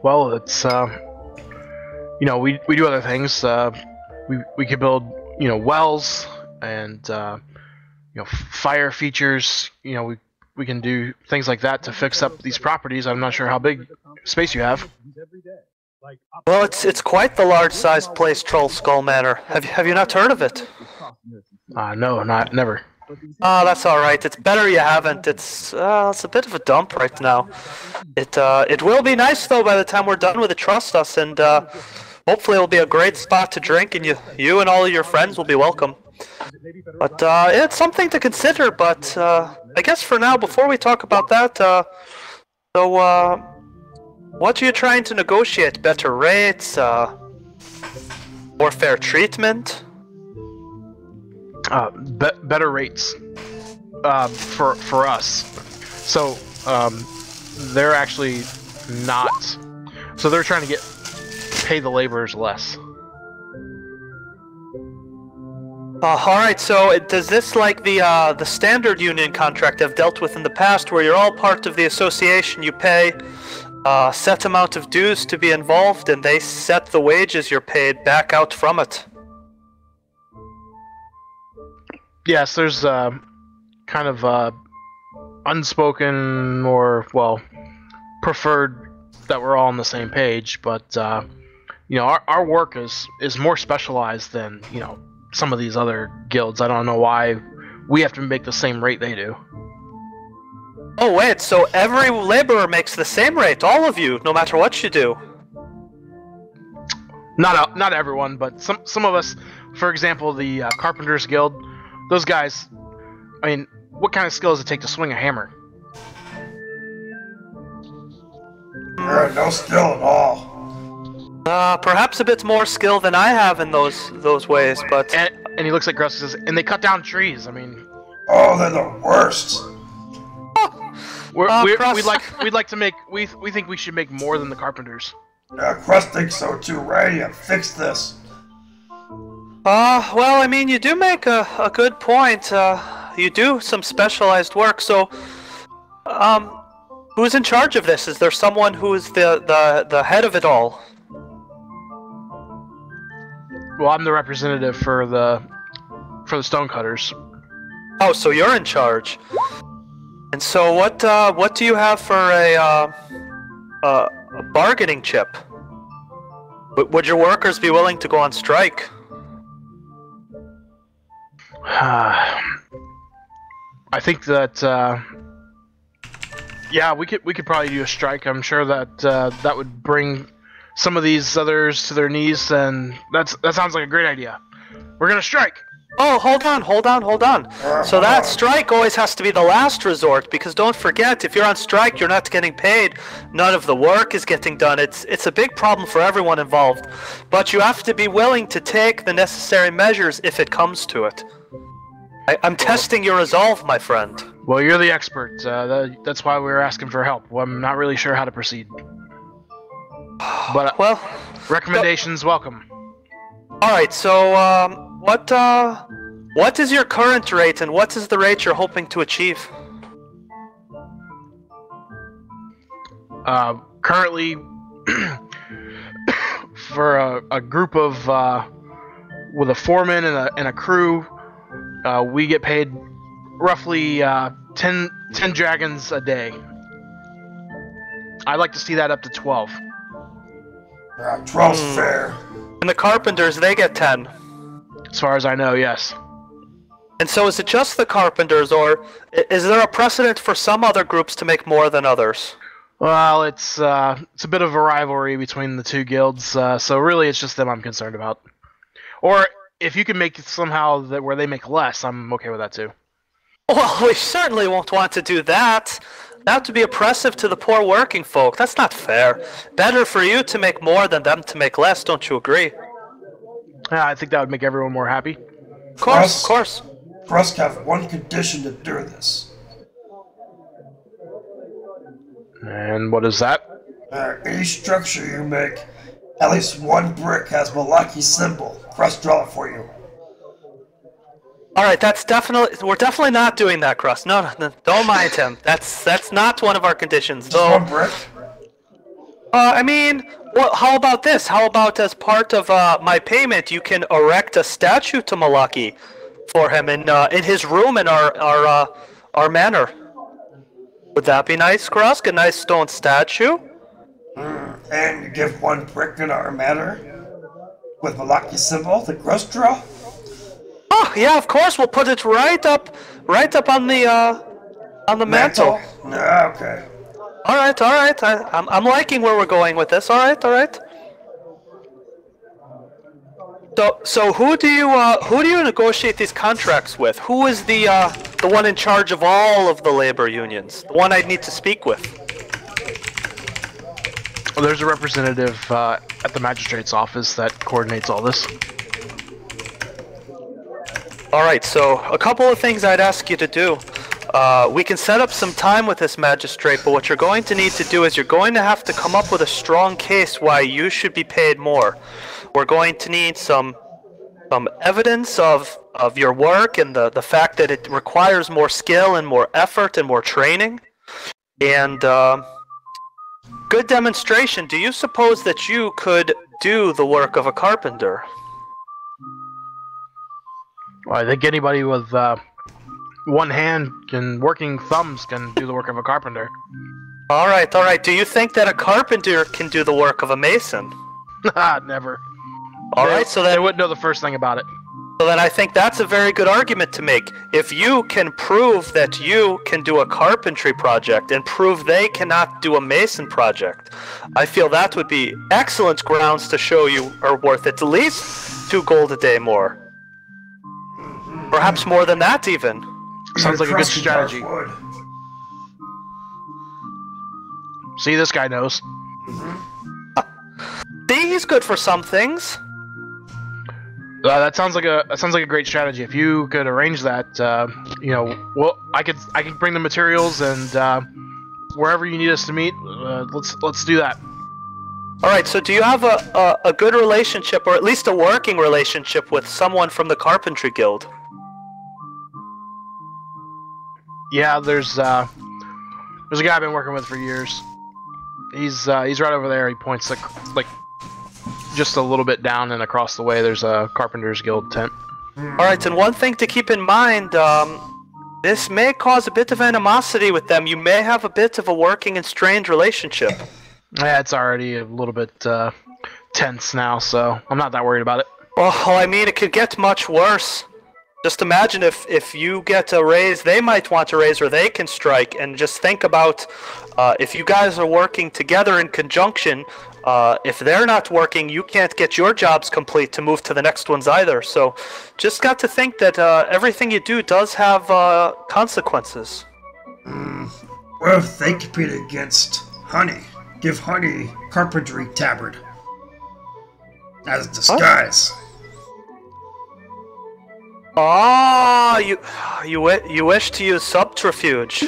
S4: Well, it's we do other things. We could build wells and fire features. We can do things like that to fix up these properties. I'm not sure how big space you have.
S2: Well, it's quite the large-sized place, Troll Skull Manor. Have you not heard of it?
S4: No, never.
S2: Oh, that's all right. It's better you haven't. It's a bit of a dump right now. It will be nice though by the time we're done with it. Trust us, and hopefully it'll be a great spot to drink, and you and all of your friends will be welcome. But it's something to consider. But I guess for now, before we talk about that, what are you trying to negotiate? Better rates? More fair treatment?
S4: Better rates for us. So they're actually not. So they're trying to pay the laborers less.
S2: Alright, so does this, like the standard union contract I've dealt with in the past, where you're all part of the association, you pay a set amount of dues to be involved, and they set the wages you're paid back out from it?
S4: Yes, there's kind of unspoken or, well, preferred that we're all on the same page, but our work is more specialized than some of these other guilds. I don't know why we have to make the same rate they do.
S2: Oh wait, so every laborer makes the same rate, all of you, no matter what you do?
S4: Not everyone, but some of us. For example, the Carpenters Guild, those guys. I mean, what kind of skill does it take to swing a hammer?
S6: No skill at all.
S2: Perhaps a bit more skill than I have in those ways, but...
S4: And he looks at Gruss and says, and they cut down trees, I mean...
S6: Oh, they're the worst!
S4: We'd like to make... We think we should make more than the Carpenters.
S6: Crust thinks so too, right? Yeah, fix this.
S2: Well, I mean, you do make a good point. You do some specialized work, so... who's in charge of this? Is there someone who is the head of it all?
S4: Well, I'm the representative for the stonecutters.
S2: Oh, so you're in charge. And so what do you have for a bargaining chip? Would your workers be willing to go on strike?
S4: I think that yeah, we could probably do a strike. I'm sure that that would bring some of these others to their knees, and that sounds like a great idea. We're gonna strike.
S2: Oh, hold on. So that strike always has to be the last resort, because don't forget, if you're on strike, you're not getting paid. None of the work is getting done. It's a big problem for everyone involved. But you have to be willing to take the necessary measures if it comes to it. I'm testing your resolve, my friend.
S4: Well, you're the expert. That's why we were asking for help. Well, I'm not really sure how to proceed. But
S2: well,
S4: recommendations welcome.
S2: All right. So, what is your current rate, and what is the rate you're hoping to achieve?
S4: Currently, for a group of with a foreman and a crew, we get paid roughly 10 dragons a day. I'd like to see that up to 12.
S6: 12's fair.
S2: And the carpenters, they get 10.
S4: As far as I know, yes.
S2: And so is it just the carpenters, or is there a precedent for some other groups to make more than others?
S4: Well, it's a bit of a rivalry between the two guilds, so really it's just them I'm concerned about. Or if you can make it somehow that where they make less, I'm okay with that too.
S2: Well, we certainly won't want to do that. That would be oppressive to the poor working folk. That's not fair. Better for you to make more than them to make less, don't you agree?
S4: Yeah, I think that would make everyone more happy.
S2: Of course.
S6: Krusk have one condition to do this.
S4: And what is that?
S6: Each structure you make, at least one brick has Malaki's symbol. Krusk draw it for you.
S2: Alright, we're definitely not doing that, Crust. No, don't mind him. That's not one of our conditions.
S6: Just one brick?
S2: I mean, well, how about this? How about as part of my payment, you can erect a statue to Malaki for him in his room in our manor. Would that be nice, Krusk? A nice stone statue?
S6: And you give 1 brick in our manor with Malaki's symbol, the crust draw.
S2: Oh yeah, of course. We'll put it right up on the mantle.
S6: Okay.
S2: All right. I'm liking where we're going with this. All right. So who do you negotiate these contracts with? Who is the one in charge of all of the labor unions? The one I'd need to speak with.
S4: Well, there's a representative at the magistrate's office that coordinates all this.
S2: All right. So a couple of things I'd ask you to do. We can set up some time with this magistrate, but what you're going to need to do is you're going to have to come up with a strong case why you should be paid more. We're going to need some evidence of your work and the fact that it requires more skill and more effort and more training. And good demonstration. Do you suppose that you could do the work of a carpenter?
S4: Well, I think anybody with one hand and working thumbs can do the work of a carpenter.
S2: All right. Do you think that a carpenter can do the work of a mason?
S4: Never.
S2: All right, so
S4: they wouldn't know the first thing about it.
S2: So then I think that's a very good argument to make. If you can prove that you can do a carpentry project and prove they cannot do a mason project, I feel that would be excellent grounds to show you are worth at least 2 gold a day more. Perhaps more than that even.
S4: Sounds like a good strategy. See, this guy knows.
S2: See, he's good for some things.
S4: That sounds like a great strategy. If you could arrange that, well, I could bring the materials and wherever you need us to meet, let's do that.
S2: All right. So, do you have a good relationship, or at least a working relationship, with someone from the Carpentry Guild?
S4: Yeah, there's a guy I've been working with for years. He's right over there. He points like just a little bit down and across the way. There's a Carpenters Guild tent.
S2: All right, and one thing to keep in mind, this may cause a bit of animosity with them. You may have a bit of a working and strained relationship.
S4: Yeah, it's already a little bit tense now, so I'm not that worried about it.
S2: Well, I mean, it could get much worse. Just imagine if you get a raise, they might want a raise, or they can strike. And just think about if you guys are working together in conjunction, if they're not working, you can't get your jobs complete to move to the next ones either. So just got to think that everything you do does have consequences.
S6: What if they compete against Honey? Give Honey carpentry tabard as a disguise.
S2: Ah, you wish to use subterfuge.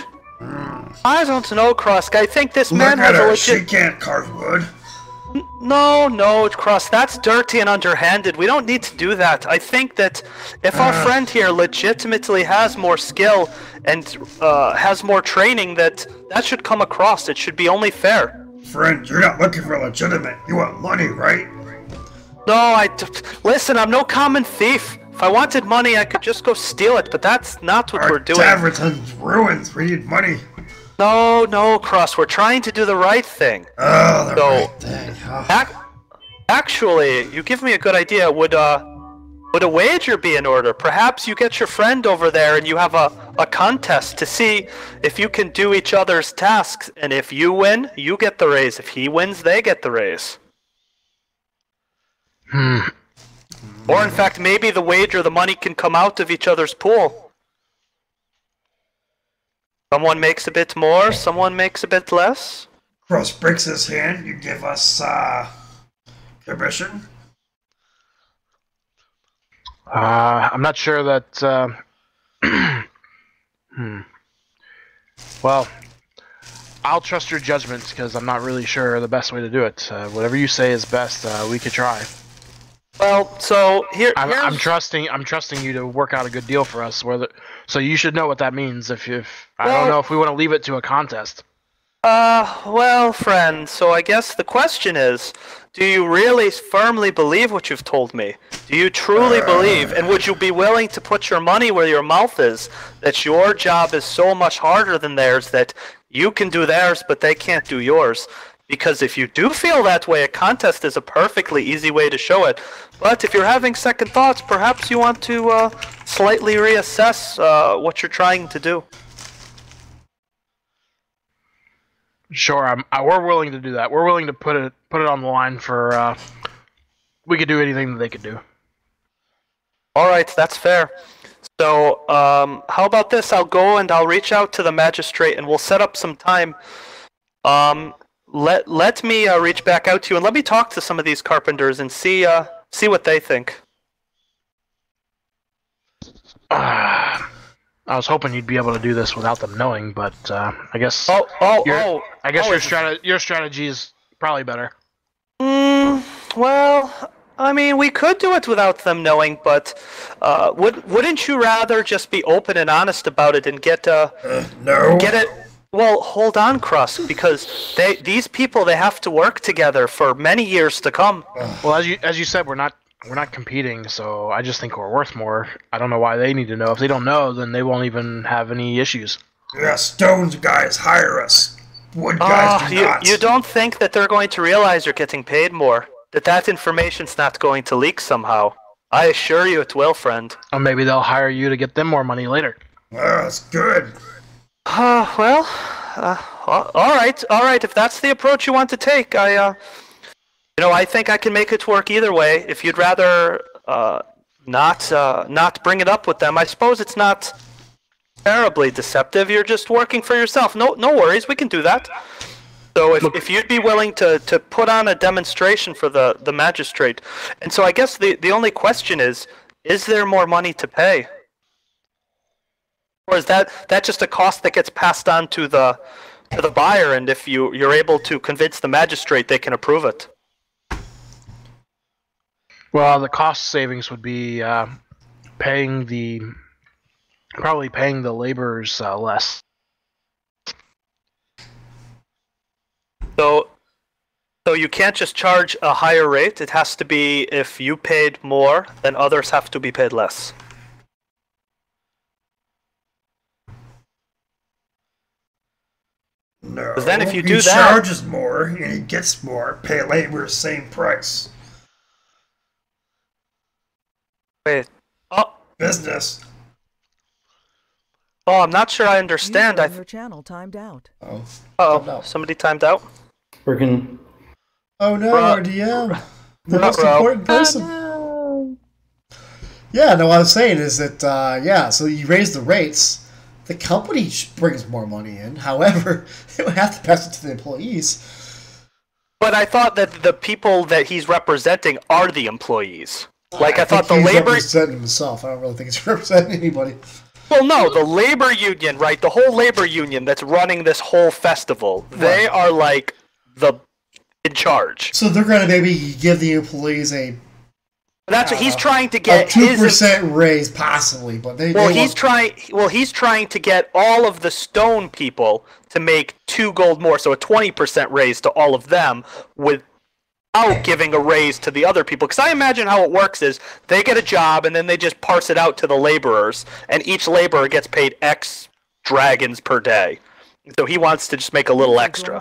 S2: I don't know, Krusk. I think this man has a legit...
S6: She can't carve wood.
S2: No, Krusk. That's dirty and underhanded. We don't need to do that. I think that if our friend here legitimately has more skill and has more training, that should come across. It should be only fair.
S6: Friend, you're not looking for legitimate. You want money, right?
S2: No, listen, I'm no common thief. If I wanted money, I could just go steal it, but that's not what we're doing.
S6: Our tavern's ruins. We need money.
S2: No, Cross. We're trying to do the right thing.
S6: Oh, the right thing. Oh.
S2: Actually, you give me a good idea. Would a wager be in order? Perhaps you get your friend over there and you have a contest to see if you can do each other's tasks. And if you win, you get the raise. If he wins, they get the raise. Or in fact, maybe the wager, the money can come out of each other's pool. Someone makes a bit more, someone makes a bit less.
S6: Cross breaks his hand, you give us, commission?
S4: I'm not sure that, Well, I'll trust your judgment, because I'm not really sure the best way to do it. Whatever you say is best, we could try.
S2: Well, so
S4: I'm trusting you to work out a good deal for us. So you should know what that means. I don't know if we want to leave it to a contest.
S2: Well, friend, so I guess the question is, do you really firmly believe what you've told me? Do you truly believe, and would you be willing to put your money where your mouth is, that your job is so much harder than theirs that you can do theirs but they can't do yours? Because if you do feel that way, a contest is a perfectly easy way to show it. But if you're having second thoughts, perhaps you want to slightly reassess what you're trying to do.
S4: Sure, we're willing to do that. We're willing to put it on the line for. We could do anything that they could do.
S2: All right, that's fair. So, how about this? I'll go and I'll reach out to the magistrate, and we'll set up some time. Let me reach back out to you, and let me talk to some of these carpenters and see what they think.
S4: I was hoping you'd be able to do this without them knowing, but I guess. Your strategy is probably better.
S2: Well, I mean, we could do it without them knowing, but wouldn't you rather just be open and honest about it and get it? Well, hold on, Cross, because these people, they have to work together for many years to come.
S4: Well, as you said, we're not competing, so I just think we're worth more. I don't know why they need to know. If they don't know, then they won't even have any issues.
S6: Yeah, stones guys hire us. Wood guys do not.
S2: You don't think that they're going to realize you're getting paid more? That information's not going to leak somehow? I assure you it will, friend.
S4: Or maybe they'll hire you to get them more money later.
S6: That's good.
S2: Well, all right. If that's the approach you want to take, I think I can make it work either way. If you'd rather not bring it up with them, I suppose it's not terribly deceptive. You're just working for yourself. No worries. We can do that. So if you'd be willing to put on a demonstration for the magistrate, and so I guess the only question is there more money to pay? Or is that just a cost that gets passed on to the buyer, and if you're able to convince the magistrate, they can approve it?
S4: Well, the cost savings would be paying the laborers less.
S2: So you can't just charge a higher rate. It has to be if you paid more, then others have to be paid less.
S6: No.
S2: Because then if you do
S6: he
S2: that,
S6: charges more and he gets more. Pay labor same price.
S2: wait.
S6: Business.
S2: Oh, I'm not sure I understand.
S9: Your channel timed out.
S3: Oh.
S2: Oh, somebody timed out.
S1: Freaking.
S3: Oh no, our DM. The most
S2: Ruh-roh.
S3: important person.
S5: Oh,
S3: Yeah, no, what I was saying is that, so you raise the rates, the company brings more money in. However, they would have to pass it to the employees.
S2: But I thought that the people that he's representing are the employees. Like, I thought the
S3: think he's
S2: labor...
S3: representing himself. I don't really think he's representing anybody.
S2: Well, no, the labor union, right? The whole labor union that's running this whole festival, they are, like, in charge.
S3: So they're going to maybe give the employees a...
S2: That's what he's trying to get.
S3: 2% raise, possibly, but
S2: he's trying to get all of the stone people to make 2 gold more, so a 20% raise to all of them without giving a raise to the other people. Because I imagine how it works is they get a job and then they just parse it out to the laborers, and each laborer gets paid X dragons per day. So he wants to just make a little extra.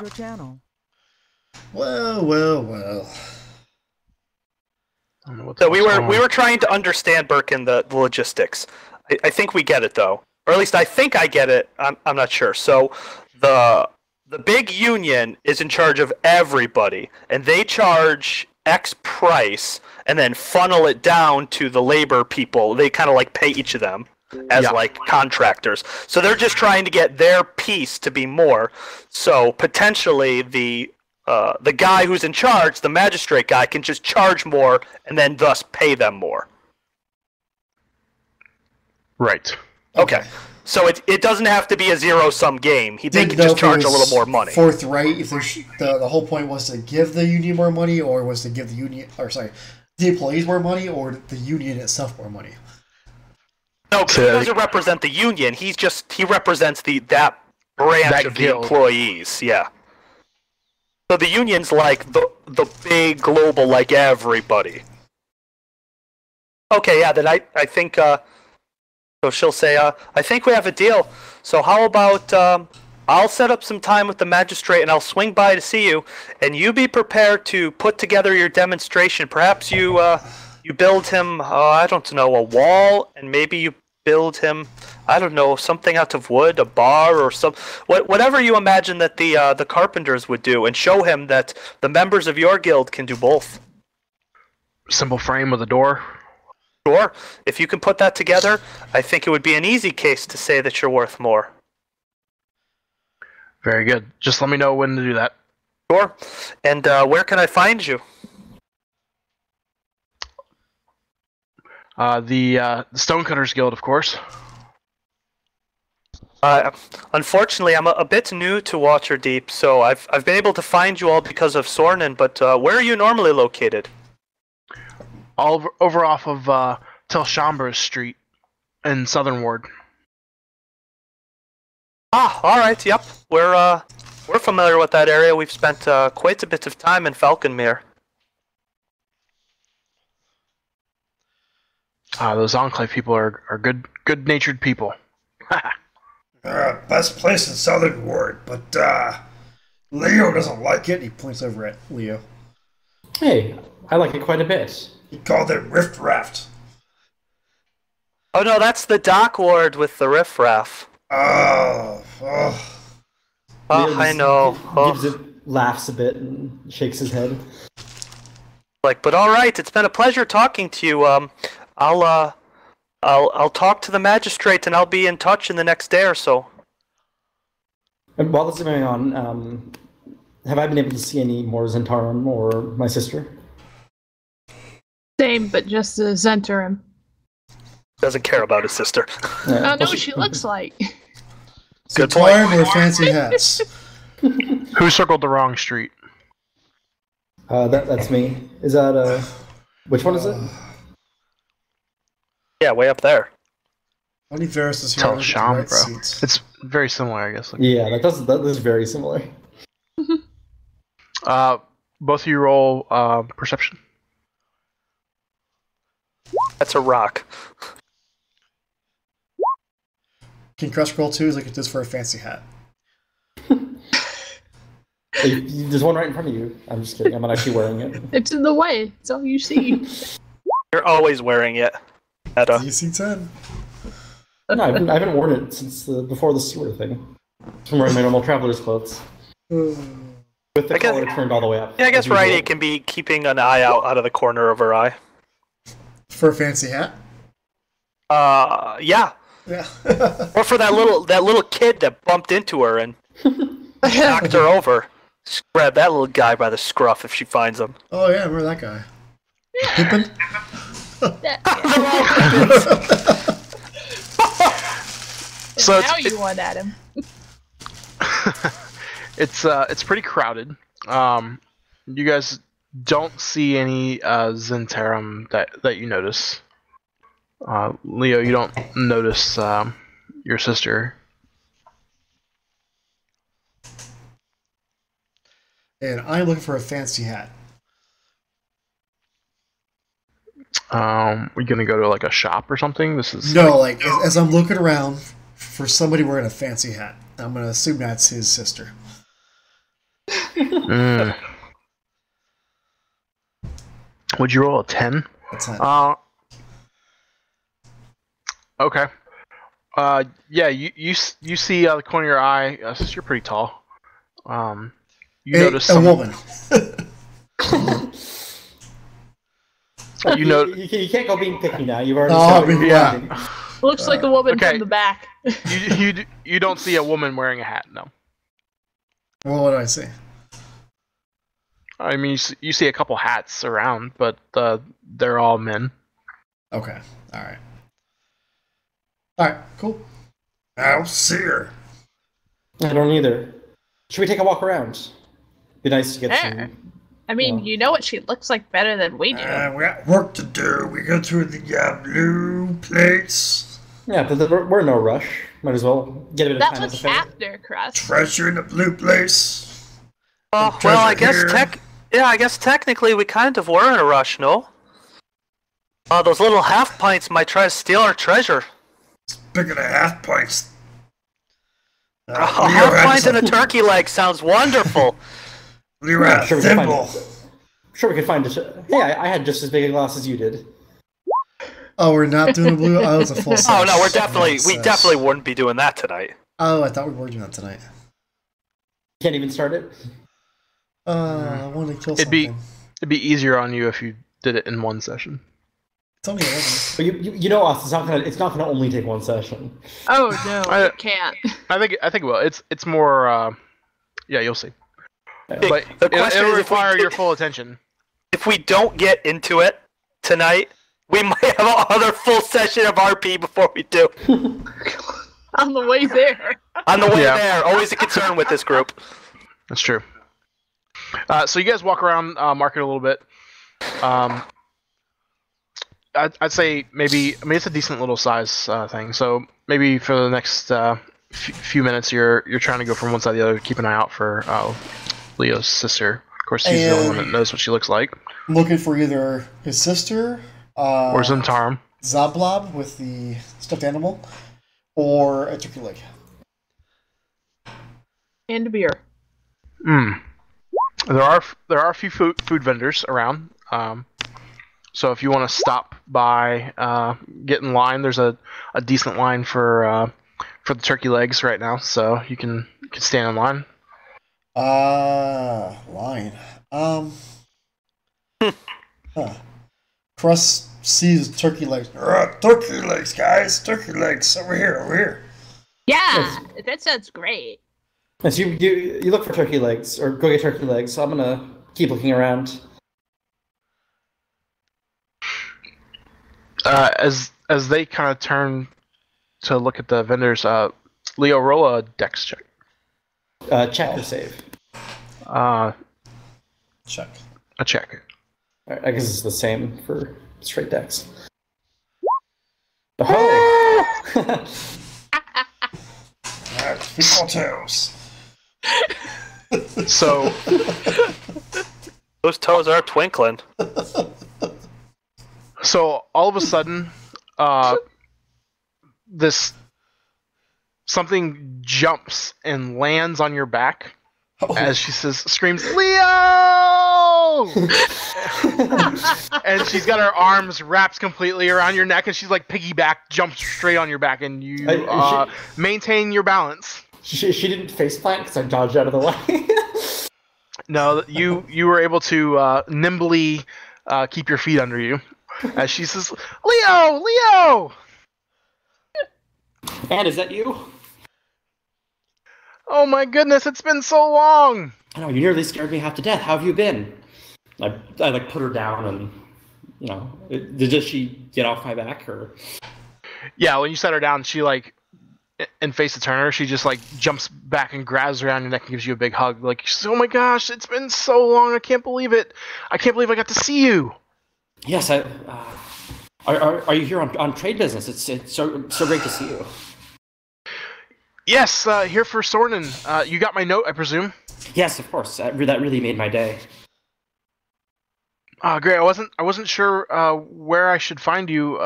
S3: Well.
S2: So we were trying to understand, Birkin, the logistics. I think we get it, though, or at least I think I get it. I'm not sure. So the big union is in charge of everybody, and they charge X price, and then funnel it down to the labor people. They kind of like pay each of them as like contractors. So they're just trying to get their piece to be more. So potentially the guy who's in charge, the magistrate guy, can just charge more and then thus pay them more.
S4: Right.
S2: Okay. So it doesn't have to be a zero-sum game. They can just charge a little more money.
S3: Forthright, if the whole point was to give the union more money, or was to give the employees more money, or the union itself more money?
S2: No, he doesn't represent the union. He represents branch
S4: That
S2: of
S4: guild.
S2: the employees. Yeah. So the union's like the big global, like everybody. Okay, yeah. Then I think so she'll say I think we have a deal. So how about I'll set up some time with the magistrate and I'll swing by to see you, and you be prepared to put together your demonstration. Perhaps you build him I don't know, a wall, and maybe you build him, I don't know, something out of wood, a bar or whatever you imagine that the carpenters would do, and show him that the members of your guild can do both.
S4: Simple frame with a door.
S2: Sure. If you can put that together, I think it would be an easy case to say that you're worth more.
S4: Very good. Just let me know when to do that.
S2: Sure. And where can I find you?
S4: The Stonecutters Guild, of course.
S2: Unfortunately, I'm a bit new to Waterdeep, so I've been able to find you all because of Sornin, but where are you normally located?
S4: All over off of Telshambra Street in Southern Ward.
S2: Ah, all right. Yep, we're familiar with that area. We've spent quite a bit of time in Falconmere.
S4: Those Enclave people are good-natured people.
S6: Best place in Southern Ward, but Leo doesn't like it.
S3: He points over at Leo.
S1: Hey, I like it quite a bit.
S6: He called it Rift Raft.
S2: Oh no, that's the dock ward with the riffraff.
S6: Oh.
S2: Oh, I know.
S1: Gives it, laughs a bit and shakes his head.
S2: But all right, it's been a pleasure talking to you. I'll talk to the magistrate and I'll be in touch in the next day or so.
S1: And while this is going on, have I been able to see any more Zentarum or my sister?
S5: Same, but just the Zentarum.
S2: Doesn't care about his sister.
S5: I don't know what she looks like.
S2: Good point.
S3: Zentarum or fancy hats?
S4: Who circled the wrong street?
S1: That's me. Is that which one is it?
S2: Yeah, way up there.
S3: Only Varus is here.
S4: Tell
S3: Look at the
S4: Sham,
S3: right
S4: bro.
S3: seats.
S4: It's very similar, I guess.
S1: Yeah, that is very similar.
S4: Both of you roll perception.
S2: That's a rock.
S3: Can Crush roll 2 like it does for a fancy hat?
S1: There's one right in front of you. I'm just kidding. I'm not actually wearing it.
S5: It's in the way. It's all you see.
S2: You're always wearing it.
S3: DC 10.
S1: No, I haven't worn it since before the sewer thing. I'm wearing my normal traveler's clothes. With the collar turned all the way up.
S2: Yeah, I guess Righty can be keeping an eye out of the corner of her eye.
S3: For a fancy hat?
S2: Yeah.
S3: Yeah.
S2: Or for that little kid that bumped into her and knocked her over. Just grab that little guy by the scruff if she finds him.
S3: Oh yeah, remember that guy. Pippin?
S4: So
S5: now you want at him.
S4: It's pretty crowded. You guys don't see any Zentarum that you notice. Leo, you don't notice your sister.
S3: And I'm looking for a fancy hat.
S4: We're gonna go to like a shop or something. This is
S3: No, like as I'm looking around for somebody wearing a fancy hat, I'm gonna assume that's his sister.
S4: Would you roll a 10?
S3: A 10.
S4: Okay. Yeah, you see the corner of your eye. Since you're pretty tall, you notice
S3: a
S4: some
S3: woman.
S4: You know,
S1: you can't go being picky now. You've already
S3: Oh,
S1: started.
S3: yeah.
S5: Looks like a woman
S4: okay.
S5: from the back.
S4: you don't see a woman wearing a hat. No.
S3: Well, what do I see?
S4: I mean, you see a couple hats around, but they're all men.
S3: Okay. Alright. Alright, cool.
S6: I don't see her.
S1: I don't either. Should we take a walk around? Be nice to get
S5: Sure.
S1: some.
S5: I mean, you know what she looks like better than we do.
S6: We got work to do. We go to the blue plates.
S1: Yeah, but we're in no rush. Might as well get a bit of
S5: That
S1: time
S5: was
S1: as a favor.
S5: after Crust.
S6: Treasure in the blue place.
S2: Well,
S6: Treasure
S2: I guess
S6: here.
S2: I guess technically we kind of were in a rush, no? Those little half pints might try to steal our treasure.
S6: Speaking of half pints.
S2: A half pint and a turkey leg sounds wonderful.
S6: Leo had a
S1: Sure we can
S6: thimble.
S1: Sure, we could find it. Hey, I had just as big a glass as you did.
S3: Oh, we're not doing the blue. Oh, it's a full size.
S2: Oh no, we definitely wouldn't be doing that tonight.
S3: Oh, I thought we were doing that tonight.
S1: Can't even start it.
S3: I want to kill
S4: It'd be
S3: something.
S4: it'd be easier on you if you did it in one session.
S3: It's only 11.
S1: But you know us. It's not gonna only take one session.
S5: Oh no, it can't.
S4: I think it will. It's more. Yeah, you'll see. But
S2: The question
S4: it'll
S2: is if we
S4: require
S2: did-
S4: your full attention.
S2: If we don't get into it tonight, we might have another full session of RP before we do.
S5: On the way there.
S2: On the way
S4: Yeah.
S2: there, always a concern with this group.
S4: That's true. So you guys walk around market a little bit. I'd say maybe. I mean, it's a decent little size thing. So maybe for the next few minutes, you're trying to go from one side to the other. Keep an eye out for Leo's sister. Of course, she's the only one that knows what she looks like.
S3: I'm looking for either his sister,
S4: Or Zentarum.
S3: Zablob with the stuffed animal, or a turkey leg.
S5: And a beer.
S4: There are a few food vendors around. So if you want to stop by, get in line. There's a decent line for the turkey legs right now, so you can stand in line.
S3: Line. Crust sees turkey legs.
S6: Turkey legs, guys. Turkey legs. Over here.
S5: Yeah, that sounds great.
S1: Yes, you look for turkey legs, or go get turkey legs. So I'm gonna keep looking around.
S4: As they kind of turn to look at the vendors, Leo, roll a dex check.
S1: Check or save.
S3: Check.
S4: A check.
S1: All right, I guess it's the same for straight decks. Oh!
S6: People toes.
S4: So
S2: Those toes are twinkling.
S4: So all of a sudden, this something jumps and lands on your back as she screams, "Leo!" And she's got her arms wrapped completely around your neck, and she's like piggyback, jumps straight on your back, and you maintain your balance.
S1: She didn't faceplant because I dodged out of the way.
S4: No, you were able to nimbly keep your feet under you. As she says, Leo!
S1: And is that you?
S4: Oh my goodness, it's been so long!
S1: I know, you nearly scared me half to death. How have you been? I like put her down and, did she get off my back or?
S4: Yeah, when you set her down, she and face to turn her, she just jumps back and grabs around your neck and gives you a big hug. She says, oh my gosh, it's been so long, I can't believe it. I can't believe I got to see you.
S1: Yes, are you here on trade business? It's so great to see you.
S4: Yes, here for Sornin. You got my note, I presume?
S1: Yes, of course. That really made my day.
S4: Great. I wasn't sure where I should find you.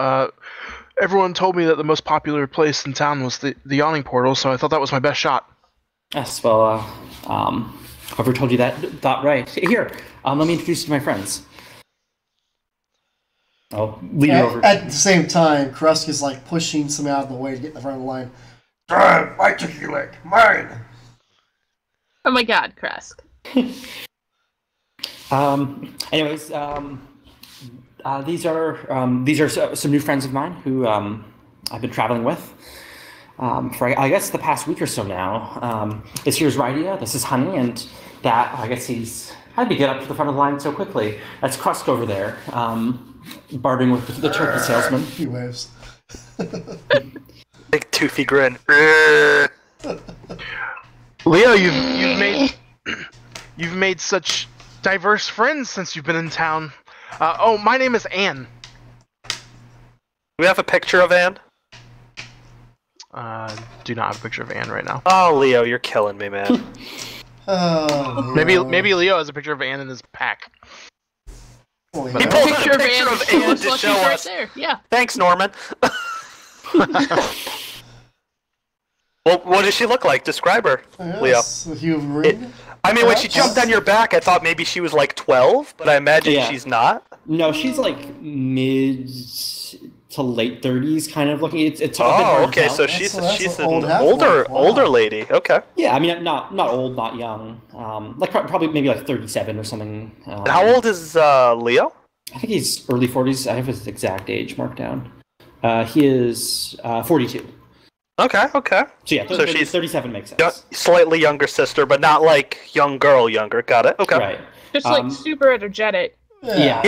S4: Everyone told me that the most popular place in town was the yawning portal, so I thought that was my best shot.
S1: Yes, well, whoever told you that thought right. Here, let me introduce you to my friends. I'll lead you over.
S3: At the same time, Krusk is pushing something out of the way to get in the front of the line.
S6: My turkey leg. Mine.
S5: Oh my god, Kresk.
S1: Anyways, these are some new friends of mine who I've been traveling with for I guess the past week or so now. This here's Rydia, this is Honey, and that I guess how'd he get up to the front of the line so quickly? That's Krusk over there, bartering with the turkey salesman.
S3: He waves.
S2: Big toothy grin.
S4: Leo, you've made such diverse friends since you've been in town. My name is Anne.
S2: Do we have a picture of Anne?
S4: Do not have a picture of Anne right now.
S2: Oh, Leo, you're killing me, man.
S3: Oh,
S4: Maybe Leo has a picture of Anne in his pack.
S3: Oh,
S2: He
S3: yeah.
S2: pulled
S5: Picture
S2: a
S5: of
S2: picture
S5: Anne.
S2: of
S5: She
S2: Anne
S5: looks
S2: to
S5: like
S2: show
S5: she's right
S2: us.
S5: there. Yeah.
S2: Thanks, Norman. Well, what does she look like? Describe her, Leo.
S3: Yes, the hue of marine.
S2: I mean, when she
S3: Perhaps?
S2: jumped on your back, I thought maybe she was like 12, but I imagine
S1: Yeah.
S2: she's not.
S1: No, she's like mid to late 30s, kind of looking. It's a bit hard
S2: Oh,
S1: to
S2: okay,
S1: tell.
S2: so she's
S3: That's
S2: she's
S3: an
S2: an
S3: old half-orc. Wow.
S2: older lady. Okay.
S1: Yeah, I mean, not old, not young. Like probably maybe like 37 or something.
S2: And how old is Leo?
S1: I think he's early 40s. I have his exact age marked down. He is 42.
S2: Okay.
S1: So yeah,
S2: So she's
S1: 37 makes sense.
S2: Slightly younger sister, but not like young girl younger. Got it. Okay.
S1: Right.
S5: Just like super energetic.
S1: Yeah.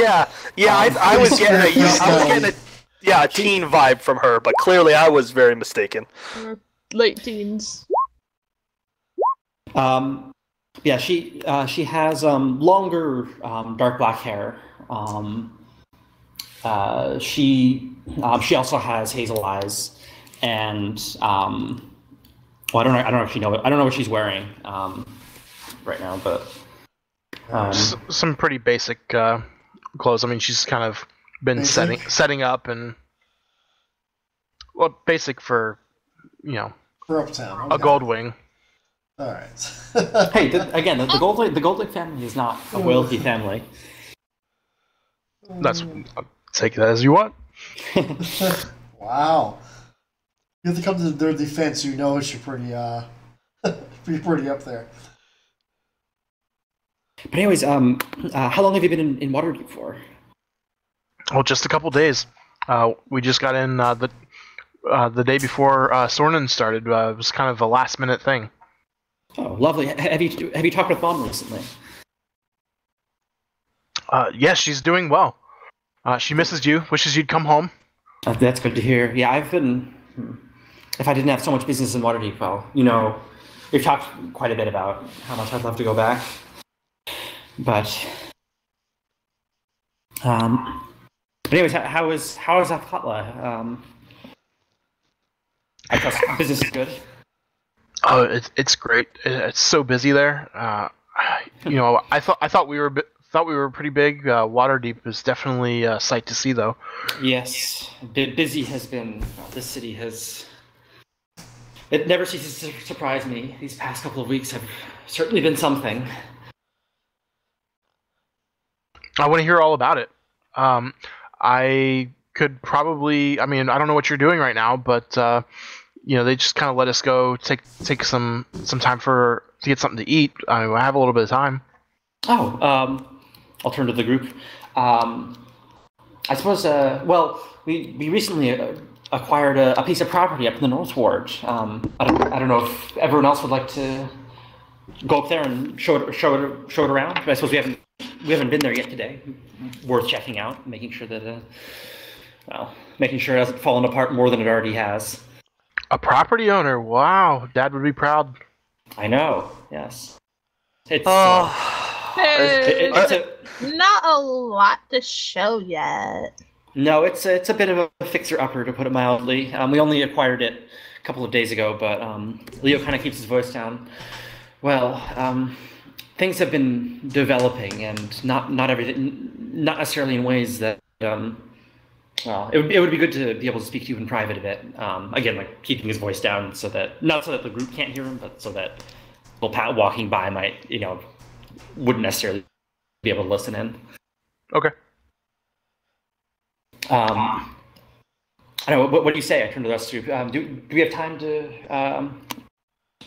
S2: Yeah. I was getting a teen vibe from her, but clearly I was very mistaken.
S5: Late teens.
S1: Yeah, she has longer dark black hair. She also has hazel eyes, and well, I don't actually know. I don't know what she's wearing right now, but
S4: Some pretty basic clothes. I mean, she's kind of been
S3: Basic?
S4: setting up and basic for
S3: For Uptown.
S4: a
S3: Okay.
S4: gold wing.
S3: All right.
S1: hey, again, the Goldlake family is not a wealthy family.
S4: That's take that as you want.
S3: Wow. You have to come to their defense. You know you're pretty pretty up there.
S1: But anyways, how long have you been in Waterdeep for?
S4: Well, just a couple days. We just got in the day before Sornin started. It was kind of a last minute thing.
S1: Oh, lovely. Have you talked with Mom recently?
S4: Yes, she's doing well. She misses you. Wishes you'd come home.
S1: That's good to hear. Yeah, I've been. If I didn't have so much business in Waterdeep, well, we've talked quite a bit about how much I'd love to go back. But anyways, how is Apkatla? I trust business is good.
S4: Oh, it's great. It's so busy there. I thought we were pretty big. Waterdeep is definitely a sight to see, though.
S1: Yes, busy has been. This city has. It never ceases to surprise me. These past couple of weeks have certainly been something.
S4: I want to hear all about it. I could probably. I mean, I don't know what you're doing right now, but they just kind of let us go take some time to get something to eat. I mean, I have a little bit of time.
S1: Oh, I'll turn to the group. I suppose. We recently acquired a piece of property up in the North Ward. I don't know if everyone else would like to go up there and show it around. I suppose we haven't been there yet today. Worth checking out, making sure that it hasn't fallen apart more than it already has.
S4: A property owner, wow! Dad would be proud.
S1: I know. Yes. It's
S5: Not a lot to show yet.
S1: no, it's a bit of a fixer-upper, to put it mildly. We only acquired it a couple of days ago, but Leo kind of keeps his voice down. Well, things have been developing, and not necessarily in ways that it would be good to be able to speak to you in private a bit. Again, like keeping his voice down, so that not so that the group can't hear him, but so that people walking by might wouldn't necessarily be able to listen in.
S4: Okay.
S1: I don't know. What do you say? I turn to the rest of you. Do we have time to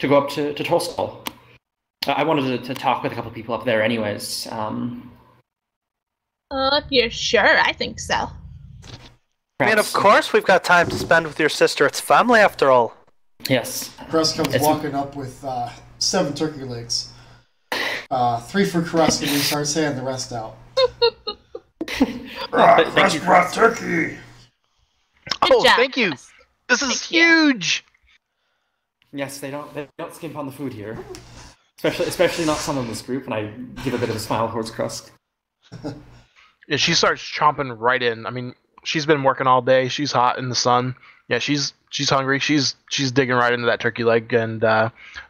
S1: go up to Trollstall? I wanted to talk with a couple people up there, anyways.
S5: If you're sure, I think so.
S2: I mean, of course we've got time to spend with your sister. It's family after all.
S1: Yes.
S3: Krus comes walking up with 7 turkey legs. 3 for Krus, and he starts handing the rest out.
S6: Krus brought turkey!
S4: Oh,
S5: job,
S4: thank you.
S5: Krus.
S4: This is huge.
S1: Yes, they don't skimp on the food here, especially not some in this group. And I give a bit of a smile towards Krusk.
S4: Yeah, she starts chomping right in. I mean, she's been working all day. She's hot in the sun. Yeah, she's hungry. She's digging right into that turkey leg and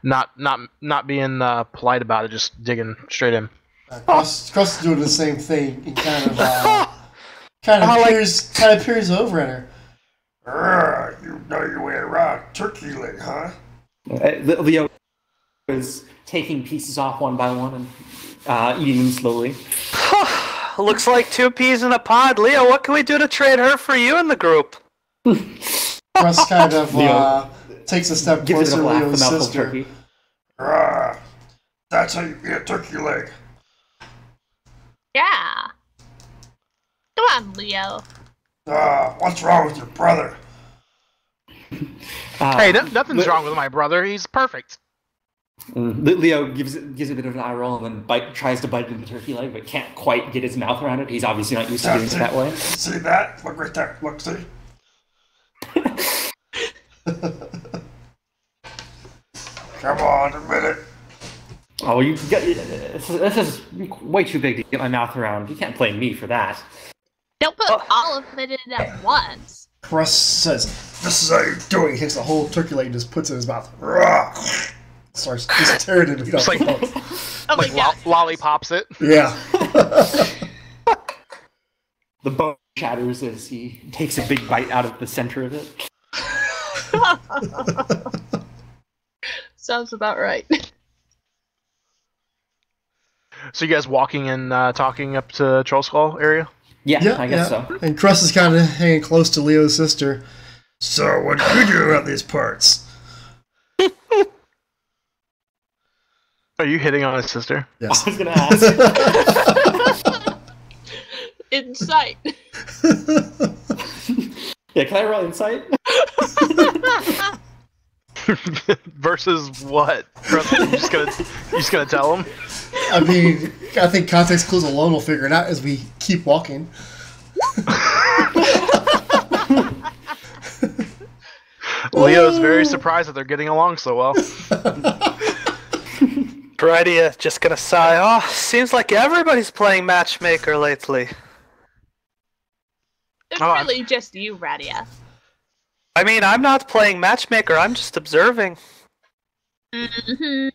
S4: not being polite about it, just digging straight in.
S3: Crust is doing the same thing and kind of peers over at her.
S6: You know your way around turkey leg, huh?
S1: Leo is taking pieces off one by one and eating them slowly.
S2: Looks like 2 peas in a pod. Leo, what can we do to trade her for you in the group?
S3: Crust kind of takes a step
S1: Gives it
S3: closer
S1: a
S3: to
S1: laugh,
S3: Leo's
S1: the mouthful of
S3: sister.
S1: turkey.
S6: That's how you eat a turkey leg.
S5: Yeah. Come on, Leo.
S6: What's wrong with your brother?
S4: Hey, nothing's wrong with my brother. He's perfect.
S1: Leo gives a bit of an eye roll and then tries to bite into the turkey leg, but can't quite get his mouth around it. He's obviously not used to doing it that way.
S6: See that? Look right there. Look, see? Come on, admit it.
S1: Oh, this is way too big to get my mouth around. You can't blame me for that.
S5: Don't put all of it in at once.
S3: Crust says, "This is how you're doing." He takes the whole turkey leg and just puts it in his mouth. Starts just tearing it.
S4: Just like
S5: Oh my god.
S4: lollipops it.
S3: Yeah.
S1: The bone shatters as he takes a big bite out of the center of it.
S5: Sounds about right.
S4: So you guys walking and talking up to Troll Skull area?
S1: Yeah, I guess so.
S3: And Crust is kind of hanging close to Leo's sister.
S6: So, what do you do around these parts?
S4: Are you hitting on his sister?
S3: Yes.
S1: I was gonna ask.
S5: Insight.
S1: Yeah, can I roll insight?
S4: Versus what? You just gonna tell him?
S3: I mean, I think context clues alone will figure it out as we keep walking.
S4: Leo's very surprised that they're getting along so well.
S2: Brightia just gonna sigh. Oh, seems like everybody's playing matchmaker lately.
S5: It's
S4: Oh,
S5: really just you, Radia.
S2: I mean, I'm not playing matchmaker. I'm just observing.
S5: Mm-hmm.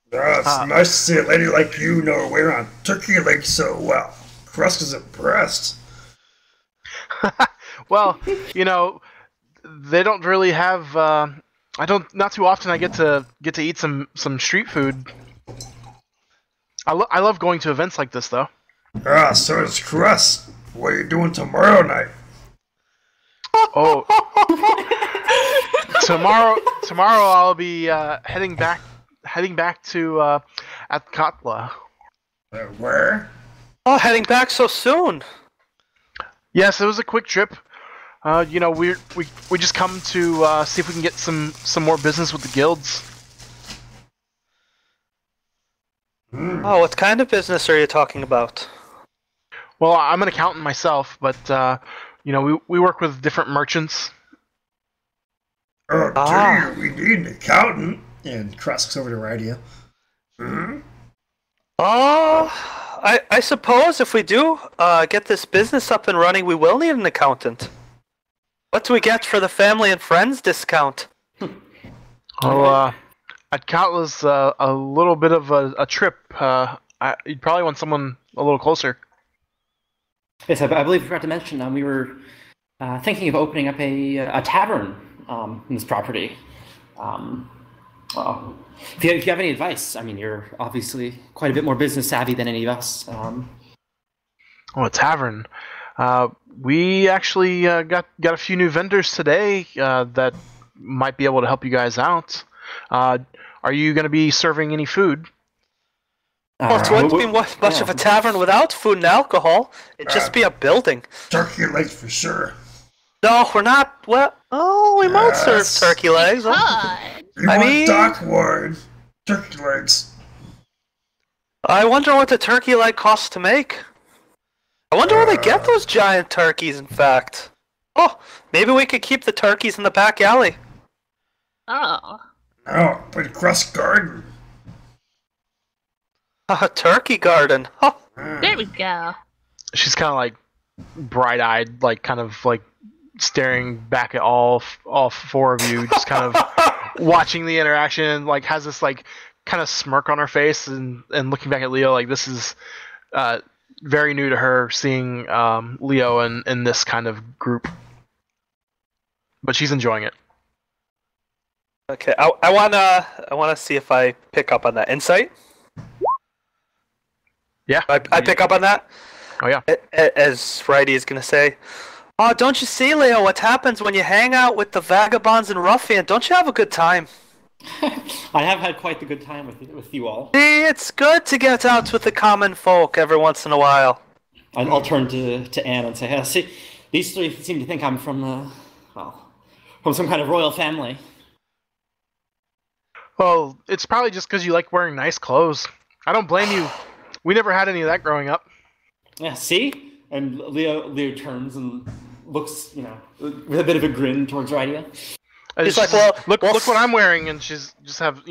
S6: It's nice to see a lady like you know her way around turkey leg so well. Crust is impressed.
S4: Well, you know, they don't really have. Not too often. I get to eat some street food. I love going to events like this, though.
S6: So does Crust. What are you doing tomorrow night?
S4: Oh, tomorrow I'll be heading back to Atkatla.
S6: Where?
S2: Oh, heading back so soon.
S4: Yes, it was a quick trip. You know, we just come to see if we can get some more business with the guilds.
S2: Oh, what kind of business are you talking about?
S4: Well, I'm an accountant myself, but you know, we work with different merchants.
S6: Oh, dear, we need an accountant.
S3: And Crust looks over to Radia.
S6: Hmm?
S2: I suppose if we do get this business up and running, we will need an accountant. What do we get for the family and friends discount?
S4: Oh, Atkatla's a little bit of a trip. You'd probably want someone a little closer.
S1: Yes, I believe we forgot to mention we were thinking of opening up a tavern in this property. Well, if you have any advice, I mean, you're obviously quite a bit more business savvy than any of us.
S4: Oh, a tavern. We actually got a few new vendors today that might be able to help you guys out. Are you going to be serving any food?
S2: Well, it wouldn't be much of a tavern without food and alcohol. It'd just be a building.
S6: Turkey legs for sure.
S2: No, we're not. Well, we might serve
S6: Yes.
S2: turkey legs.
S5: Good.
S6: You want dock wine? Turkey legs.
S2: I wonder what the turkey leg costs to make. I wonder where they get those giant turkeys, in fact. Oh, maybe we could keep the turkeys in the back alley.
S5: Oh.
S6: No, but Crust Garden.
S2: A turkey garden. Huh.
S5: There we go.
S4: She's kind of like bright-eyed, like kind of like staring back at all four of you, just kind of watching the interaction, and like has this like kind of smirk on her face, and looking back at Leo. Like this is very new to her, seeing Leo in this kind of group, but she's enjoying it.
S2: Okay, I wanna see if I pick up on that insight.
S4: Yeah,
S2: I pick up on that.
S4: Oh yeah.
S2: As Righty is gonna say, oh, don't you see, Leo, what happens when you hang out with the vagabonds and ruffian? Don't you have a good time?
S1: I have had quite the good time with you all.
S2: See, it's good to get out with the common folk every once in a while.
S1: I'll turn to Anne and say, see, these three seem to think I'm from some kind of royal family.
S4: Well, it's probably just because you like wearing nice clothes. I don't blame you. We never had any of that growing up.
S1: Yeah, see? And Leo turns and looks, with a bit of a grin towards Rydia.
S2: He's like, well,
S4: look what I'm wearing, and she's just have,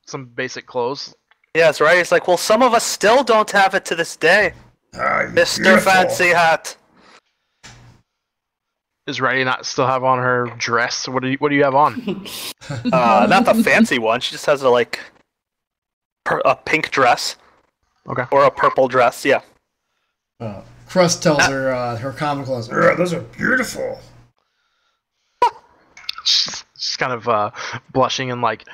S4: some basic clothes.
S2: Yes, right. It's like, well, some of us still don't have it to this day. Mr.
S6: Beautiful.
S2: Fancy Hat.
S4: Is Rydia not still have on her dress? What do you have on?
S2: Not the fancy one. She just has a pink dress.
S4: Okay.
S2: Or a purple dress. Yeah.
S3: Crust tells her her common clothes.
S6: Yeah, those are beautiful.
S4: She's kind of blushing, and like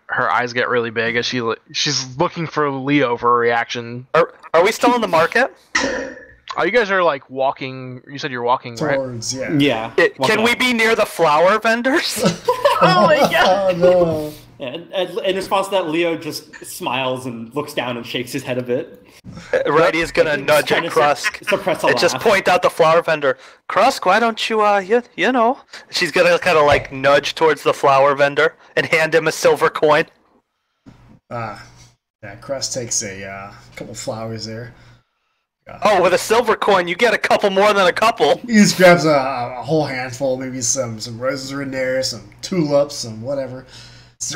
S4: her eyes get really big as she's looking for Leo for a reaction.
S2: Are we still in the market?
S4: Oh, you guys are like walking. You said you're walking, right?
S3: Towards, yeah.
S1: Yeah.
S2: Can we be near the flower vendors?
S5: Oh my god!
S3: Oh no.
S1: Yeah, and in response to that, Leo just smiles and looks down and shakes his head a bit.
S2: Righty is gonna nudge at Krusk
S1: Suppress a
S2: and just
S1: laugh.
S2: point out the flower vendor. Krusk, why don't you, you know? She's gonna kind of like nudge towards the flower vendor and hand him a silver coin.
S3: Yeah, Crust takes a couple flowers there.
S2: Oh, with a silver coin, you get a couple more than a couple.
S3: He just grabs a whole handful, maybe some roses are in there, some tulips, some whatever.
S6: These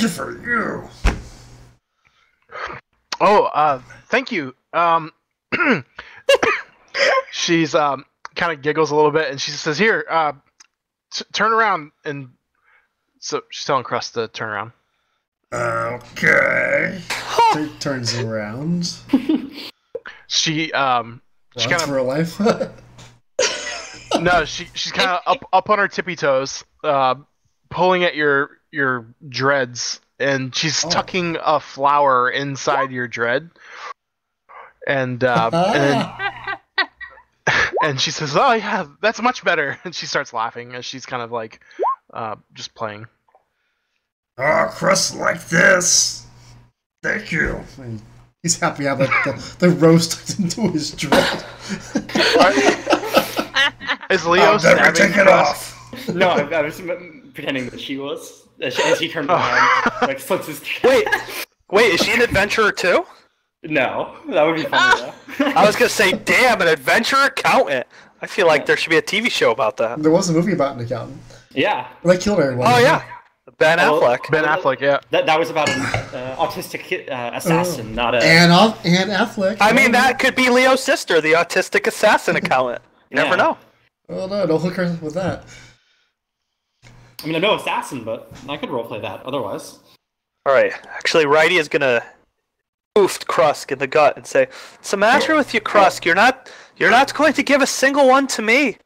S6: are for you.
S4: Oh, thank you. She's kind of giggles a little bit, and she says, "Here, turn around." And so she's telling Crust to turn around.
S6: Okay.
S3: Turns around.
S4: She
S3: Runs
S4: kind of
S3: for her life.
S4: no, she's kind of up on her tippy toes, pulling at your dreads, and she's tucking a flower inside your dread, and and she says, "Oh yeah, that's much better." And she starts laughing as she's kind of like just playing.
S6: Oh, crust like this. Thank you.
S3: He's happy how the rose tucked into his dread.
S4: Is Leo
S6: I'll never
S4: stabbing
S6: take it
S4: Crust?
S6: off.
S1: No, I was pretending that she was. As he turned around, like slits his.
S2: Wait, is she an adventurer too?
S1: No, that would be funny though.
S2: I was gonna say, damn, an adventure accountant. I feel like there should be a TV show about that.
S3: There was a movie about an accountant.
S1: Yeah.
S3: They killed everyone.
S2: Oh yeah, Ben
S1: Well,
S2: Affleck.
S4: Ben Affleck, yeah.
S1: That was about an autistic assassin, not a.
S3: And Affleck.
S2: I mean, that could be Leo's sister, the autistic assassin accountant. You never
S1: Yeah.
S2: know.
S3: Oh no! Don't hook her with that.
S1: I mean, I'm no assassin, but I could roleplay that otherwise.
S2: All right, actually, Righty is gonna oof Krusk in the gut and say, "What's the matter with you, Krusk? You're not going to give a single one to me.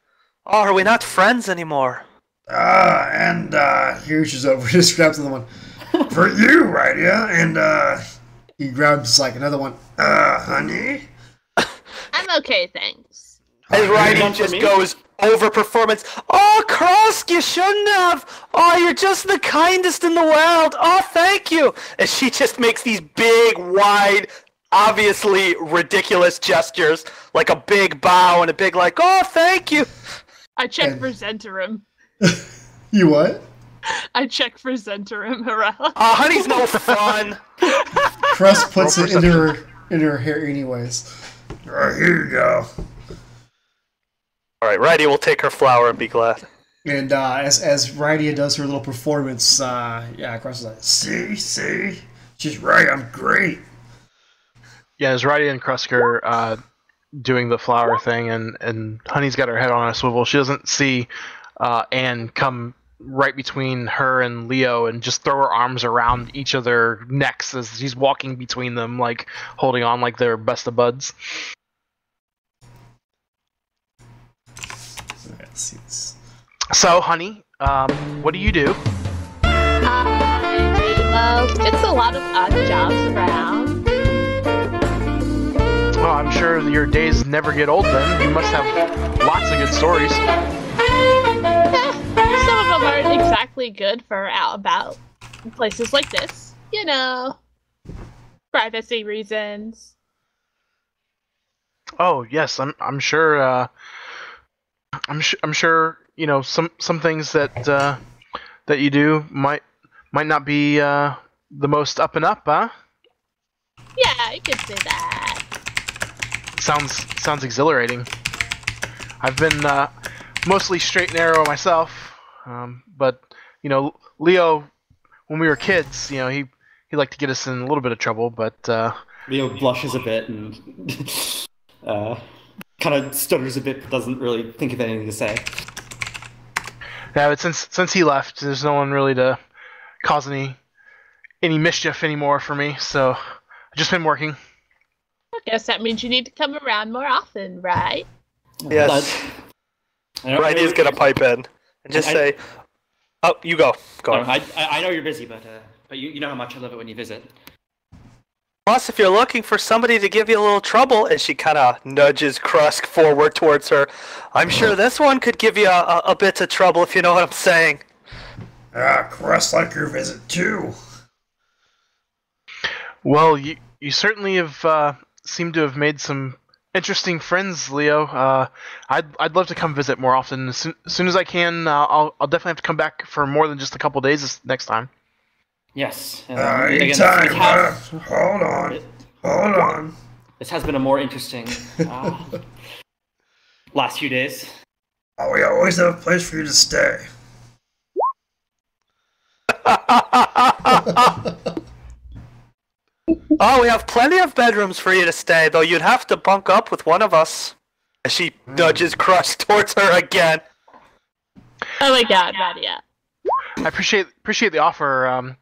S2: Oh, are we not friends anymore?"
S6: And
S3: Here she's over. Just grabs another one.
S6: for you, right, yeah? And
S3: He grabs like another one.
S6: honey?
S5: I'm okay, thanks.
S2: And Righty
S1: One for
S2: just
S1: me?
S2: goes over performance. Oh, Krusk, you shouldn't have. Oh, you're just the kindest in the world. Oh, thank you. And she just makes these big, wide, obviously ridiculous gestures, like a big bow and a big like, oh, thank you.
S5: I check
S3: And-
S5: for Zentarum.
S3: You what?
S5: I check for Zentarum, Harel.
S2: Honey's no fun.
S3: Crust puts it into her hair anyways.
S6: Here you go.
S2: All right, Righty will take her flower and be glad.
S3: And as Rydia does her little performance, Crust is like,
S6: See? She's right, I'm great.
S4: Yeah, as Rydy and Krusker doing the flower thing, and Honey's got her head on a swivel. She doesn't see Anne come right between her and Leo and just throw her arms around each of their necks as she's walking between them, like holding on like they're best of buds.
S3: Let's see this.
S4: So, Honey, what do you do?
S5: Just a lot of odd jobs around.
S4: Oh, I'm sure your days never get old then. You must have lots of good stories.
S5: Some of them aren't exactly good for out about places like this. You know, privacy reasons.
S4: Oh yes, I'm sure. I'm sure. You know, some things that that you do might not be the most up and up, huh?
S5: Yeah, you could say that.
S4: Sounds exhilarating. I've been mostly straight and narrow myself, but you know, Leo, when we were kids, you know, he liked to get us in a little bit of trouble, but
S1: Leo blushes a bit and kind of stutters a bit, but doesn't really think of anything to say.
S4: Yeah, but since he left, there's no one really to cause any mischief anymore for me, so I've just been working.
S5: I guess that means you need to come around more often, right?
S2: Yes. Right, he's gonna pipe in and just say, "Oh, you go. Go on."
S1: I know you're busy, but you know how much I love it when you visit.
S2: Plus, if you're looking for somebody to give you a little trouble, and she kind of nudges Krusk forward towards her, I'm sure this one could give you a bit of trouble, if you know what I'm saying.
S6: Crust like your visit too.
S4: Well, you certainly have seemed to have made some interesting friends, Leo. I'd love to come visit more often. As soon as I can, I'll definitely have to come back for more than just a couple days next time.
S1: Yes.
S6: Anytime. Hold on.
S1: This has been a more interesting last few days.
S6: Oh, we always have a place for you to stay.
S2: Oh, we have plenty of bedrooms for you to stay, though you'd have to bunk up with one of us. As she nudges Krusk towards her again.
S5: Oh my god, Nadia.
S4: I appreciate the offer.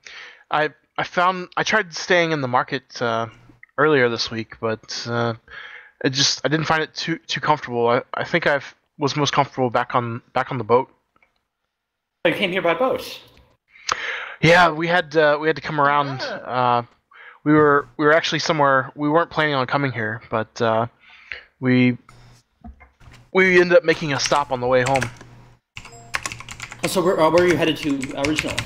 S4: I tried staying in the market earlier this week, but I didn't find it too comfortable. I think I was most comfortable back on the boat.
S1: Oh, you came here by boat?
S4: Yeah, we had to come around. We were actually somewhere we weren't planning on coming here, but we ended up making a stop on the way home.
S1: So where are you headed to originally?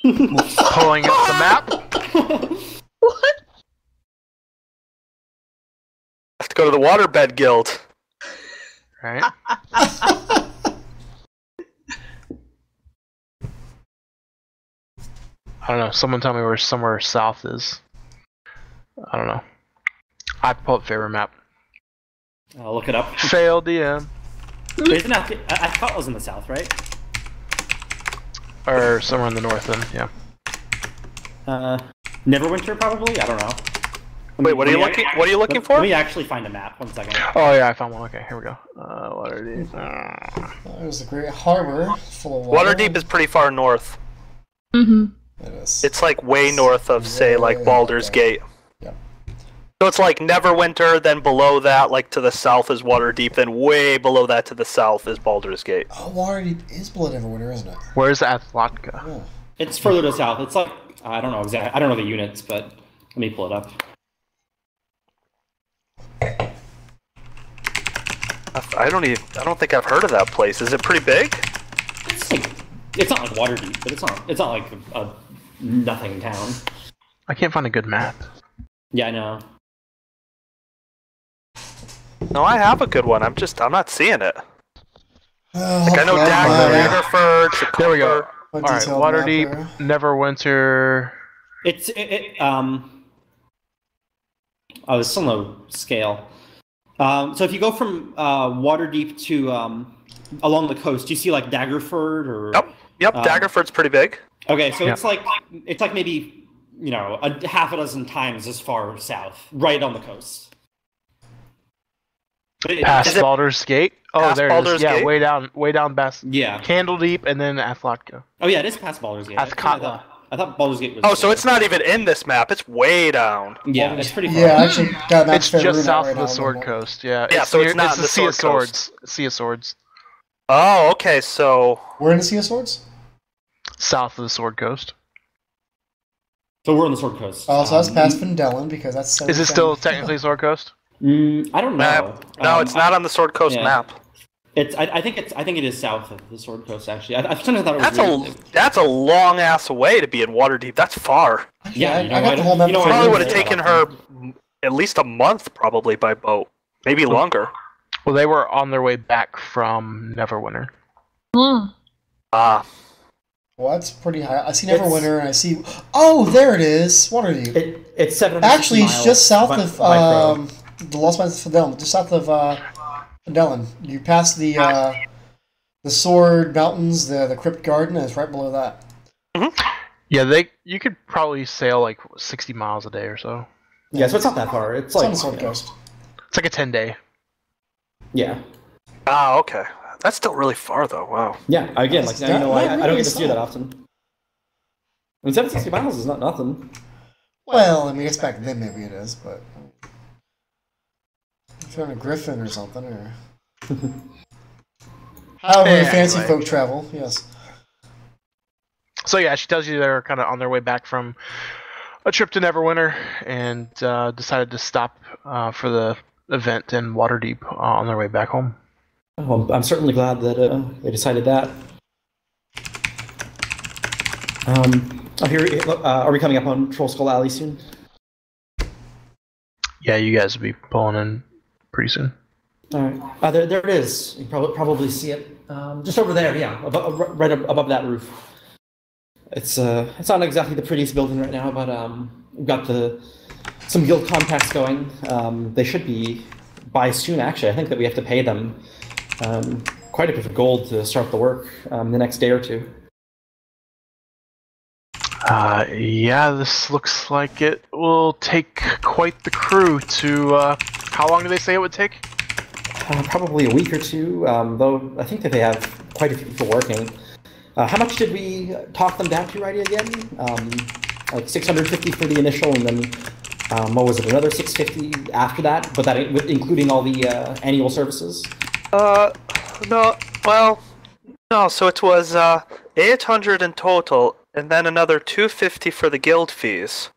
S4: Pulling up the map.
S5: What?
S2: Have to go to the Waterbed Guild.
S4: Right. I don't know. Someone tell me where somewhere south is. I don't know. I pull up favorite map.
S1: I'll look it up.
S4: Failed DM.
S1: Isn't that, I thought it was in the south, right?
S4: Or somewhere in the north then, yeah.
S1: Neverwinter, probably? I don't know.
S2: Wait, what are you looking for?
S1: Let me actually find a map. 1 second.
S4: Oh yeah, I found one. Okay, here we go. Waterdeep.
S3: There's a great harbor full of water.
S2: Waterdeep is pretty far north.
S5: Mm-hmm.
S3: It is.
S2: It's like way north of, say, like Baldur's Gate.
S3: Yep.
S2: So it's like Neverwinter, then below that, like to the south is Waterdeep, then way below that to the south is Baldur's Gate.
S3: Oh, Waterdeep is below Neverwinter, isn't it?
S4: Where's Athlotka?
S3: Oh.
S1: It's further to the south. It's like, I don't know exactly. I don't know the units, but let me pull it up.
S2: I don't think I've heard of that place. Is it pretty big?
S1: It's not like Waterdeep, but it's not like a nothing town.
S4: I can't find a good map.
S1: Yeah, I know.
S2: No, I have a good one. I'm not seeing it.
S3: Oh,
S2: Like I know Daggerford.
S4: There we go.
S3: What
S4: All right,
S3: detailed map
S4: Waterdeep,
S3: there?
S4: Neverwinter.
S1: Oh, there's still no scale. So if you go from Waterdeep to along the coast, do you see like Daggerford or?
S2: Yep. Yep, Daggerford's pretty big.
S1: Okay, so
S4: Yeah.
S1: it's like maybe a half a dozen times as far south, right on the coast. But
S4: Past
S2: Is it
S4: Baldur's Gate. Oh,
S2: past
S4: there it
S2: Baldur's
S4: is. Yeah,
S2: Gate?
S4: way down past
S1: yeah.
S4: Candledeep, and then Athlotka.
S1: Oh yeah, it is past Baldur's Gate.
S4: Athkatla.
S1: I thought Baldur's Gate was.
S2: Oh, so it's not even in this map. It's way down.
S1: Yeah, it's pretty far.
S3: Yeah, I actually got that.
S4: It's just south of the Sword Coast. Yeah.
S2: Yeah, so it's not
S4: the
S2: in the
S4: Sea of
S2: Sword Coast.
S4: Swords. Sea of Swords.
S2: Oh, okay, so...
S3: We're in the Sea of Swords?
S4: South of the Sword Coast.
S1: So we're on the Sword Coast.
S3: Oh, so that's past Findelin because that's... so
S4: Is it still technically Sword Coast?
S1: I don't know.
S2: No, it's not on the Sword Coast
S1: yeah.
S2: map.
S1: I think it is south of the Sword Coast. Actually, I sometimes thought it was.
S2: That's a long ass away to be in Waterdeep. That's far.
S1: Yeah,
S3: I got the whole map.
S2: Probably would have
S1: Yeah.
S2: taken her at least a month, probably by boat, maybe longer.
S4: Well, they were on their way back from Neverwinter.
S2: Ah,
S3: Well, that's pretty high. I see Neverwinter and I see... Oh, there it is! Waterdeep.
S1: It's 700.
S3: Actually, it's just south of
S1: by road.
S3: the Lost Mines of Findelin. Just south of Findelin. You pass the Sword Mountains, the Crypt Garden, and it's right below that.
S4: Yeah, you could probably sail like 60 miles a day or so.
S1: Yeah, so it's not that far.
S3: It's on the Sword Coast.
S4: It's like a 10-day.
S1: Yeah.
S2: ah, okay. That's still really far, though. Wow.
S1: Yeah. Again, like
S3: That's
S1: I don't
S3: really
S1: get to see that
S3: south.
S1: often. I mean, 760 miles is not nothing.
S3: Well, I mean, it's back then, maybe it is, but... If you're on a griffin or something, or... However,
S2: Yeah,
S3: fancy
S2: anyway.
S3: folk travel, yes.
S4: So yeah, she tells you they're kind of on their way back from a trip to Neverwinter and decided to stop for the event in Waterdeep on their way back home.
S1: Well, I'm certainly glad that they decided that. Are we coming up on Troll Skull Alley soon?
S4: Yeah, you guys will be pulling in pretty soon.
S1: All right. There it is. You can probably see it just over there. Yeah, right above that roof. It's not exactly the prettiest building right now, but we've got some guild contacts going. They should be by soon. Actually, I think that we have to pay them quite a bit of gold to start the work the next day or two.
S4: Yeah, this looks like it will take quite the crew to... how long do they say it would take?
S1: Probably a week or two, though I think that they have quite a few people working. How much did we talk them down to, Righty, again? Like 650 for the initial, and then what was it? Another 650 after that, but that including all the annual services.
S2: No. Well, no. So it was 800 in total, and then another 250 for the guild fees.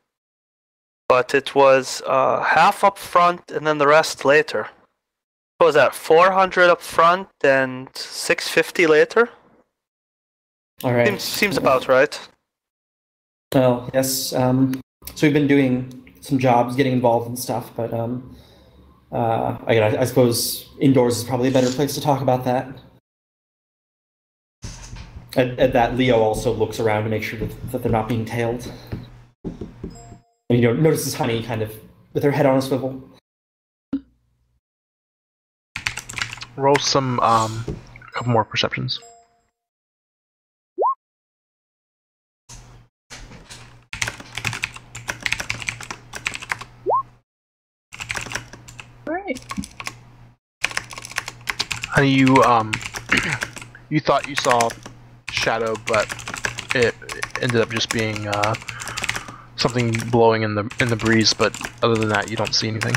S2: But it was half up front, and then the rest later. What was that? 400 up front and 650 later.
S1: All right.
S2: Seems about right.
S1: Well, yes. So we've been doing some jobs, getting involved and stuff, but I suppose indoors is probably a better place to talk about that. At that, Leo also looks around to make sure that they're not being tailed. And notices Honey kind of with her head on a swivel.
S4: Roll some, a couple more perceptions.
S5: Right.
S4: Honey, you, you thought you saw shadow, but it ended up just being, something blowing in the breeze, but other than that, you don't see anything.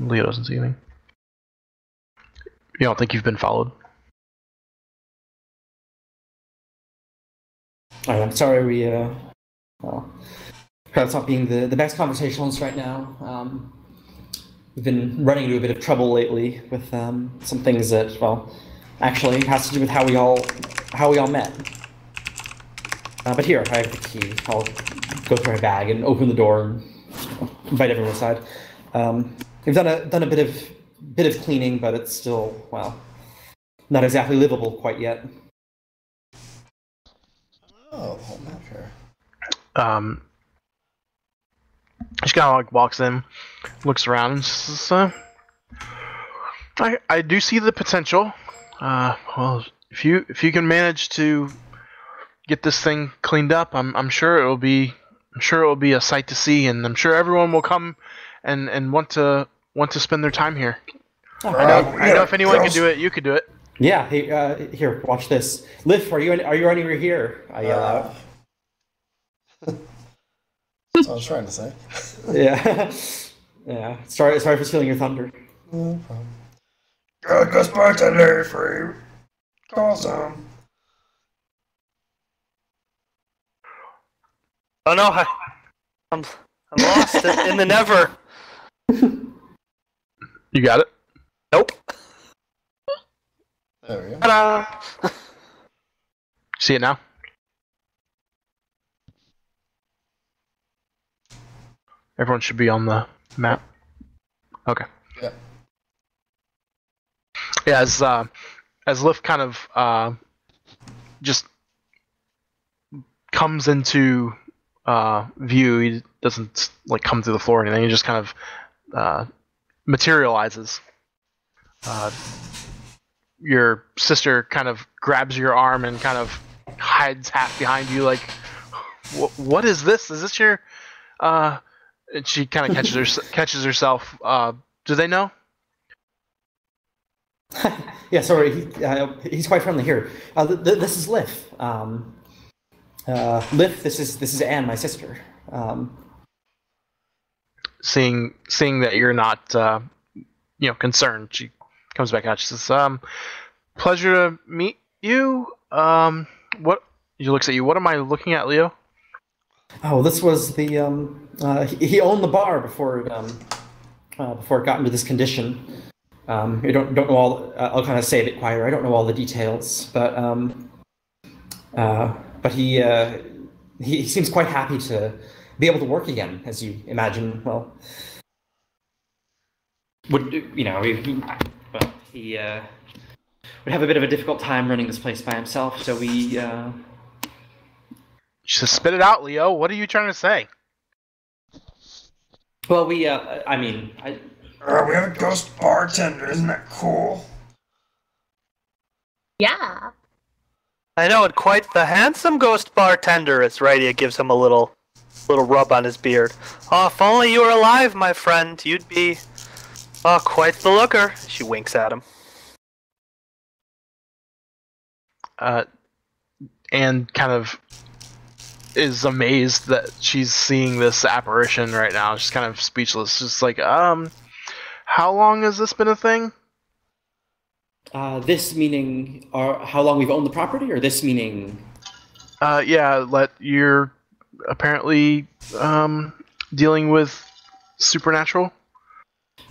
S4: Leo doesn't see anything. You don't think you've been followed?
S1: Alright, I'm sorry perhaps not being the best conversationalists right now. We've been running into a bit of trouble lately with some things that, well, actually has to do with how we all met. But here, I have the key. I'll go through my bag and open the door and invite everyone inside. We've done a bit of cleaning, but it's still, well, not exactly livable quite yet.
S3: Oh, the whole map here.
S4: She kind of like walks in, looks around, and says, I do see the potential. Well, if you can manage to get this thing cleaned up. I'm sure it will be a sight to see, and I'm sure everyone will come and want to spend their time here. I know if anyone can do it, you could do it.
S1: Yeah. Hey, here, watch this. Liv, are you anywhere here? I yell out.
S3: That's what I was trying to say.
S1: Yeah. Yeah. Sorry for stealing your thunder.
S3: No problem.
S6: Good ghost bartender for you. Call some.
S2: Oh no, I'm lost in the never.
S4: You got it?
S2: Nope.
S3: There we go.
S2: Ta-da!
S4: See it now? Everyone should be on the map. Okay.
S3: Yeah.
S4: Yeah, as Lift kind of just comes into view, he doesn't like come through the floor or anything. He just kind of materializes. Your sister kind of grabs your arm and kind of hides half behind you, like, "What is this? Is this your?" And she kind of catches herself. Do they know?
S1: Yeah, sorry. He's quite friendly here. This is Liv. Liv, this is Anne, my sister.
S4: Seeing that you're not, concerned, she comes back out. She says, "Pleasure to meet you. What?" She looks at you. What am I looking at, Leo?
S1: Oh, this was the he owned the bar before it got into this condition. I don't know all. I'll kind of say it quieter. I don't know all the details, but he seems quite happy to be able to work again, as you imagine. Well, he would have a bit of a difficult time running this place by himself. So we.
S4: Just spit it out, Leo. What are you trying to say?
S1: Well, we.
S6: We have a ghost bartender. Isn't that cool?
S5: Yeah.
S2: I know, and quite the handsome ghost bartender. As Rydia gives him a little rub on his beard. Oh, if only you were alive, my friend, you'd be, quite the looker. She winks at him.
S4: And kind of is amazed that she's seeing this apparition right now. She's kind of speechless. Just like, how long has this been a thing?
S1: This meaning how long we've owned the property, or this meaning?
S4: Yeah, you're apparently dealing with supernatural.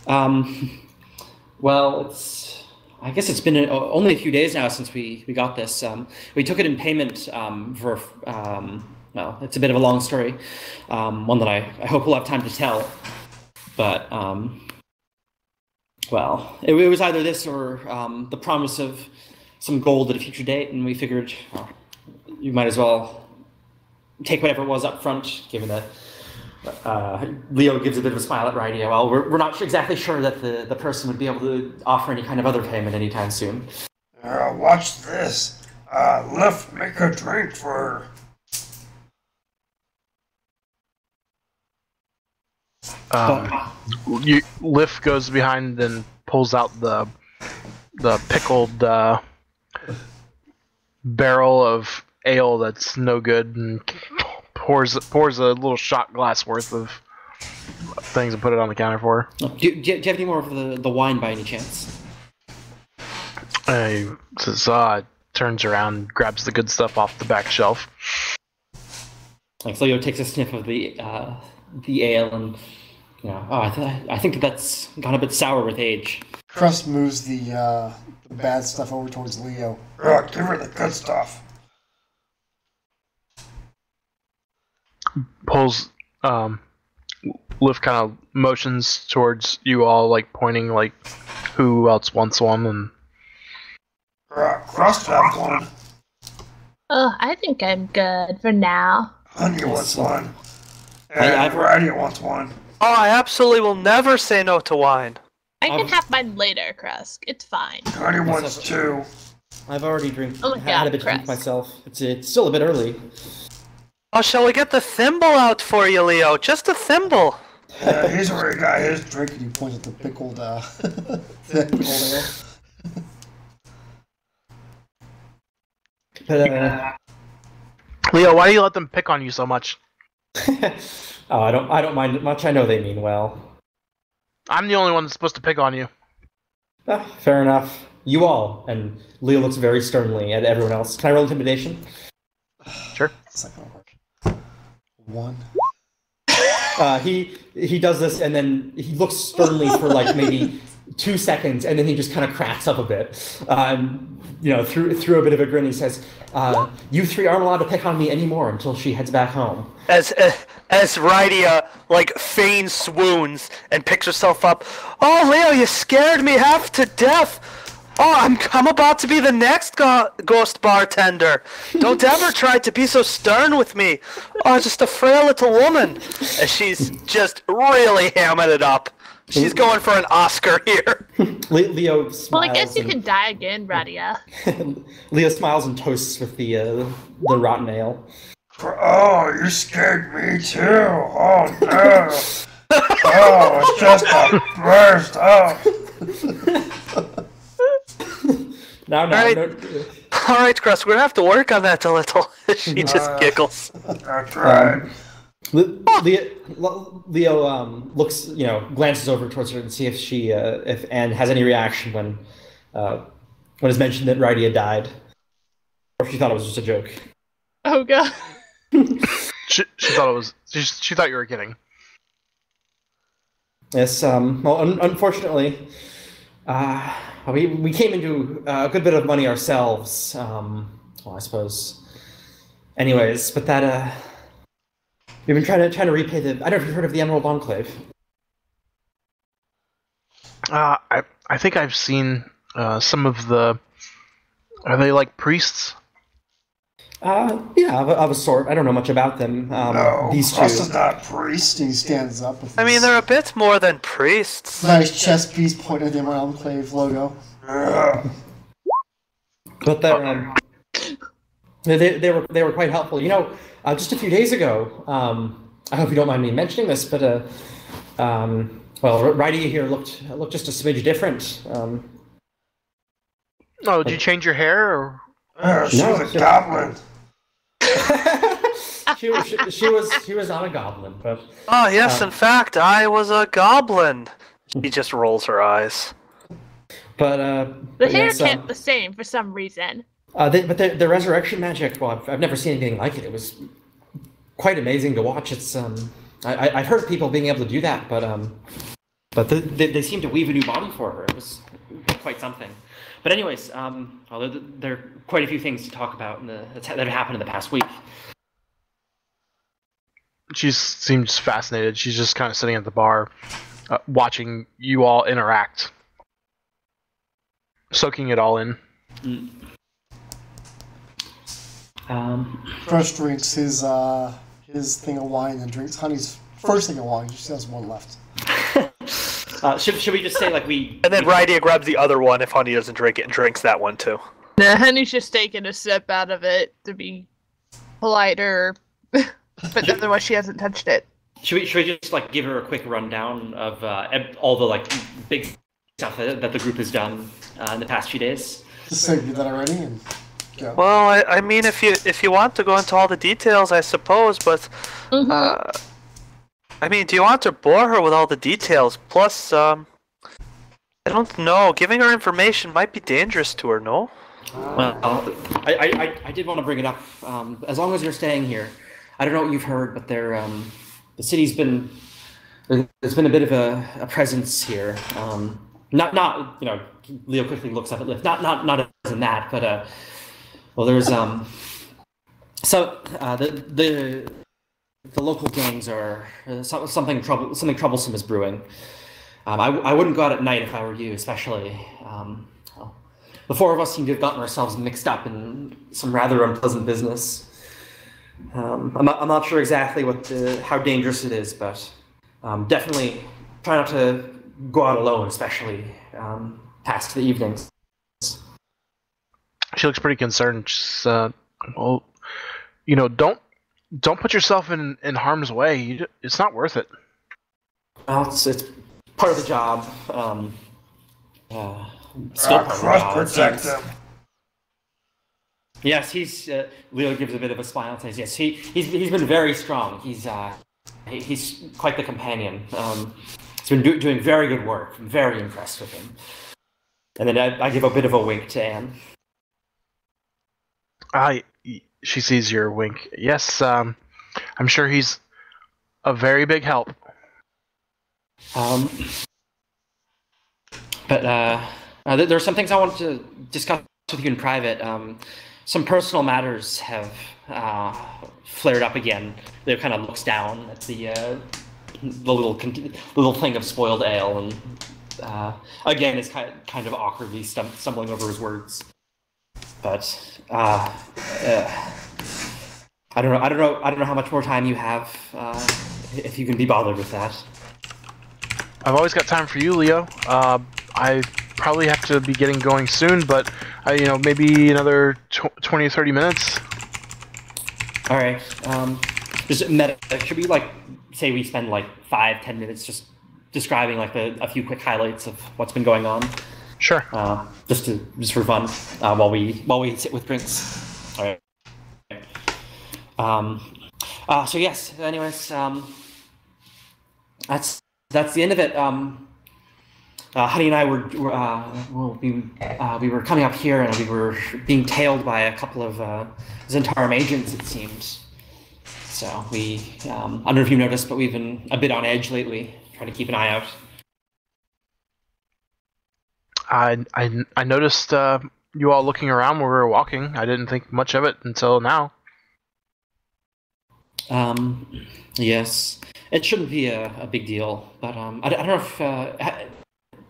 S1: Well, I guess it's been only a few days now since we got this. We took it in payment for. Well, it's a bit of a long story, one that I hope we'll have time to tell. But well, it was either this or the promise of some gold at a future date, and we figured you might as well take whatever it was up front, given that Leo gives a bit of a smile at Rydia. Well, we're not exactly sure that the person would be able to offer any kind of other payment anytime soon.
S6: Watch this. Lift, make a drink for her.
S4: Lift goes behind and pulls out the pickled barrel of ale that's no good, and pours a little shot glass worth of things and put it on the counter for her.
S1: Do you have any more of the wine by any chance?
S4: He says, turns around, grabs the good stuff off the back shelf.
S1: Like, Leo takes a sniff of the ale, and I think that's gone a bit sour with age.
S3: Crust moves the bad stuff over towards Leo.
S6: Give her the good stuff.
S4: Pulls, Liv kind of motions towards you all, like pointing, like who else wants one, and
S6: Crust have one.
S5: Oh, I think I'm good for now.
S6: Honey wants one. And Rydia wants one.
S2: Oh, I absolutely will never say no to wine.
S5: I can have mine later, Krusk. It's fine.
S6: Honey wants two.
S1: I've already
S5: Oh my
S1: had a
S5: God,
S1: bit to drink
S5: Chris.
S1: myself. It's still a bit early.
S2: Oh, shall we get the thimble out for you, Leo? Just a thimble.
S6: Yeah, he's already got his drink.
S3: Drink and he points at the pickled, pickled ale.
S1: But
S4: Leo, why do you let them pick on you so much?
S1: oh, I don't mind it much. I know they mean well.
S4: I'm the only one that's supposed to pick on you.
S1: Ah, fair enough. You all. And Leo looks very sternly at everyone else. Can I roll intimidation?
S4: Sure.
S3: It's not gonna work. 1.
S1: He does this, and then he looks sternly for like maybe 2 seconds, and then he just kind of cracks up a bit. Through a bit of a grin, he says, "You three aren't allowed to pick on me anymore until she heads back home."
S2: As Rydia feigns swoons and picks herself up. Oh, Leo, you scared me half to death. Oh, I'm about to be the next ghost bartender. Don't ever try to be so stern with me. Oh, just a frail little woman. And she's just really hamming it up. She's going for an Oscar here.
S1: Leo smiles.
S5: Well, I guess you
S1: and-
S5: can die again, Radia.
S1: Leo smiles and toasts with the rotten ale.
S6: Oh, you scared me too. Oh no. Oh, it's just a burst. Oh.
S1: Now,
S2: Alright. All right, Chris, we're gonna have to work on that a little. She just giggles.
S6: That's right.
S1: Leo looks, glances over towards her and see if if Anne has any reaction when it's mentioned that Rydia died, or if she thought it was just a joke.
S5: Oh god.
S4: She thought it was. She thought you were kidding.
S1: Yes. Well, unfortunately, we came into a good bit of money ourselves. Well, I suppose. Anyways, but that we've been trying to repay the. I don't know if you've heard of the Emerald Enclave.
S4: I think I've seen some of the. Are they like priests?
S1: Yeah, of a sort. I don't know much about them.
S6: No,
S1: These two.
S6: Frost is not a priest.
S3: He stands up with
S2: I mean,
S3: his
S2: they're a bit more than priests.
S3: nice chest piece pointing at the Emerald Enclave logo.
S6: Yeah.
S1: But they were quite helpful. Just a few days ago. I hope you don't mind me mentioning this, but Rydia here looked just a smidge different.
S4: Oh, did you change your hair? Or?
S6: She
S1: No,
S6: was a goblin.
S1: she was not a goblin, but
S2: Oh, yes, in fact, I was a goblin. She just rolls her eyes.
S1: The
S5: The hair kept the same for some reason.
S1: the resurrection magic. Well, I've never seen anything like it. It was quite amazing to watch. It's I've heard of people being able to do that, but they seem to weave a new body for her. It was quite something. But anyways, there are quite a few things to talk about that have happened in the past week.
S4: She seems fascinated. She's just kind of sitting at the bar, watching you all interact, soaking it all in.
S3: Crush drinks his thing of wine and drinks Honey's first thing of wine. She has one left.
S1: Should we just say we?
S2: And then Rydia grabs the other one if Honey doesn't drink it and drinks that one too.
S5: Nah, Honey's just taking a sip out of it to be politer, but otherwise she hasn't touched it.
S1: Should we just give her a quick rundown of all the big stuff that the group has done in the past few days?
S3: Just say do that already and go.
S2: Well, I mean, if you want to go into all the details, I suppose, but I mean, do you want to bore her with all the details? Plus, I don't know. Giving her information might be dangerous to her. No.
S1: Well, I did want to bring it up. As long as you're staying here, I don't know what you've heard, but the city's been there's been a bit of a presence here. Not Leo quickly looks up at Lift. Not as in that, but there's the local gangs are something troublesome is brewing. I wouldn't go out at night if I were you, especially. The four of us seem to have gotten ourselves mixed up in some rather unpleasant business. I'm not sure exactly how dangerous it is, but definitely try not to go out alone, especially past the evenings.
S4: She looks pretty concerned. She's, well, don't put yourself in harm's way. It's not worth it.
S1: Well, it's part of the job. Still part of the
S6: Cross
S1: job. it
S6: protect
S1: seems.
S6: them.
S1: Yes, he's. Leo gives a bit of a smile and says, "Yes, he's been very strong. He's quite the companion. He's been doing very good work. I'm very impressed with him." And then I give a bit of a wink to Anne.
S4: She sees your wink. Yes, I'm sure he's a very big help.
S1: But there are some things I wanted to discuss with you in private. Some personal matters have flared up again. Leo kind of looks down at the little thing of spoiled ale, and again is kind of awkwardly stumbling over his words. But I don't know how much more time you have. If you can be bothered with that.
S4: I've always got time for you, Leo. I probably have to be getting going soon, but maybe another 20 or 30 minutes.
S1: All right. Should we say we spend 5-10 minutes just describing a few quick highlights of what's been going on?
S4: Sure.
S1: Just for fun, while we sit with drinks. All right. So yes. Anyways, that's the end of it. Honey and I we were coming up here, and we were being tailed by a couple of Zentarum agents, it seems. So I don't know if you noticed, but we've been a bit on edge lately, trying to keep an eye out.
S4: I noticed you all looking around when we were walking. I didn't think much of it until now.
S1: Yes, it shouldn't be a big deal, but I don't know if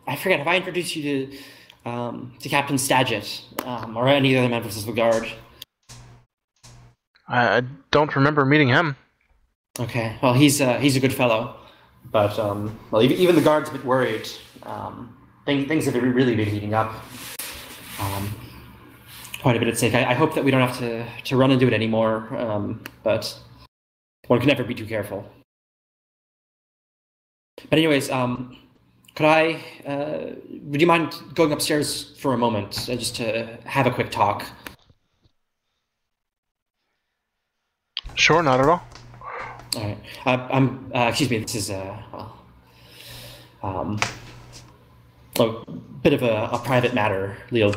S1: I forget. Have I introduced you to Captain Stagit or any other members of the guard?
S4: I don't remember meeting him.
S1: Okay, well he's a good fellow, but even the guard's a bit worried. Things have really been heating up. Quite a bit at stake. I hope that we don't have to run into it anymore, but one can never be too careful. But anyways, would you mind going upstairs for a moment, just to have a quick talk?
S4: Sure, not at all.
S1: All right. Excuse me, this is, a bit of a private matter, Leo.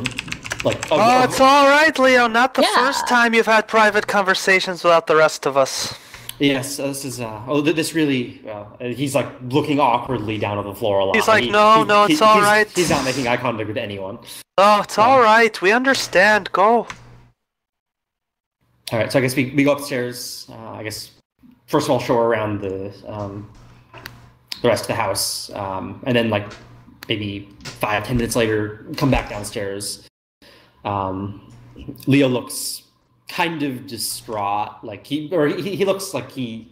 S2: It's all right, Leo. Not the first time you've had private conversations without the rest of us.
S1: Yes, this is. This really. He's looking awkwardly down on the floor a lot.
S2: He's no, it's all right.
S1: He's not making eye contact with anyone.
S2: Oh, it's all right. We understand. Go.
S1: All right, so I guess we go upstairs. I guess first of all, show around the rest of the house, and then maybe 5-10 minutes later, come back downstairs. Leo looks kind of distraught, he looks like he,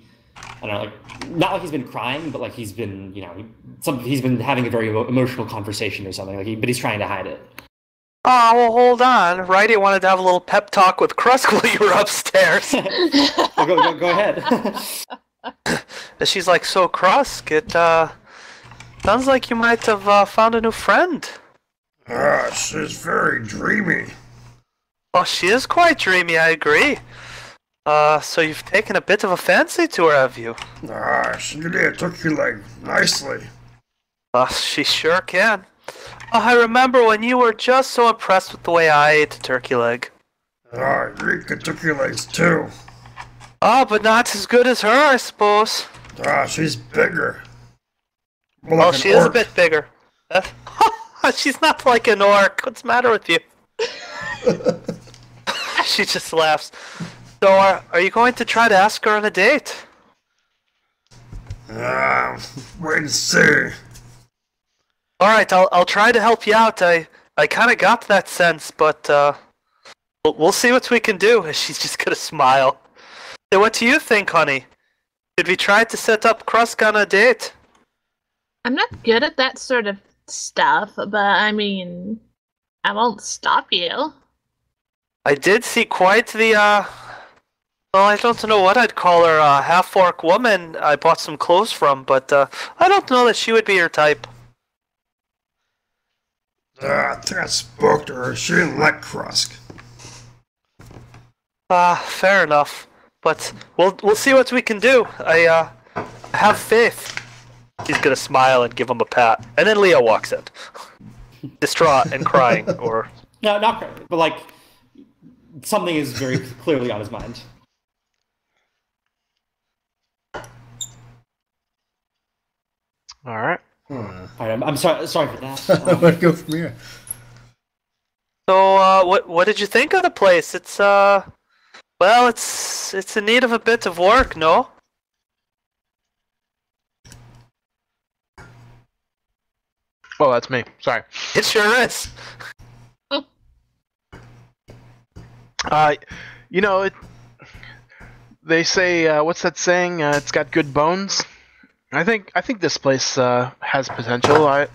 S1: I don't know, not like he's been crying, but he's been, he's been having a very emotional conversation or something, but he's trying to hide it.
S2: Oh, well, hold on. Righty wanted to have a little pep talk with Krusk while you were upstairs.
S1: Well, go ahead.
S2: She's so Krusk, it sounds like you might have found a new friend.
S6: She's very dreamy.
S2: Oh, she is quite dreamy, I agree. So you've taken a bit of a fancy to her, have you?
S6: She really took you nicely.
S2: She sure can. I remember when you were just so impressed with the way I ate a turkey leg.
S6: You eat turkey legs too.
S2: But not as good as her, I suppose.
S6: She's bigger.
S2: Well, she is a bit bigger. She's not like an orc. What's the matter with you? She just laughs. So, are you going to try to ask her on a date?
S6: Wait and see.
S2: Alright, I'll try to help you out. I kind of got that sense, but we'll see what we can do. She's just gonna smile. So what do you think, honey? Should we try to set up Krusk on a date?
S5: I'm not good at that sort of stuff, but I mean, I won't stop you.
S2: I did see quite the, well, I don't know what I'd call her, half-orc woman I bought some clothes from, but, I don't know that she would be your type.
S6: I think I spoke to her. She didn't like Krusk.
S2: Fair enough. But we'll see what we can do. I have faith. He's gonna smile and give him a pat. And then Leo walks in. Distraught and crying, or...
S1: No, not crying, but like, something is very clearly on his mind.
S4: All right.
S1: I'm sorry for that.
S3: I'm gonna go from here.
S2: So, what did you think of the place? It's, well, it's in need of a bit of work, no?
S4: Oh, that's me. Sorry.
S2: It sure is.
S4: You know, they say, what's that saying? It's got good bones. I think this place has potential.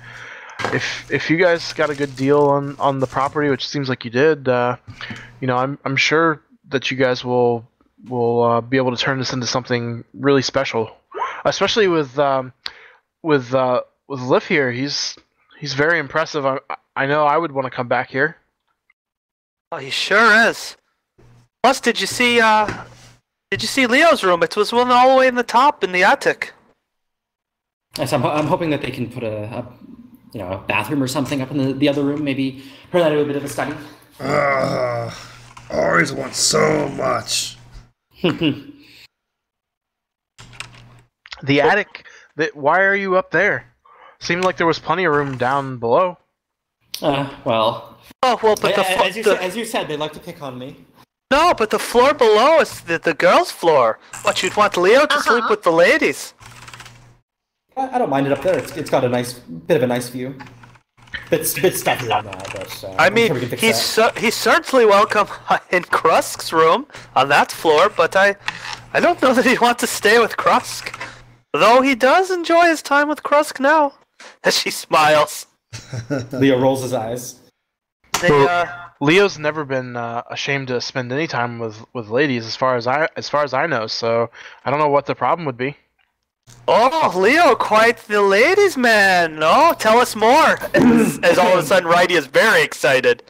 S4: If you guys got a good deal on the property, which seems like you did, you know, I'm sure that you guys will be able to turn this into something really special, especially with Liv here. He's very impressive. I know I would want to come back here.
S2: Oh, he sure is. Plus, did you see Leo's room? It was one all the way in the top in the attic.
S1: Yes, I'm hoping that they can put a bathroom or something up in the other room. Maybe turn that into a bit of a study.
S6: I always want so much.
S4: The attic. Why are you up there? Seemed like there was plenty of room down below.
S1: Well.
S2: Oh well, but
S1: as you said, they like to pick on me.
S2: No, but the floor below is the girls' floor. What, you'd want Leo to sleep with the ladies?
S1: I don't mind it up there. It's got a bit of a nice view. Bit stuffy right now, but
S2: I mean, he's certainly welcome in Krusk's room on that floor, but I don't know that he'd want to stay with Krusk. Though he does enjoy his time with Krusk now. As she smiles.
S1: Leo rolls his eyes.
S4: Leo's never been ashamed to spend any time with ladies, as far as I know. So I don't know what the problem would be.
S2: Oh, Leo, quite the ladies' man. No, tell us more. As all of a sudden, Righty is very excited.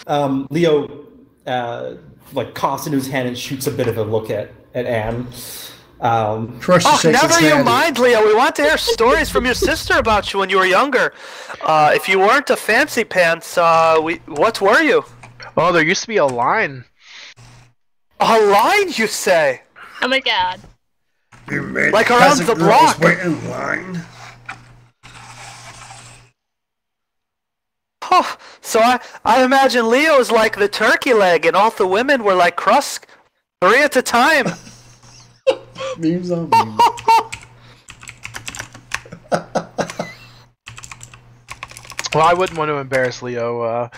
S1: Leo, coughs into his hand and shoots a bit of a look at Anne.
S2: Never you mind, Leo. We want to hear stories from your sister about you when you were younger. If you weren't a fancy pants, what were you?
S4: Oh, there used to be a line.
S2: A line, you say?
S5: Oh my god.
S6: You made
S2: like around the block.
S6: Wait in line.
S2: Oh, so I imagine Leo's like the turkey leg, and all the women were like Krusk, 3 at a time.
S3: Memes on memes.
S4: Well, I wouldn't want to embarrass Leo,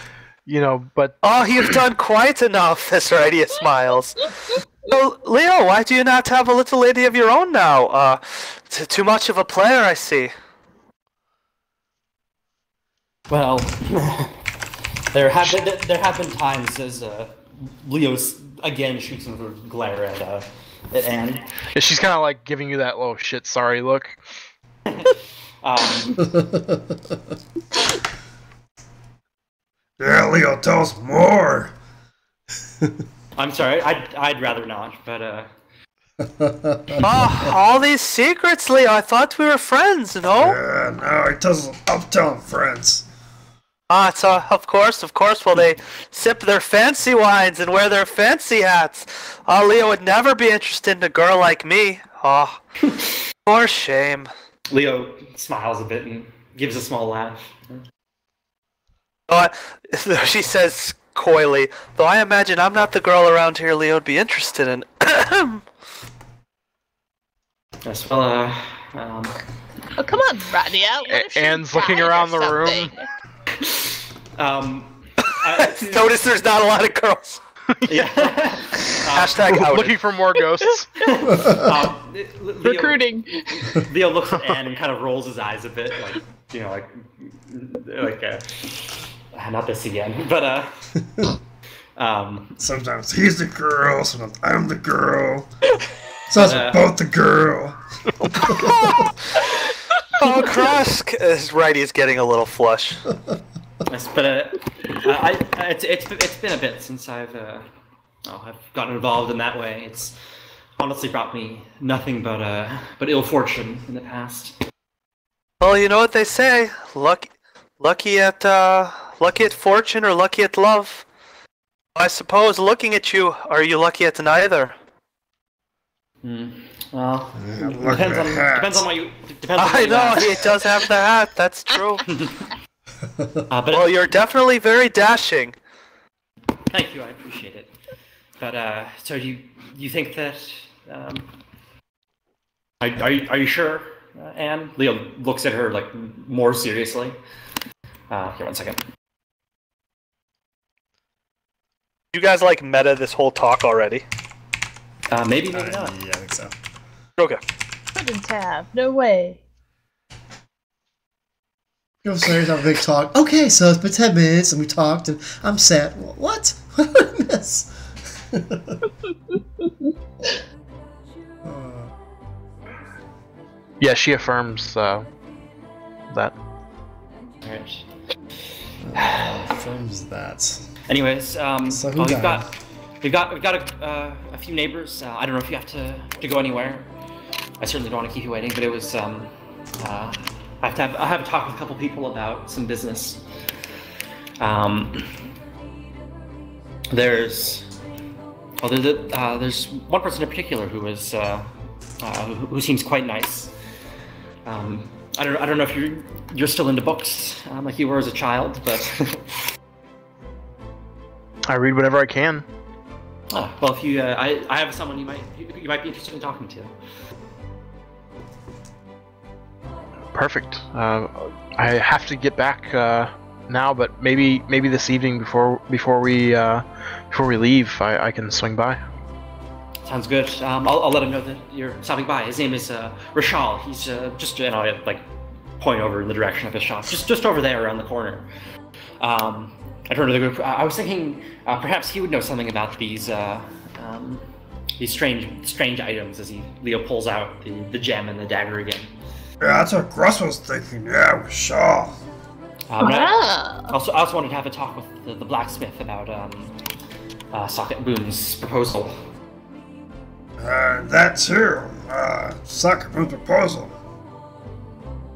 S4: but...
S2: Oh, you've done quite enough, as Rydia smiles. So, Leo, why do you not have a little lady of your own now? Too much of a player, I see.
S1: Well, there have been times as Leo again shoots a glare at Anne.
S4: She's kind of like giving you that "oh shit, sorry" look.
S6: Yeah, Leo, tell us more.
S1: I'm sorry, I'd rather not, but
S2: Oh, all these secrets, Leo. I thought we were friends, no?
S6: Yeah, no, he tells us I'm telling friends.
S2: So of course, while they sip their fancy wines and wear their fancy hats. Oh, Leo would never be interested in a girl like me. Oh, poor shame.
S1: Leo smiles a bit and gives a small laugh.
S2: She says coyly, though I imagine I'm not the girl around here Leo would be interested in.
S1: Yes, well,
S5: Oh, come on, Radia.
S4: Anne's looking around the room.
S2: Notice there's not a lot of girls.
S1: Yeah.
S2: Hashtag outed.
S4: Looking for more ghosts.
S5: Recruiting.
S1: Leo looks at Anne and kind of rolls his eyes a bit, not this again. But
S6: Sometimes he's the girl, sometimes I'm the girl. Sometimes we're both the girl.
S2: Oh, Krusk! His right, he's getting a little flush.
S1: It's been a bit since I've gotten involved in that way. It's honestly brought me nothing but ill fortune in the past.
S2: Well, you know what they say: lucky at fortune or lucky at love. I suppose, looking at you, are you lucky at neither?
S1: Well,
S6: Look at the hat.
S1: depends on what you. Depends on what
S2: I
S1: you
S2: know
S1: ask.
S2: he does have the hat. That's true.
S1: But
S2: Well, you're definitely very dashing.
S1: thank you, I appreciate it. But so you think that are you sure, Anne? Leo looks at her like more seriously. Here, 1 second.
S2: You guys like meta this whole talk already?
S1: Maybe not.
S3: Yeah, I think so.
S2: Okay.
S5: Couldn't have. No way.
S3: Go upstairs, have a big talk. Okay, so it's been 10 minutes and we talked and I'm sad. What? What did I miss?
S4: Yeah, she affirms that.
S1: Alright.
S3: Affirms that.
S1: Anyways,
S3: So who
S1: we've
S3: died?
S1: got a few neighbors. I don't know if you have to go anywhere. I certainly don't want to keep you waiting, but it was I have a talk with a couple people about some business. There's one person in particular who is who seems quite nice. I don't know if you're still into books like you were as a child, but
S4: I read whatever I can.
S1: oh, well, if you I have someone you might be interested in talking to.
S4: Perfect. I have to get back now, but maybe this evening before we leave, I can swing by.
S1: Sounds good. I'll let him know that you're stopping by. His name is Rashal. He's just like point over in the direction of his shop, just over there around the corner. I don't know the group. I was thinking perhaps he would know something about these strange items as Leo pulls out the gem and the dagger again.
S6: Yeah, that's what Gruss was thinking. Yeah, we saw.
S1: But
S5: Wow.
S1: I also wanted to have a talk with the blacksmith about Socket Boone's proposal.
S6: That too. Sucker Boom's proposal.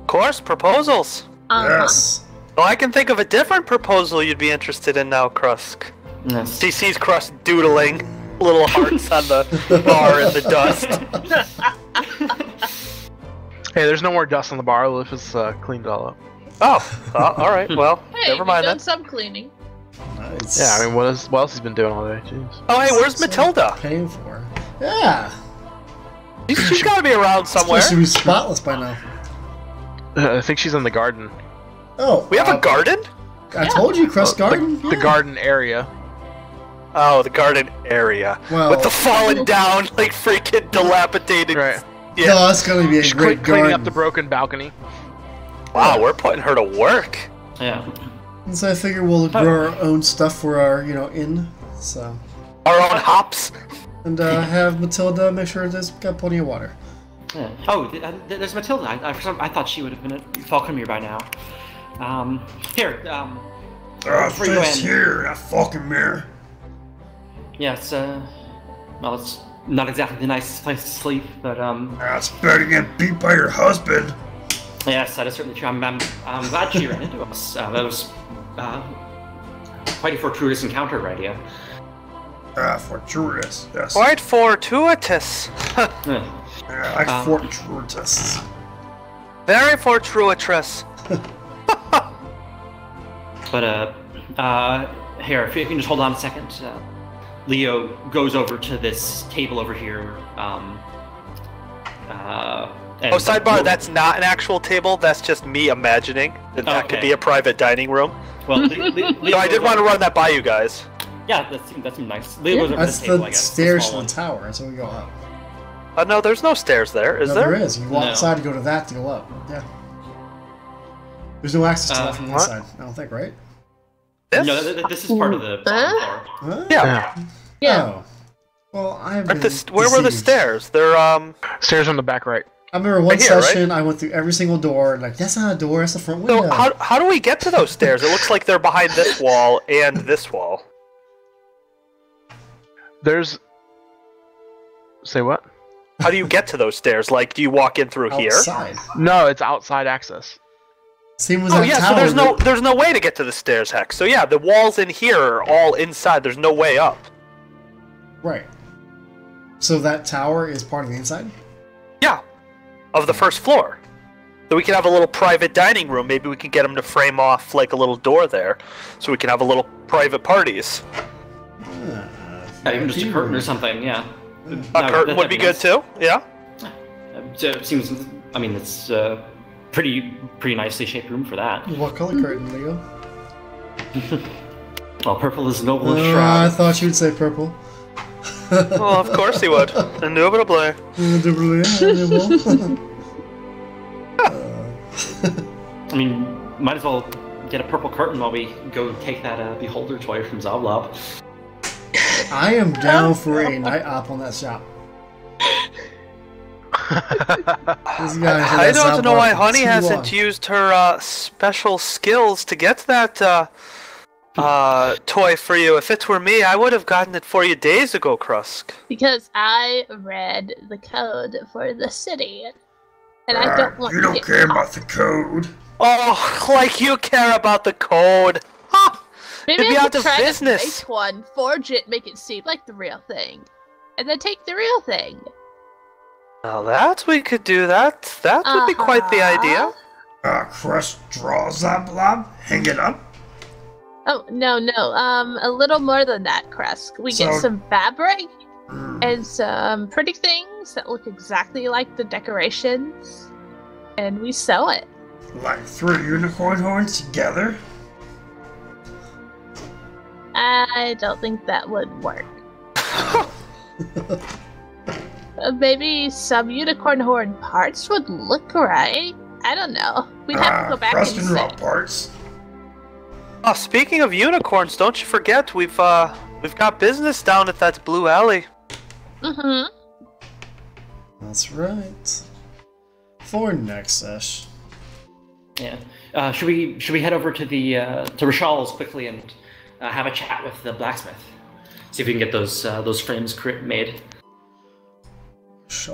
S2: Of course, proposals.
S6: Yes.
S2: Well, I can think of a different proposal you'd be interested in now, Krusk.
S1: Yes.
S2: She sees Krusk doodling little hearts on the bar in the dust.
S4: Hey, there's no more dust on the bar. Lucas cleaned it all up.
S2: Oh, all right. Well,
S5: Hey,
S2: never mind
S5: you've done
S2: then.
S5: some cleaning.
S3: Nice.
S4: Yeah, I mean, what else has been doing all day? Jeez.
S2: Oh, hey, where's
S3: That's what
S2: Matilda?
S3: I'm paying for. Yeah.
S2: She's got to be around somewhere.
S3: Supposed to be spotless by now.
S4: I think she's in the garden.
S3: Oh,
S2: We have a garden?
S3: I told you, Crust
S4: The-
S3: Garden.
S4: The garden area.
S2: Oh, the garden area.
S3: Well-
S2: With the fallen down, like freaking dilapidated.
S4: Right.
S2: Yeah.
S3: No, it's gonna be a
S4: She's
S3: great
S4: cleaning
S3: garden.
S4: up the broken balcony.
S2: Wow, we're putting her to work.
S1: Yeah.
S3: And so I figure we'll grow our own stuff for our, inn. So,
S2: Our own hops.
S3: and have Matilda make sure there's got plenty of water.
S1: Yeah. Oh, there's Matilda. I thought she would have been at Falconmere by now. Here. Before you go
S6: She's
S1: in.
S6: here, that fucking mirror.
S1: Yeah, well, it's not exactly the nicest place to sleep, but
S6: That's better than getting beat by your husband.
S1: yes, that is certainly true. I'm glad she ran into us. That was quite a fortuitous encounter, right? Yeah.
S6: Fortuitous, yes.
S2: Quite fortuitous.
S1: Yeah.
S6: Yeah, I like fortuitous.
S2: Very fortuitous.
S1: But here, if you can just hold on a second. Leo goes over to this table over here. And
S2: Oh, sidebar, that's not an actual table. That's just me imagining that that could
S1: Okay.
S2: be a private dining room.
S1: Well, Leo
S2: So I did want to run that by you guys.
S1: Yeah, that seems nice. Leo goes over
S3: That's
S1: to the table,
S3: the
S1: I guess.
S3: stairs to
S1: small
S3: the tower. That's where we go up.
S2: No, there's no stairs there, is
S3: No,
S2: there?
S3: there is. You walk
S1: No.
S3: outside to go to that to go up. Yeah. There's no access to that from the
S2: what?
S3: inside. I don't think, right?
S2: This?
S1: No, this is part of the bottom floor.
S3: Huh?
S2: Yeah.
S5: Yeah.
S3: Oh. Well, I've
S2: Aren't
S3: been
S2: where were the
S3: deceived.
S2: stairs? They're
S4: Stairs on the back right.
S3: I remember one
S2: Right here, right?
S3: session I went through every single door, like, that's not a door, that's the front window.
S2: So how do we get to those stairs? It looks like they're behind this wall and this wall.
S4: There's. Say what?
S2: How do you get to those stairs? Like, do you walk in through here?
S3: Outside.
S4: No, it's outside access.
S3: Same as
S2: Oh
S3: that
S2: yeah,
S3: tower.
S2: so there's no way to get to the stairs, Hex. So yeah, the walls in here are all inside. There's no way up.
S3: Right. So that tower is part of the inside?
S2: Yeah, of the first floor. So we can have a little private dining room. Maybe we can get them to frame off like a little door there, so we can have a little private parties.
S1: Even just a curtain or something, yeah.
S2: A curtain would be good too. Yeah.
S1: So it seems, I mean, it's pretty nicely shaped room for that.
S3: What color curtain, Leo?
S1: Well, purple is noble as
S3: I
S1: shroud.
S3: thought you'd say purple.
S2: Well, of course he would. Indubitably.
S1: I mean, might as well get a purple curtain while we go take that beholder toy from Zoblob.
S3: I am down for a night op on that shop. These guys
S2: I don't know why Honey
S3: too
S2: hasn't
S3: long.
S2: used her special skills to get that toy for you. If it were me, I would have gotten it for you days ago, Krusk.
S5: Because I read the code for the city, and I don't want
S6: You
S5: to
S6: don't
S5: get
S6: care
S5: caught.
S6: about the code.
S2: Oh, like you care about the code. Ha!
S5: Maybe
S2: It'd be
S5: I
S2: out
S5: could
S2: of
S5: try
S2: business.
S5: to make one, forge it, make it seem like the real thing, and then take the real thing.
S2: Now that we could do that. That would be quite the idea.
S6: Crust draws that blob, hang it up.
S5: Oh no, a little more than that, Krusk. We get
S6: So-
S5: some fabric
S6: Hmm.
S5: and some pretty things that look exactly like the decorations, and we sew it.
S6: Like 3 unicorn horns together.
S5: I don't think that would work. Maybe some unicorn horn parts would look right. I don't know. We'd have to go back
S6: Crust
S5: and
S6: and raw
S5: see.
S6: parts.
S2: Oh, speaking of unicorns, don't you forget we've got business down at that Blue Alley.
S5: Mm-hmm.
S3: That's right. For next sesh.
S1: Yeah. Should we head over to the to Rashal's quickly and have a chat with the blacksmith? See if we can get those frames made.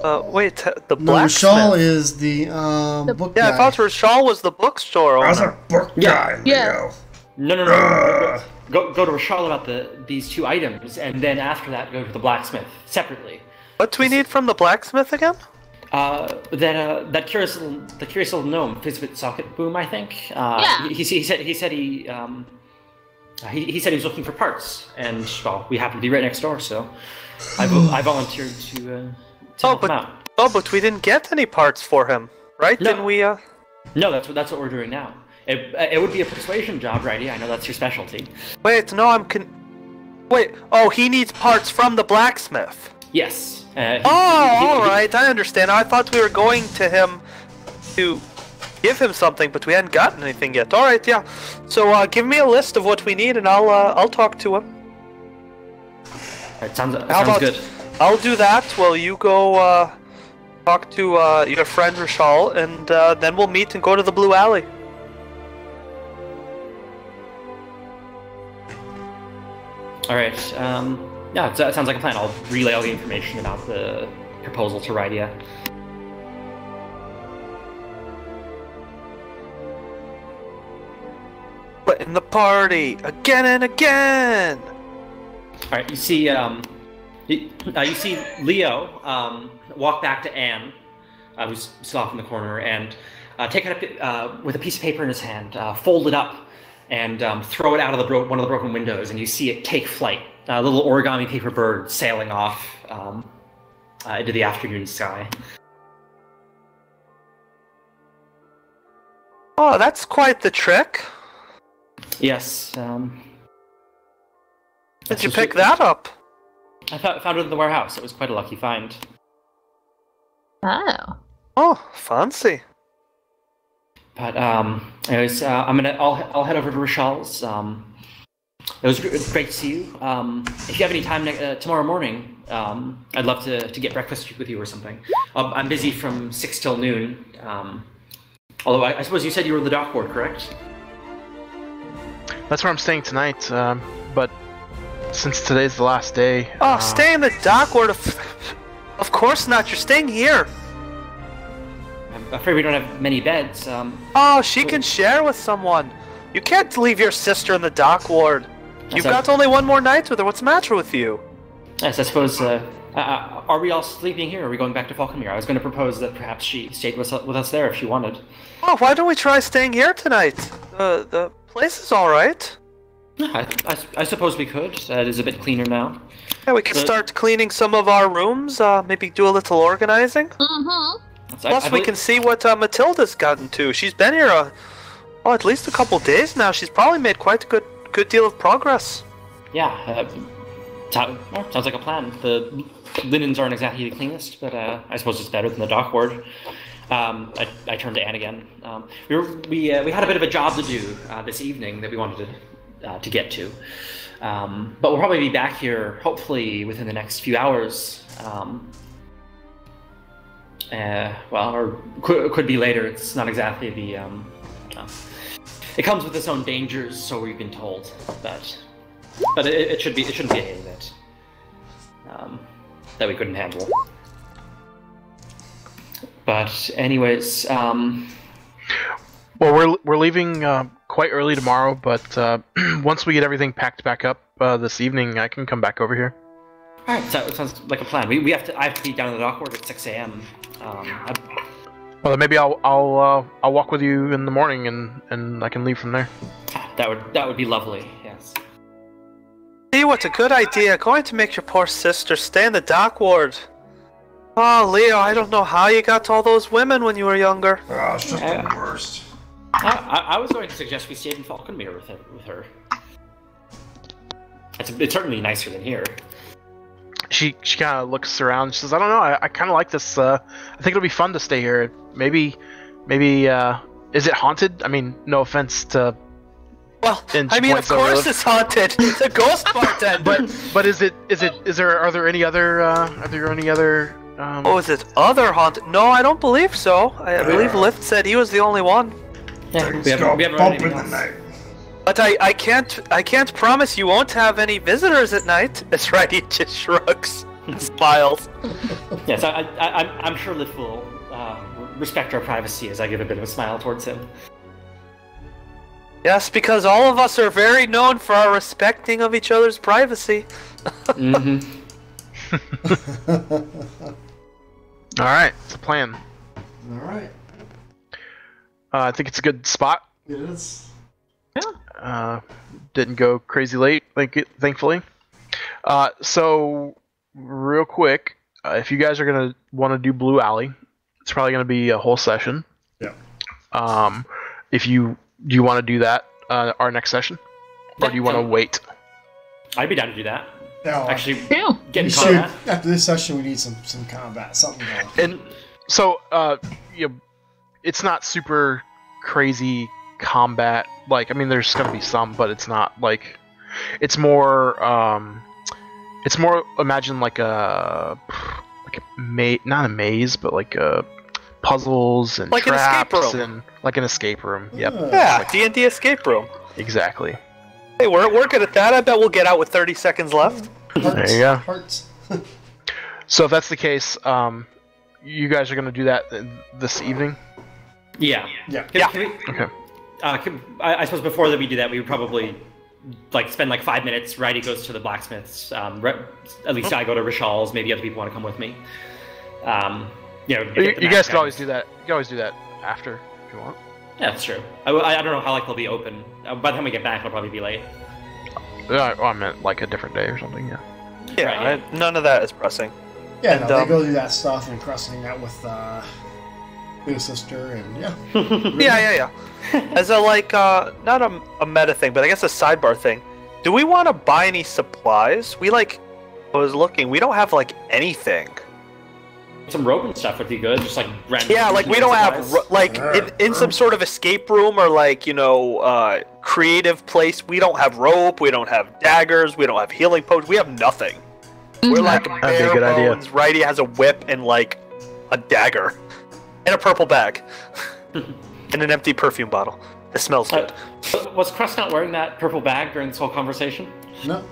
S2: Wait, the
S3: No,
S2: blacksmith.
S3: Rashal is the book
S2: Yeah,
S3: guy.
S2: I thought Rashal was the bookstore
S6: I was
S2: owner.
S6: a book
S1: Yeah.
S6: guy,
S5: Yeah.
S6: Leo.
S1: No.
S6: Ugh.
S1: Go to Rashal about these 2 items, and then after that, go to the blacksmith separately.
S2: What do we need from the blacksmith again?
S1: That curious little gnome, Fizbit Socket Boom, I think.
S5: Yeah.
S1: He said he said he was looking for parts, and well, we happen to be right next door, so I volunteered to help him out.
S2: But we didn't get any parts for him, right?
S1: No.
S2: Didn't we?
S1: No, that's what we're doing now. It would be a persuasion job, righty? I know that's your specialty.
S2: Wait, no, Wait. Oh, he needs parts from the blacksmith.
S1: Yes.
S2: All right, I understand. I thought we were going to him to give him something, but we hadn't gotten anything yet. All right, yeah. So give me a list of what we need, and I'll talk to him.
S1: It sounds
S2: How about
S1: good.
S2: I'll do that while you go talk to your friend Rashal, and then we'll meet and go to the Blue Alley.
S1: All right. Yeah, that sounds like a plan. I'll relay all the information about the proposal to Rydia.
S2: But in the party again and again.
S1: All right. You see, you see Leo walk back to Anne, who's still off in the corner, and take it up with a piece of paper in his hand, fold it up, and throw it out of one of the broken windows, and you see it take flight. A little origami paper bird sailing off into the afternoon sky.
S2: Oh, that's quite the trick.
S1: Yes.
S2: Did you pick that up?
S1: I found it in the warehouse. It was quite a lucky find.
S5: Oh.
S2: Oh, fancy.
S1: But anyways, I'll head over to Rashal's. It was great to see you. If you have any time tomorrow morning, I'd love to get breakfast with you or something. I'm busy from 6 till noon. Although I suppose you said you were the dock ward, correct?
S4: That's where I'm staying tonight, but since today's the last day...
S2: Oh, stay in the dock ward. Of course not. You're staying here.
S1: I'm afraid we don't have many beds.
S2: Oh, she can share with someone. You can't leave your sister in the dock ward. You've got only one more night with her. What's the matter with you?
S1: Yes, I suppose. Are we all sleeping here, or are we going back to Falconmere? I was going to propose that perhaps she stayed with us there if she wanted.
S2: Oh, why don't we try staying here tonight? The place is all right.
S1: I suppose we could. It is a bit cleaner now.
S2: Yeah, we could start cleaning some of our rooms. Maybe do a little organizing.
S5: Mm-hmm.
S2: Plus, we can see what Matilda's gotten to. She's been here, at least a couple days now. She's probably made quite a good deal of progress.
S1: Yeah, sounds like a plan. The linens aren't exactly the cleanest, but I suppose it's better than the dock ward. I turned to Anne again. We had a bit of a job to do this evening that we wanted to get to, but we'll probably be back here hopefully within the next few hours. Or could be later. It's not exactly the. It comes with its own dangers, so we've been told. But it shouldn't be anything that we couldn't handle. But anyways,
S4: well, we're leaving quite early tomorrow, but once we get everything packed back up this evening, I can come back over here.
S1: All right, so it sounds like a plan. I have to be down in the dock ward at 6 a.m.
S4: Well, then maybe I'll walk with you in the morning, and I can leave from there.
S1: That would be lovely. Yes.
S2: See, what's a good idea? Going to make your poor sister stay in the dock ward. Oh, Leo, I don't know how you got to all those women when you were younger.
S6: Oh, it's just the worst.
S1: I was going to suggest we stayed in Falconmere with her. It's certainly nicer than here.
S4: She kind of looks around. She says, "I don't know. I kind of like this. I think it'll be fun to stay here. Maybe, is it haunted? I mean, no offense to."
S2: Well, I mean, of course it's haunted. It's a ghost bartender.
S4: but is there? Are there any other?
S2: Oh, is it other haunted? No, I don't believe so. I believe Lift said he was the only one.
S1: Yeah,
S6: we haven't bump in the night.
S2: But I can't promise you won't have any visitors at night. That's right. He just shrugs and smiles.
S1: Yes, I'm sure Lift will respect our privacy as I give a bit of a smile towards him.
S2: Yes, because all of us are very known for our respecting of each other's privacy.
S1: Mm-hmm.
S4: All right, it's a plan.
S3: All right.
S4: I think it's a good spot.
S3: It is.
S4: Didn't go crazy late, thankfully. So, real quick, if you guys are gonna want to do Blue Alley, it's probably gonna be a whole session.
S3: Yeah.
S4: If you want to do that our next session, or do you want to wait?
S1: I'd be down to do that.
S3: No,
S1: Actually,
S5: Yeah.
S1: get
S3: we
S1: in
S3: should,
S1: combat.
S3: after this session, we need some combat, something going.
S4: And so, it's not super crazy combat. Like, I mean, there's gonna be some, but it's not like, it's more imagine like a not a maze, but like puzzles and
S2: Like an escape
S4: traps
S2: room.
S4: and like an escape room. Yep.
S2: Yeah, D&D escape room.
S4: Exactly.
S2: Hey, we're good at that. I bet we'll get out with 30 seconds left.
S3: Hearts,
S4: There you go.
S3: Hearts.
S4: So if that's the case, you guys are gonna do that this evening.
S1: Yeah.
S3: Yeah.
S1: Can we,
S4: Okay.
S1: I suppose before that we do that, we would probably spend 5 minutes. Righty goes to the blacksmiths. At least I go to Rishal's. Maybe other people want to come with me.
S4: You guys could always do that. You can always do that after if you want.
S1: Yeah, that's true. I don't know how they'll be open. By the time we get back, it'll probably be late.
S4: I meant like a different day or something. Yeah.
S2: Yeah,
S1: Right,
S2: none of that is pressing.
S3: Yeah,
S2: And,
S3: no, they go do that stuff and crossing out with Big Sister and yeah.
S2: Yeah. As a not a meta thing, but I guess a sidebar thing. Do we want to buy any supplies? I was looking. We don't have anything.
S1: Some rope and stuff would be good. Just random.
S2: Yeah, we don't have
S1: supplies.
S2: in some sort of escape room or creative place. We don't have rope. We don't have daggers. We don't have healing potions. We have nothing. We're like
S4: That'd be a good idea.
S2: bones. Righty has a whip and like a dagger and a purple bag and an empty perfume bottle. It smells good.
S1: Was Crust not wearing that purple bag during this whole conversation?
S3: No.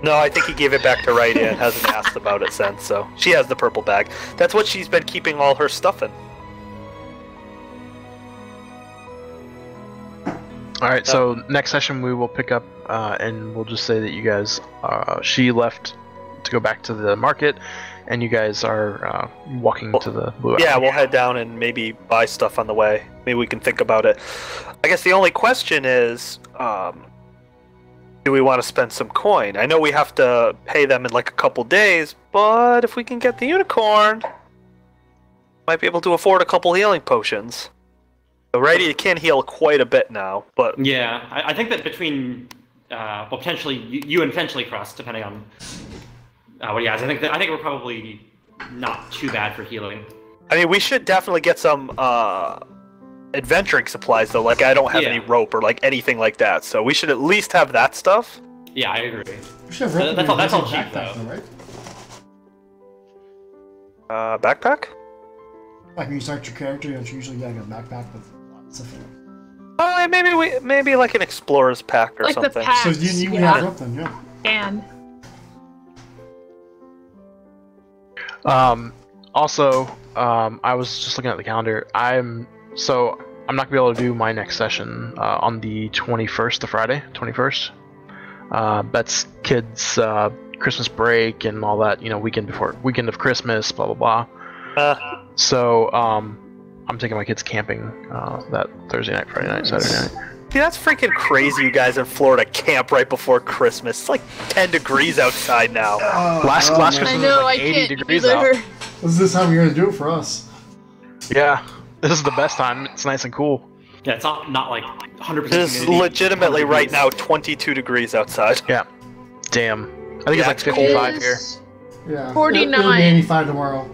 S2: No, I think he gave it back to Righty and hasn't asked about it since. So she has the purple bag. That's what she's been keeping all her stuff in.
S4: All right, so next session we will pick up, and we'll just say that you guys, she left to go back to the market, and you guys are walking to the Blue Alley.
S2: Yeah, we'll head down and maybe buy stuff on the way. Maybe we can think about it. I guess the only question is, do we want to spend some coin? I know we have to pay them in like a couple days, but if we can get the unicorn, might be able to afford a couple healing potions. Alrighty, it can heal quite a bit now, but
S1: Yeah, I think that between, well, potentially you and potentially Crust, depending on what he has. I think we're probably not too bad for healing.
S2: I mean, we should definitely get some adventuring supplies though. Like I don't have any rope or like anything like that, so we should at least have that stuff.
S1: Yeah, I agree.
S3: We should have
S1: That's all cheap
S3: backpack,
S1: though.
S3: right?
S2: Backpack?
S3: Like when you start your character, don't you usually get like a backpack with lots of stuff in it?
S2: Oh, maybe like an explorer's pack or
S5: Like
S2: something.
S5: the pack.
S3: So you
S5: Yeah.
S3: have rope then, yeah.
S5: And
S4: Also, I was just looking at the calendar. I'm not gonna be able to do my next session on the 21st, the Friday, 21st. That's kids' Christmas break and all that. You know, weekend of Christmas, blah blah blah. So I'm taking my kids camping that Thursday night, Friday night, Saturday night.
S2: Dude, that's freaking crazy. You guys in Florida camp right before Christmas. It's like 10 degrees outside now.
S4: Last
S3: man.
S4: Christmas
S5: I
S4: was
S5: know
S4: like
S5: I
S4: 80
S5: can't
S4: degrees
S5: either.
S4: out.
S3: This is the time you're gonna do it for us.
S4: Yeah, this is the best time. It's nice and cool.
S1: Yeah, it's not like 100%.
S2: It is
S1: humidity,
S2: legitimately
S1: 100
S2: right
S1: degrees.
S2: now 22 degrees outside.
S4: Yeah. Damn. I think
S2: Yeah,
S4: it's
S2: it's
S4: like 55 here.
S5: Is
S3: Yeah.
S5: 49.
S3: It'll be 85 tomorrow.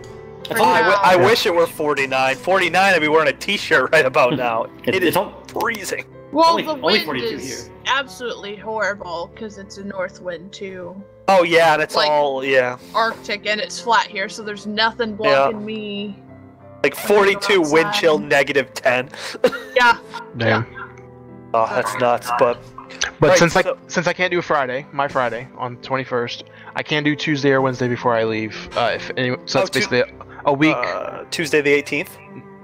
S1: It's
S2: Oh,
S1: only-
S2: I wish it were 49. 49, I'd be wearing a t-shirt right about now. It is
S1: It's on-
S2: freezing.
S5: Well,
S1: Only-
S5: the
S1: only
S5: wind
S1: 42
S5: is
S1: here.
S5: absolutely horrible because it's a north wind too.
S2: Oh yeah, and it's
S5: Like-
S2: all, yeah.
S5: Arctic and it's flat here, so there's nothing blocking me.
S2: Like 42, wind
S5: outside.
S2: chill, -10.
S5: Yeah.
S4: Damn.
S2: Oh, that's nuts, but...
S4: But
S2: Right,
S4: since I can't do my Friday on 21st, I can do Tuesday or Wednesday before I leave. So that's basically a week,
S2: Tuesday the 18th?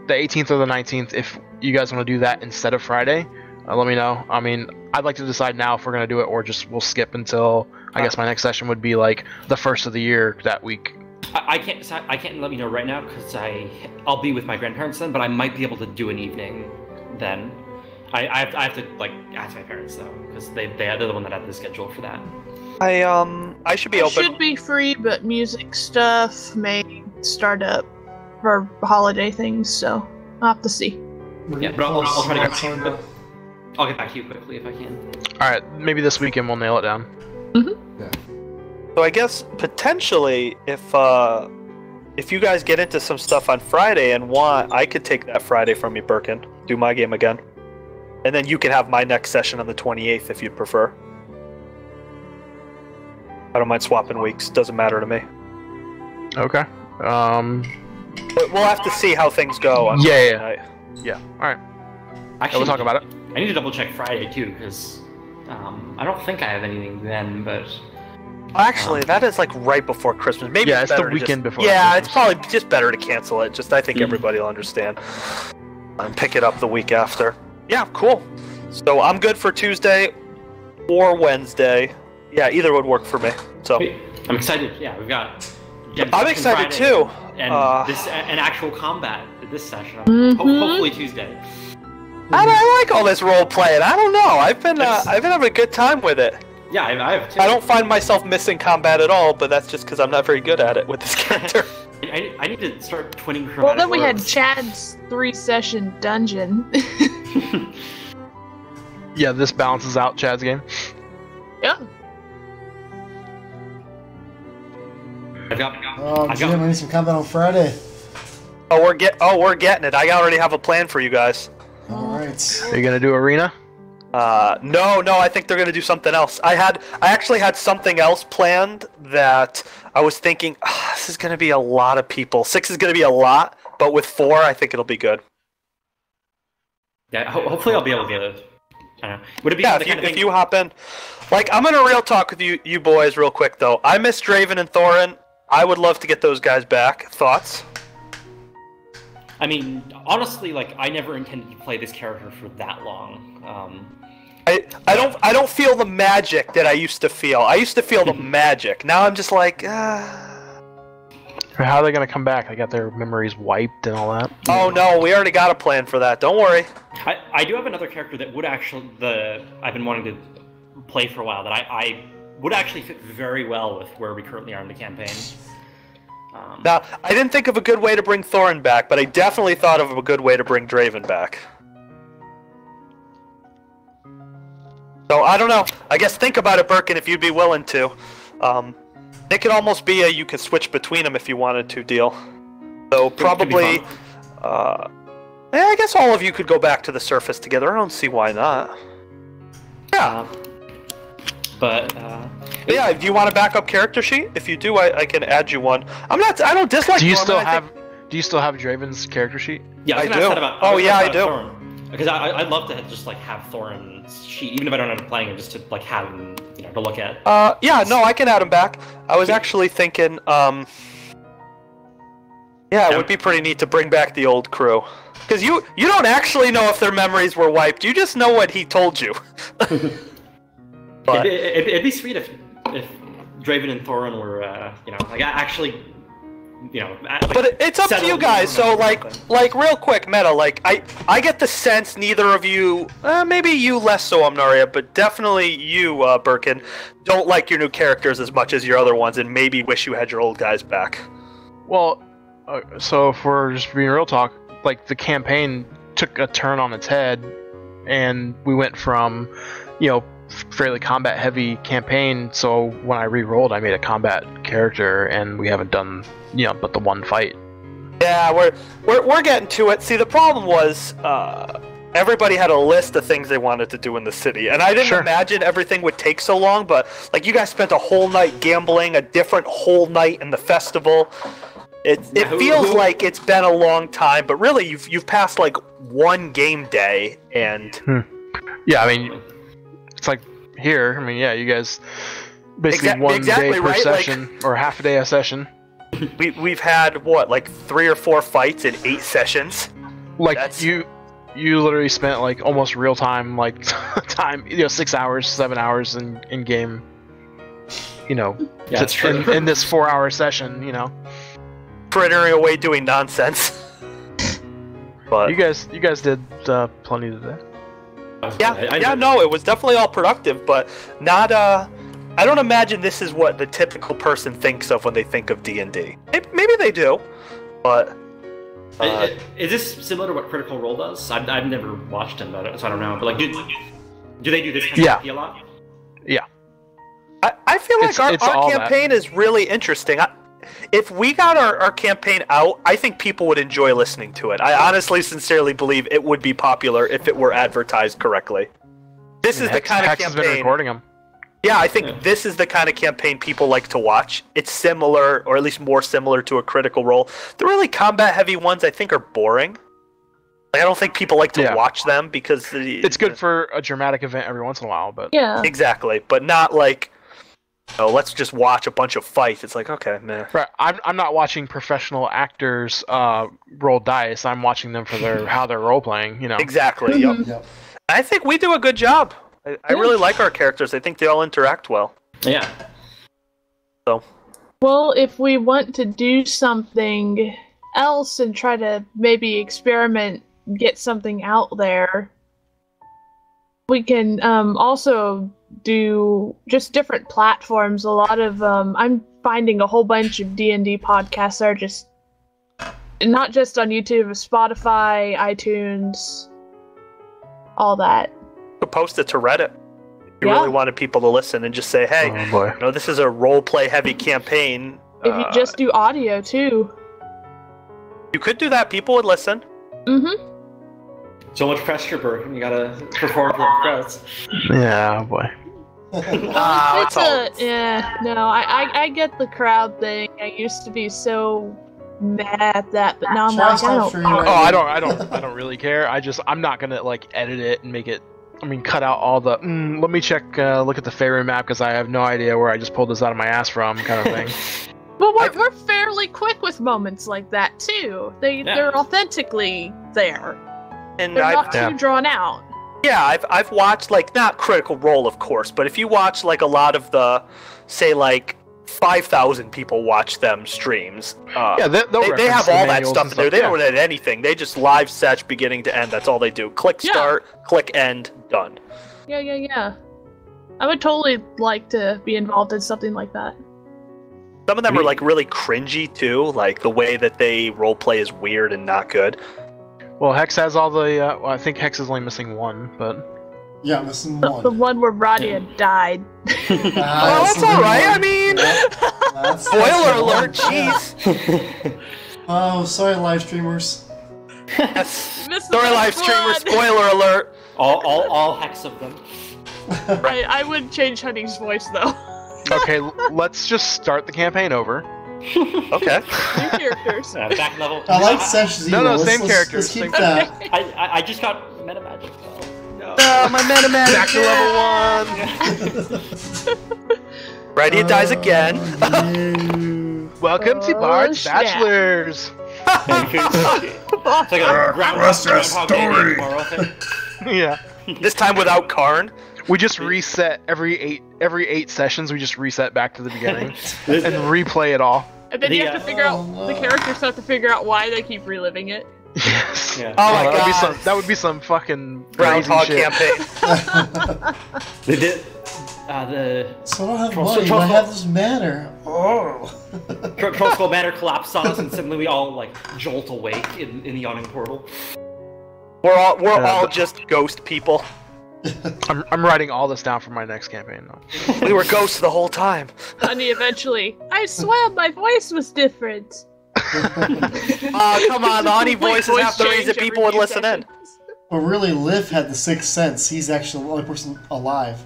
S4: the 18th or the 19th. If you guys want to do that instead of Friday, let me know. I mean, I'd like to decide now if we're gonna do it or just we'll skip until I guess my next session would be like the first of the year that week.
S1: I can't decide. I can't let you know right now because I'll be with my grandparents then, but I might be able to do an evening then. I have to like ask my parents though because they're the one that had the schedule for that.
S2: I should be
S5: I
S2: open.
S5: should be free, but music stuff may start up for holiday things, so I'll have to see.
S1: Yeah, but I'll try to get. I'll get back to you quickly if I can.
S4: All right, maybe this weekend we'll nail it down.
S2: So I guess potentially if you guys get into some stuff on Friday and want, I could take that Friday from you, Birkin. Do my game again. And then you can have my next session on the 28th if you'd prefer. I don't mind swapping weeks. Doesn't matter to me.
S4: Okay.
S2: But we'll have to see how things go on
S4: Yeah,
S2: Friday
S4: yeah.
S2: night.
S4: Yeah. All right.
S1: Actually,
S4: We'll talk about it.
S1: I need to double check Friday too because I don't think I have anything then, but.
S2: Actually, that is like right before Christmas. Maybe
S4: Yeah,
S2: it's
S4: it's the
S2: better to
S4: weekend
S2: just,
S4: before
S2: Yeah,
S4: Christmas.
S2: it's probably just better to cancel it. Just I think
S1: Mhm.
S2: everybody will understand. And pick it up the week after. Yeah, cool. So I'm good for Tuesday or Wednesday. Yeah, either would work for me. So
S1: I'm excited. Yeah, we've got.
S2: I'm excited too.
S1: And an actual combat this session.
S5: Mhm.
S1: Hopefully Tuesday.
S2: I like all this role playing. I don't know. I've been having a good time with it.
S1: Yeah, I have too.
S2: I don't find myself missing combat at all, but that's just because I'm not very good at it with this character.
S1: I need to start twinning chromatic
S5: Well, then we had
S1: orbs.
S5: Chad's 3-session dungeon.
S4: Yeah, this balances out Chad's game.
S5: Yeah.
S1: I've got.
S3: Oh, Jim, I need some combat on Friday.
S2: We're getting it. I already have a plan for you guys.
S3: Alright.
S4: Are you gonna do arena?
S2: No, I think they're gonna do something else. I actually had something else planned that I was thinking, this is gonna be a lot of people. 6 is gonna be a lot, but with 4, I think it'll be good.
S1: Yeah, hopefully I'll be able to. I don't know. Would it be
S2: Yeah,
S1: the kind of
S2: if
S1: thing?
S2: you hop in, like I'm gonna real talk with you boys real quick though. I miss Draven and Thorin. I would love to get those guys back. Thoughts?
S1: I mean, honestly, like I never intended to play this character for that long.
S2: I don't feel the magic that I used to feel. I used to feel the magic. Now I'm just like,
S4: How are they gonna come back? They got their memories wiped and all that.
S2: oh no, we already got a plan for that. Don't worry.
S1: I do have another character that would actually I've been wanting to play for a while that I would actually fit very well with where we currently are in the campaign.
S2: Now, I didn't think of a good way to bring Thorin back, but I definitely thought of a good way to bring Draven back. So, I don't know. I guess think about it, Birkin, if you'd be willing to. It could almost be you could switch between them if you wanted to deal. So, probably... yeah, I guess all of you could go back to the surface together. I don't see why not. Yeah. Yeah, do you want a backup character sheet? If you do, I can add you one. I don't dislike.
S4: Do you
S2: Norman,
S4: still have Draven's character sheet?
S1: Yeah,
S2: I do. Yeah, I do.
S1: Because I'd love to just like have Thorin's sheet, even if I don't end up playing him, just to like have him, to look at.
S2: Yeah, no, I can add him back. I was actually thinking, yeah, it would be pretty neat to bring back the old crew. Because you don't actually know if their memories were wiped. You just know what he told you. But
S1: It'd be sweet if Draven and Thorin were, like actually,
S2: but it's up to you guys. So like real quick, meta. Like I get the sense neither of you, maybe you less so, Amnaria, but definitely you, Birkin, don't like your new characters as much as your other ones, and maybe wish you had your old guys back.
S4: Well, so if we're just being real talk, like the campaign took a turn on its head, and we went from, fairly combat heavy campaign, so when I re-rolled I made a combat character, and we haven't done but the one fight.
S2: Yeah, we're getting to it. See, the problem was everybody had a list of things they wanted to do in the city, and I didn't imagine everything would take so long, but like you guys spent a whole night gambling, a different whole night in the festival. It feels like it's been a long time, but really you've passed like one game day, and
S4: yeah, I mean, it's like here. I mean, yeah, you guys basically one day per session, or half a day a session.
S2: We've had what, like 3 or 4 fights in 8 sessions.
S4: Like you literally spent like almost real time, like 6 hours, 7 hours in game.
S1: That's true.
S4: In this 4-hour session,
S2: frittering away doing nonsense. But
S4: you guys did plenty today.
S2: No, it was definitely all productive, but not I don't imagine this is what the typical person thinks of when they think of D&D. Maybe they do, but
S1: is this similar to what Critical Role does? I've never watched him, so I don't know. But like, do they do this kind of a lot?
S4: Yeah.
S2: I feel like our campaign is really interesting. If we got our campaign out, I think people would enjoy listening to it. I honestly, sincerely believe it would be popular if it were advertised correctly. This is the kind of campaign.
S4: Has been recording them.
S2: Yeah, I think this is the kind of campaign people like to watch. It's similar, or at least more similar to a Critical Role. The really combat-heavy ones, I think, are boring. Like, I don't think people like to watch them because
S4: it's good for a dramatic event every once in a while, but
S2: exactly, but not like, let's just watch a bunch of fights. It's like, okay, man.
S4: Right. I'm not watching professional actors roll dice. I'm watching them for how they're role playing.
S2: Exactly. Yep. I think we do a good job. I really like our characters. I think they all interact well.
S1: Yeah.
S2: So.
S5: Well, if we want to do something else and try to maybe experiment, get something out there, we can also do just different platforms. A lot of I'm finding a whole bunch of D&D podcasts are just not just on YouTube, Spotify, iTunes, all that.
S2: Post it to Reddit. You really wanted people to listen and just say, hey, this is a role-play heavy campaign.
S5: If you just do audio, too.
S2: You could do that. People would listen.
S5: Mm-hmm.
S1: So much pressure, Bert. You gotta perform for the crowds.
S4: Yeah, boy.
S2: It's all-
S5: Yeah, no, I get the crowd thing. I used to be so mad at that, but now I'm
S3: Try
S5: like, I
S3: stop
S5: don't.
S3: streaming right
S4: Oh,
S3: now.
S4: I don't really care. I'm not gonna like edit it and make it. I mean, cut out all the. Let me check. Look at the Faerun map because I have no idea where I just pulled this out of my ass from, kind of thing.
S5: But we're fairly quick with moments like that too. They're authentically there.
S2: And
S5: They're
S2: I've,
S5: not too drawn out.
S2: yeah, I've watched like not Critical Role, of course, but if you watch like a lot of the, say like 5,000 people watch them streams.
S4: Yeah, they'll
S2: they
S4: reference
S2: have
S4: the
S2: all that
S4: manuals
S2: stuff
S4: and
S2: in there. They
S4: yeah.
S2: don't edit anything. They just live set beginning to end. That's all they do. Click
S5: Yeah.
S2: start, click end, done.
S5: Yeah. I would totally like to be involved in something like that.
S2: Some of them are like really cringy too. Like the way that they roleplay is weird and not good.
S4: Well, Hex has all the. Well, I think Hex is only missing one, but.
S3: Yeah, missing
S5: The
S3: one.
S5: one where Radia died.
S2: Oh, that's all right. I mean, spoiler alert. Jeez.
S3: Oh, sorry, live streamers.
S2: Sorry, live streamers. Spoiler alert.
S1: All hex of them.
S5: I would change Honey's voice though.
S4: Okay, let's just start the campaign over.
S2: Okay.
S5: New characters.
S1: Back level.
S3: I like Sesh Zero.
S4: No,
S3: Let's-
S4: same
S3: let's-
S4: characters,
S3: Let's keep
S4: same-
S3: that.
S1: I just got meta magic. No.
S2: My meta man.
S4: Back to level 1.
S2: Right, he dies again.
S3: No.
S4: Welcome to
S5: Oh,
S4: Bard's
S5: shit.
S4: Bachelors.
S1: It's like a
S6: What's their
S1: Groundhog Day
S6: story?
S1: tomorrow thing.
S4: Yeah.
S2: This time without Karn.
S4: We just reset every eight sessions. We just reset back to the beginning and replay it all.
S5: And then you have to figure out
S3: Oh,
S5: the
S3: no.
S5: characters have to figure out why they keep reliving it.
S4: Yes.
S1: Yeah.
S2: Oh my
S4: That would be
S2: god.
S4: that would be some fucking crazy
S2: Groundhog
S4: shit.
S2: campaign.
S1: They did the
S3: So I don't have
S1: Troll-
S3: money,
S1: Troll-
S3: but I have this manor. Oh.
S1: Troll Skull Manor collapsed on us, and suddenly we all like jolt awake in the yawning portal.
S2: We're all just ghost people.
S4: I'm writing all this down for my next campaign. Though.
S2: We were ghosts the whole time.
S5: Honey eventually, I swear my voice was different.
S2: Come on, the honey voice is half the
S5: change
S2: reason
S5: every
S2: people would
S5: few
S2: listen in.
S5: seconds.
S3: But really, Liv had the sixth sense. He's actually the only person alive.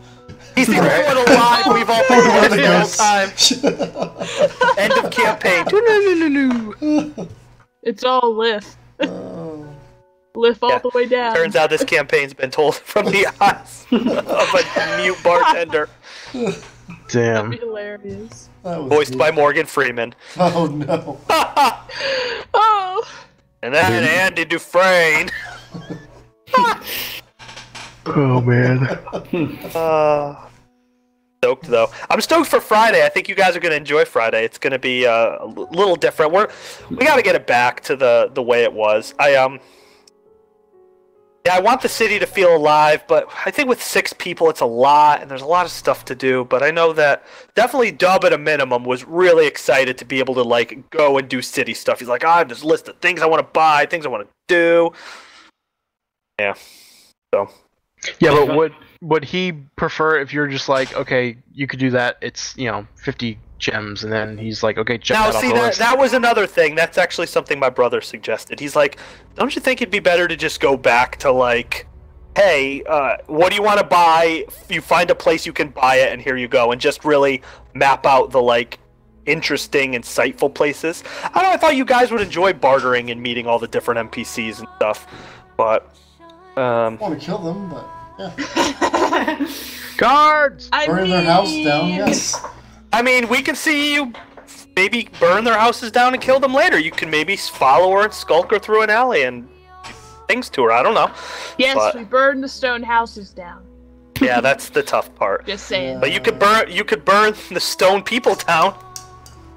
S2: He's the only one alive we've all been
S3: One of the
S2: the whole
S3: ghosts.
S2: time. End of campaign.
S5: It's all lift.
S3: Oh.
S5: Lift all
S2: Yeah.
S5: the way down.
S2: Turns out this campaign's been told from the eyes of a mute bartender.
S5: That'd
S4: Damn.
S5: be hilarious.
S3: That was
S2: Voiced
S3: good.
S2: by Morgan Freeman.
S3: Oh no.
S5: Oh,
S2: And then Andy Dufresne.
S4: Oh man.
S2: Stoked though. I'm stoked for Friday. I think you guys are gonna enjoy Friday. It's gonna be a little different. We gotta get it back to the way it was. I want the city to feel alive, but I think with 6 people it's a lot, and there's a lot of stuff to do. But I know that definitely Dub at a minimum was really excited to be able to like go and do city stuff. He's like, I have this list of things I want to buy, things I want to do. Yeah. So.
S4: Yeah, but would he prefer if you're just like, okay, you could do that? It's 50 gems, and then he's like, okay, check
S2: Now,
S4: that off
S2: see,
S4: the list.
S2: that was another thing. That's actually something my brother suggested. He's like, don't you think it'd be better to just go back to, like, hey, what do you want to buy? You find a place you can buy it, and here you go. And just really map out the, like, interesting, insightful places. I don't know, I thought you guys would enjoy bartering and meeting all the different NPCs and stuff. But,
S3: I want to kill them, but yeah.
S4: Guards!
S3: Burn their house down, yes.
S2: I mean, we can see you maybe burn their houses down and kill them later. You can maybe follow her and skulk her through an alley and do things to her. I don't know.
S5: yes,
S2: But-
S5: we burned the stone houses down.
S2: Yeah, that's the tough part.
S5: Just saying.
S2: But you could burn the stone people down.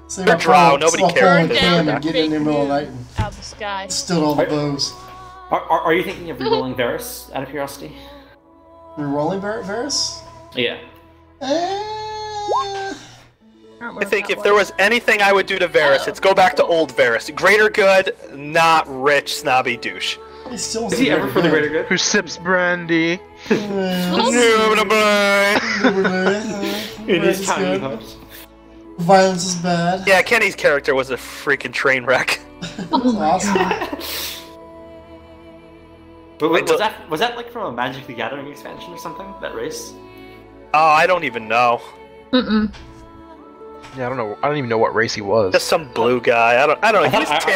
S3: See,
S2: They're drow, nobody cares.
S3: Burn
S5: down
S3: and get in the middle of the night and
S5: out the sky.
S3: steal all the bows.
S1: Are you thinking of rerolling Varus out of curiosity?
S3: We're rolling Varus?
S1: Yeah.
S2: I think if there was anything I would do to Varus, it's go back to old Varus. Greater good, not rich, snobby douche.
S3: He still
S1: Is he ever for the greater good?
S4: Who sips brandy?
S1: It is tiny hopes.
S3: Violence is bad.
S2: Yeah, Kenny's character was a freaking train wreck.
S3: Awesome.
S1: But wait, was that like from a Magic the Gathering expansion or something? That race?
S2: Oh, I don't even know.
S5: Mm-mm.
S4: Yeah, I don't know. I don't even know what race he was.
S2: Just some blue guy. I don't know.
S1: I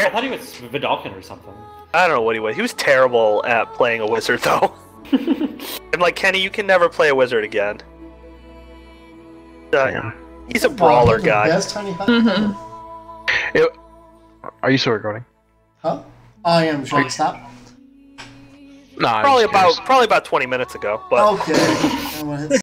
S1: thought he was Vidalkin or something.
S2: I don't know what he was. He was terrible at playing a wizard, though. I'm like, Kenny, you can never play a wizard again. He's a brawler guy.
S3: Best tiny hut.
S5: Mm-hmm.
S4: Are you still recording?
S3: Huh? I am trying to stop.
S4: No,
S2: Probably about 20 minutes ago. But
S3: Okay. I'm gonna hit